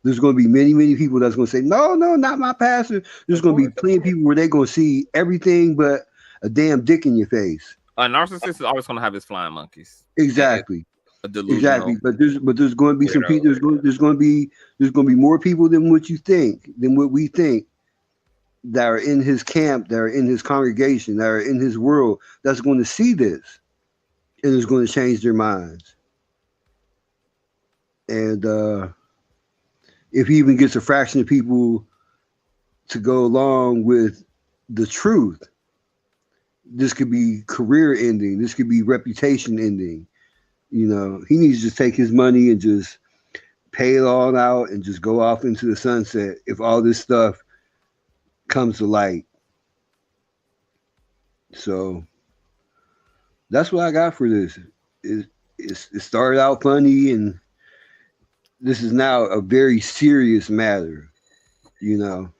There's going to be many, many people that's going to say, no, not my pastor. There's going to be plenty of people where they're going to see everything but a damn dick in your face. A narcissist is always going to have his flying monkeys. Exactly. Exactly. But there's going to be some people. There's going to be more people than what you think, than what we think, that are in his camp, that are in his congregation, that are in his world, that's going to see this and is going to change their minds. And if he even gets a fraction of people to go along with the truth, this could be career ending. This could be reputation ending. You know, he needs to just take his money and just pay it all out and just go off into the sunset if all this stuff comes to light. So that's what I got for this. It started out funny, and this is now a very serious matter, you know.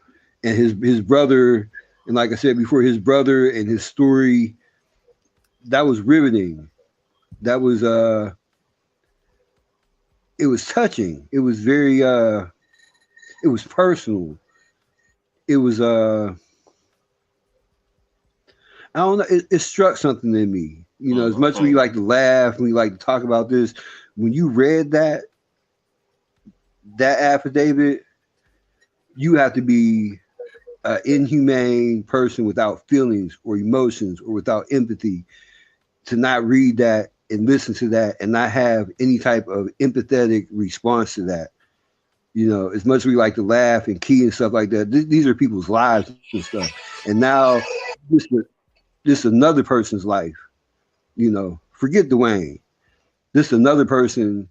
And his brother, and like I said before, his brother and his story, that was riveting. That was it was touching. It was very it was personal. It was I don't know, it struck something in me. You know, as much as we like to laugh and we like to talk about this, when you read that affidavit, you have to be an inhumane person without feelings or emotions or without empathy to not read that and listen to that and not have any type of empathetic response to that. You know, as much as we like to laugh and key and stuff like that, these are people's lives and stuff. And now this another person's life. You know, forget Dwayne. This is another person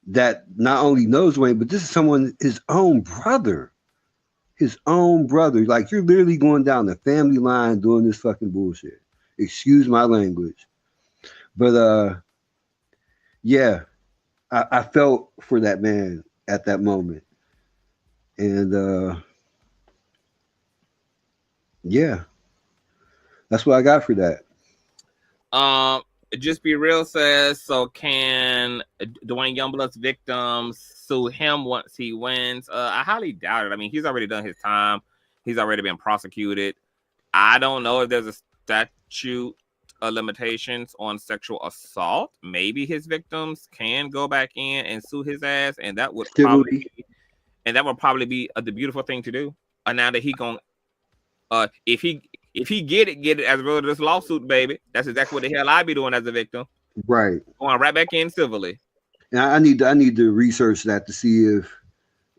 that not only knows Dwayne, but this is someone, his own brother. His own brother. Like, you're literally going down the family line doing this fucking bullshit. Excuse my language. But yeah, I felt for that man at that moment. And yeah, that's what I got for that. Just Be Real says, so can Duane Youngblood's victims sue him once he wins? I highly doubt it. I mean, he's already done his time. He's already been prosecuted. I don't know if there's a statute of limitations on sexual assault. Maybe his victims can go back in and sue his ass, and that would probably be the beautiful thing to do. Now that he gonna if he get it as a result of this lawsuit, baby, that's exactly what the hell I'd be doing as a victim. Right. Going right back in civilly. And I need to research that to see if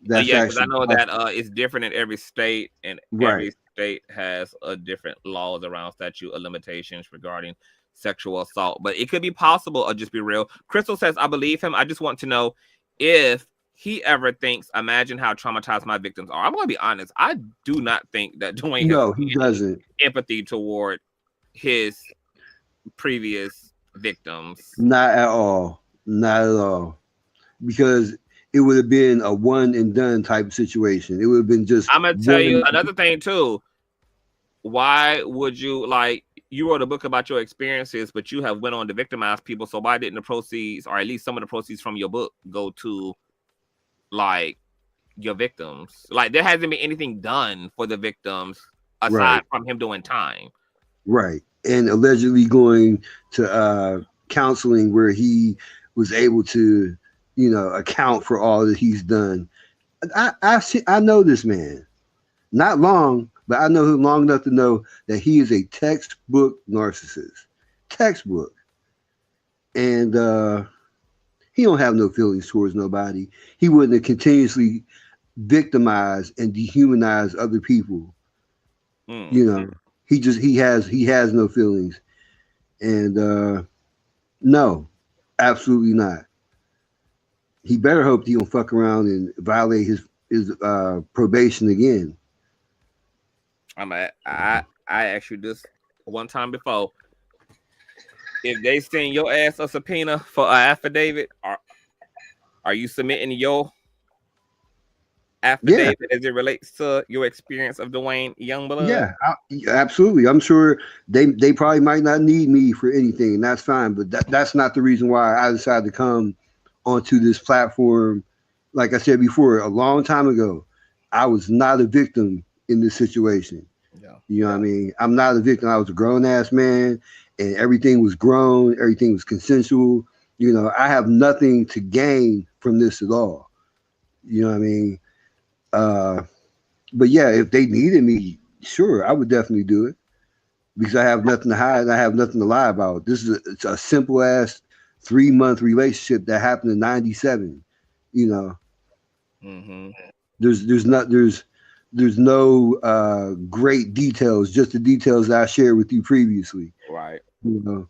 that's because I know that it's different in every state, and every state has a different laws around statute of limitations regarding sexual assault. But it could be possible, or Just Be Real. Crystal says, I believe him. I just want to know if he ever thinks, imagine how traumatized my victims are. I'm going to be honest. I do not think that Dwayne he doesn't empathy toward his previous victims. Not at all. Not at all. Because it would have been a one and done type of situation. It would have been just. I'm going to tell you another thing too. Why would you, like, you wrote a book about your experiences, but you have went on to victimize people. So why didn't the proceeds, or at least some of the proceeds from your book, go to like your victims? Like, there hasn't been anything done for the victims aside from him doing time. Right. and allegedly going to counseling where he was able to, you know, account for all that he's done. I know this man, not long, but I know him long enough to know that he is a textbook narcissist, textbook, and he don't have no feelings towards nobody. He wouldn't continuously victimize and dehumanize other people. You know, he has no feelings, and no, absolutely not. He better hope he don't fuck around and violate his probation again. I asked you this one time before. If they send your ass a subpoena for an affidavit, are you submitting your affidavit as it relates to your experience of Duane Youngblood? Yeah, absolutely. I'm sure they probably might not need me for anything, and that's fine. But that's not the reason why I decided to come onto this platform. Like I said before, a long time ago, I was not a victim in this situation. Yeah. You know what I mean? I'm not a victim. I was a grown ass man, and everything was grown. Everything was consensual. You know, I have nothing to gain from this at all. You know what I mean? But yeah, if they needed me, sure, I would definitely do it because I have nothing to hide. And I have nothing to lie about. This is it's a simple ass 3-month relationship that happened in '97. You know, there's no great details, just the details that I shared with you previously. Right. You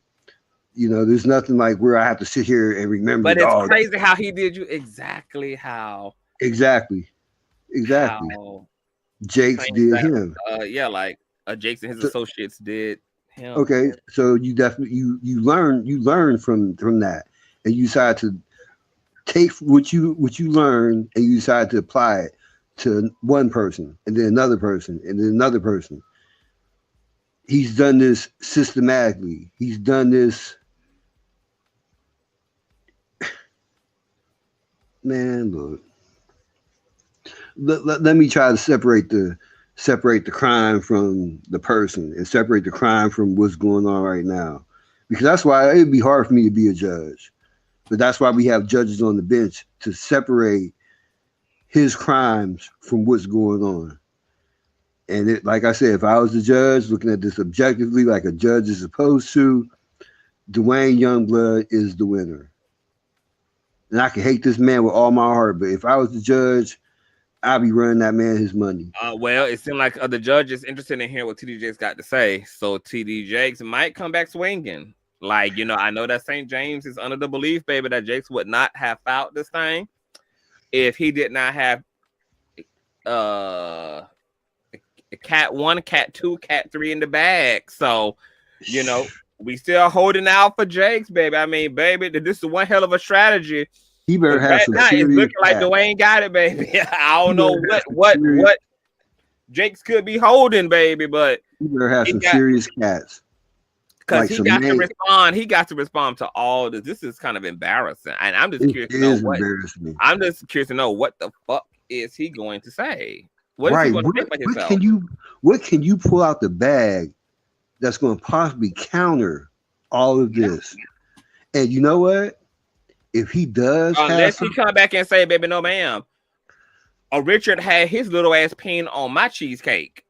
know, there's nothing like where I have to sit here and remember. But it's crazy how he did you exactly. How Jakes did him. Yeah, like Jakes and his associates did him. Okay, so you definitely you learn from that, and you decide to take what you learn and you decide to apply it to one person and then another person and then another person. He's done this systematically. He's done this. Man, look. Let me try to separate the crime from the person and separate the crime from what's going on right now, because that's why it'd be hard for me to be a judge, but that's why we have judges on the bench to separate his crimes from what's going on. And like I said, if I was the judge looking at this objectively like a judge is supposed to, Duane Youngblood is the winner. And I can hate this man with all my heart, but if I was the judge, I'll be running that man his money. Well, it seemed like the judge is interested in hearing what TD Jakes got to say. So TD Jakes might come back swinging. Like, you know, I know that St. James is under the belief, baby, that Jakes would not have filed this thing if he did not have Cat 1, Cat 2, Cat 3 in the bag. So, you know, we still holding out for Jakes, baby. I mean, baby, this is one hell of a strategy. He better have some serious. It's looking like Duane got it, baby. I don't know what Jakes could be holding, baby, but he better have some serious cats. Because he got to respond. He got to respond to all this. This is kind of embarrassing, and I'm just curious to know what. I'm just curious to know what the fuck is he going to say. What is he going to say for himself? What can you pull out the bag that's going to possibly counter all of this? And you know what? If he does, unless he come back and say, "Baby, no, ma'am," Richard had his little ass pin on my cheesecake,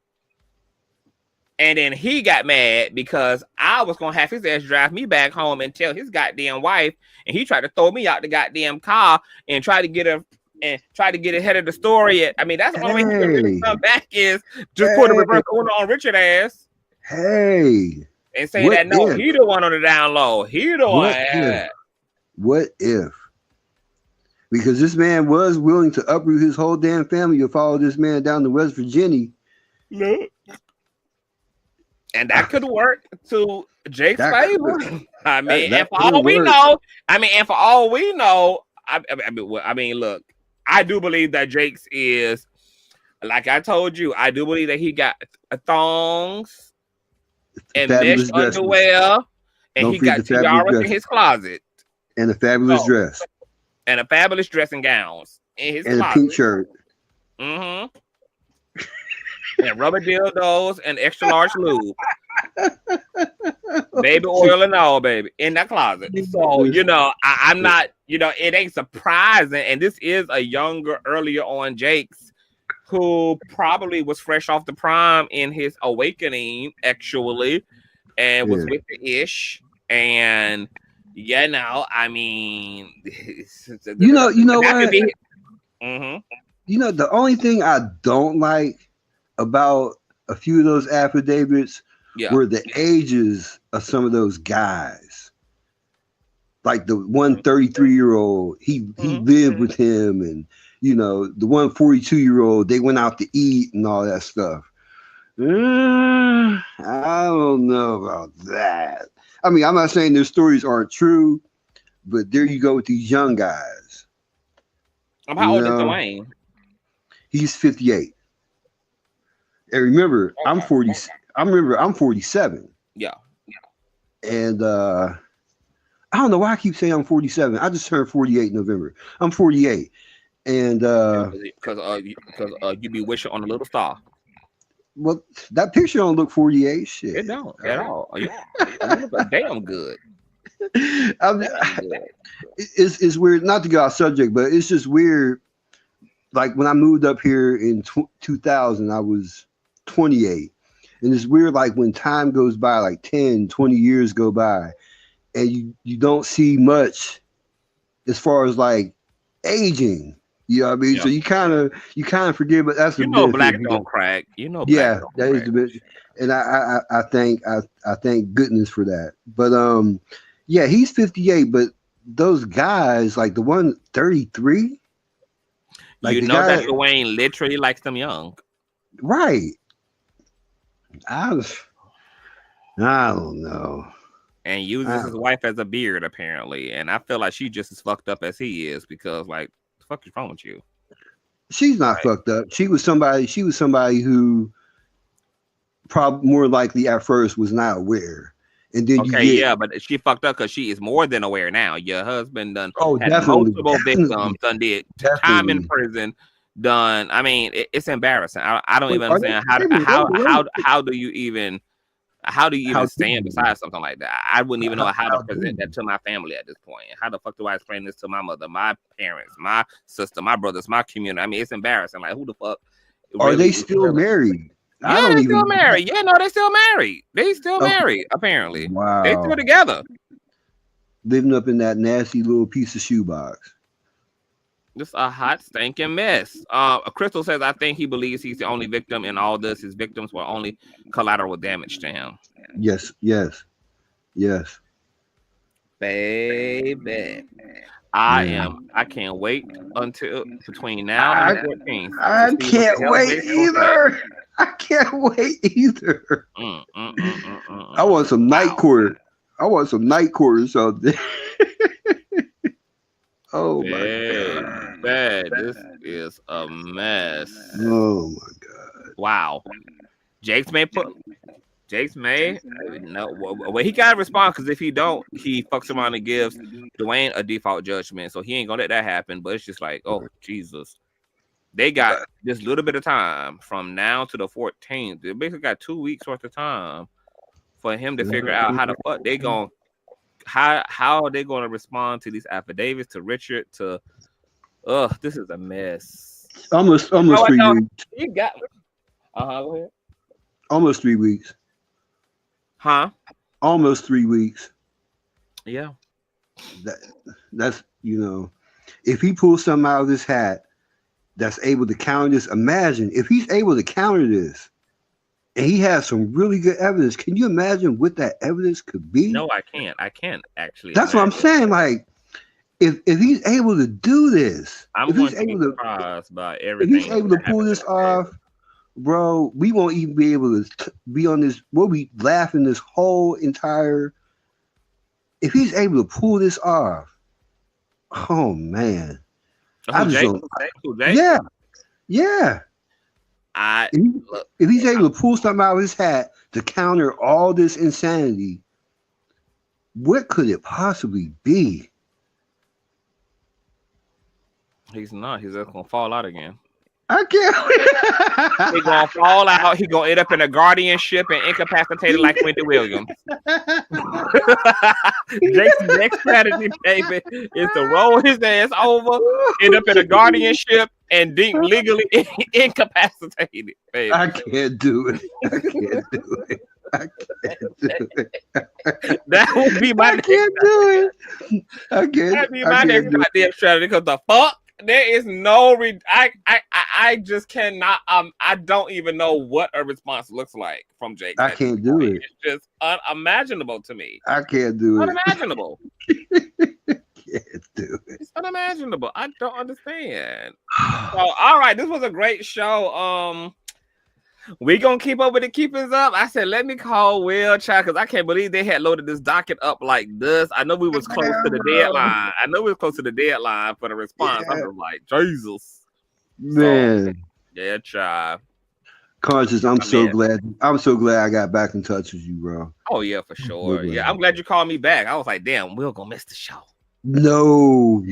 and then he got mad because I was gonna have his ass drive me back home and tell his goddamn wife, and he tried to throw me out the goddamn car and try to get ahead of the story. I mean, that's the only way he can really come back is just put a reverse order on Richard ass. Hey, and say that no, he the one on the down low. He the one. What if? Because this man was willing to uproot his whole damn family to follow this man down to West Virginia. No. And that could work to Jake's favor. I mean, and for all we know, I mean, look, I do believe that Jake's is, like I told you, I do believe that he got thongs and mesh underwear, and he got tiaras in his closet. And a fabulous dress. And a fabulous dressing gowns in his closet. And a pink shirt. And rubber dildos and extra large lube. baby oil and all, baby, in that closet. So, you know, I'm not, you know, it ain't surprising. And this is a younger, earlier on Jakes who probably was fresh off the prime in his awakening, actually, and was with the ish. And, you know, I mean, you know what? Mm-hmm. You know, the only thing I don't like about a few of those affidavits were the ages of some of those guys. Like the 133-year-old, he lived with him, and you know, the 142-year-old, they went out to eat and all that stuff. I don't know about that. I mean, I'm not saying their stories aren't true, but there you go with these young guys. How old is Dwayne? He's 58. And remember, I'm 40. I'm 47. Yeah. And I don't know why I keep saying I'm 47. I just turned 48 in November. I'm 48. And because you be wishing on a little star. Well, that picture don't look 48. Shit. It don't at all. You look damn good. It's weird, not to go off subject, but it's just weird. Like when I moved up here in 2000, I was 28. And it's weird, like when time goes by, like 10, 20 years go by, and you don't see much as far as like aging. You know what I mean? Yeah. So you kind of forget, but that's the black don't crack. You know, yeah, that is the bit. And I thank goodness for that. But yeah, he's 58, but those guys, like the one 33, like you know that Dwayne literally likes them young, right? I don't know. And uses his wife as a beard apparently, and I feel like she's just as fucked up as he is because, like, the fuck is wrong with you? She's not fucked up. She was somebody who probably more likely at first was not aware. And then but she fucked up because she is more than aware now. Your husband done had definitely, multiple victims, done did time in prison, done. I mean, it's embarrassing. I don't even understand how do you even stand beside something like that? I wouldn't even know how to present that to my family at this point. How the fuck do I explain this to my mother, my parents, my sister, my brothers, my community? I mean, it's embarrassing. Like, who the fuck are they still married? Yeah, they're still married. Yeah, no, they still married. They still married, apparently. Wow. They still together. Living up in that nasty little piece of shoebox. Just a hot, stinking mess. Crystal says, I think he believes he's the only victim in all this. His victims were only collateral damage to him. Yes. Baby. I can't wait until between now and the 14th. I can't wait either. I can't wait either. I want some night court. I want some night court or something. Oh my god. Bad. This is a mess. Oh my god. Wow. Jakes may no. Well, he gotta respond, because if he don't, he fucks around and gives Dwayne a default judgment. So he ain't gonna let that happen. But it's just like, oh Jesus, they got this little bit of time from now to the 14th. They basically got 2 weeks worth of time for him to figure out how the fuck they gonna how are they gonna respond to these affidavits, to Richard, to this is a mess. Almost 3 weeks. You got go ahead. Almost 3 weeks. Huh? Almost 3 weeks. Yeah. That's, you know, if he pulls something out of his hat that's able to counter this, imagine if he's able to counter this and he has some really good evidence. Can you imagine what that evidence could be? No, I can't. I can't actually. That's what I'm saying. Like, if he's able to do this, I'm going to be surprised by everything. If he's able to pull this off, bro, we won't even be able to be on this. We'll be laughing this whole entire. If he's able to pull this off, oh man, yeah. If he's able to pull something out of his hat to counter all this insanity, what could it possibly be? He's not. He's just gonna fall out again. I can't. He gonna fall out. He gonna end up in a guardianship and incapacitated like Wendy Williams. Jake's next strategy, baby, is to roll his ass over, end up in a guardianship, and deemed legally incapacitated. Baby. I can't do it. I can't do it. I can't do it. That would be my I can't do it. I can't. That'd be my next goddamn strategy because the fuck. There is no I just cannot I don't even know what a response looks like from Jake. I can't do it. It's just unimaginable to me. I can't do it. Unimaginable. Can't do it. It's unimaginable. I don't understand. So, all right, this was a great show. We gonna keep up with the keepers up. I said, let me call Will, child, because I can't believe they had loaded this docket up like this. I know we was close to the deadline. I know we was close to the deadline for the response. Yeah. I was like, Jesus, Man. So, yeah, child. Conscious, I'm so glad I got back in touch with you, bro. Oh yeah, for sure. Yeah, I'm glad you called me back. I was like, damn, Will gonna miss the show. No.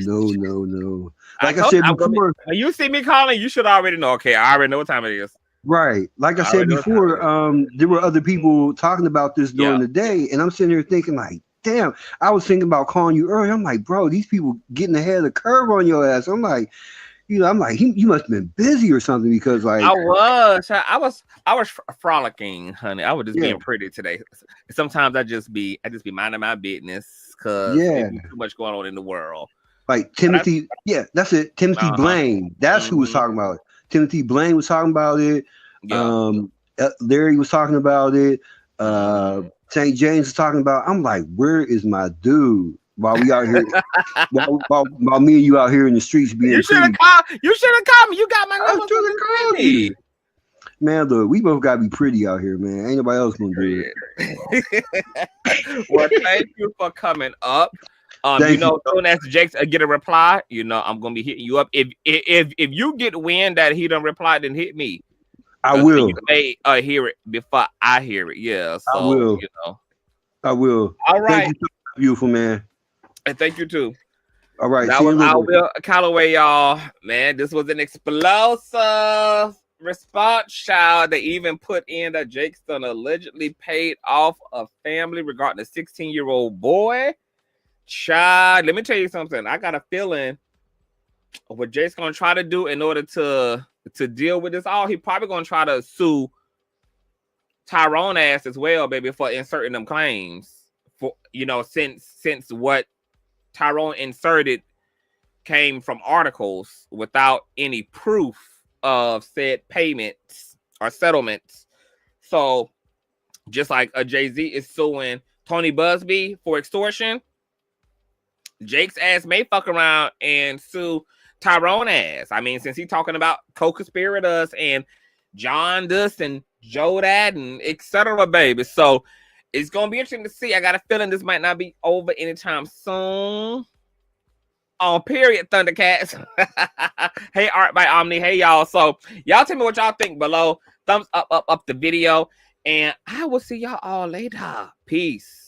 Like I said before, when you see me calling, you should already know. Okay, I already know what time it is. Right. Like I said before, there were other people talking about this during the day, and I'm sitting here thinking like, damn, I was thinking about calling you earlier. I'm like, bro, these people getting ahead of the curve on your ass. I'm like, you must have been busy or something because like I was frolicking, honey. I was just being pretty today. Sometimes I just be minding my business because there's too much going on in the world. Like Timothy, that's it. Timothy Blaine. That's who was talking about it. Timothy Blaine was talking about it. Larry was talking about it. St. James was talking about. I'm like, where is my dude? While we out here, while me and you out here in the streets being. You should have called. You should have called me. You got my number. I should have called you. Man, look, we both gotta be pretty out here, man. Ain't nobody else gonna do it. Well, thank you for coming up. Soon as Jake get a reply, I'm gonna be hitting you up. If you get wind that he don't reply, then hit me. I will. You may hear it before I hear it. Yeah, so I will. I will. All right, thank you, beautiful man. And thank you too. All right, that was our Will Calloway, y'all. Man, this was an explosive response, child. They even put in that Jake's done allegedly paid off a family regarding a 16-year-old boy. Child, let me tell you something. I got a feeling what Jake's gonna try to do in order to deal with this all, he probably gonna try to sue Tyrone ass as well, baby, for inserting them claims. For since what Tyrone inserted came from articles without any proof of said payments or settlements. So just like a Jay-Z is suing Tony Busby for extortion, Jake's ass may fuck around and sue Tyrone ass. I mean, since he's talking about co-conspirators and John this and Joe that and etc. baby. So it's gonna be interesting to see. I got a feeling this might not be over anytime soon. On period, Thundercats. Hey, Art by Omni. Hey, y'all. So y'all tell me what y'all think below. Thumbs up the video. And I will see y'all all later. Peace.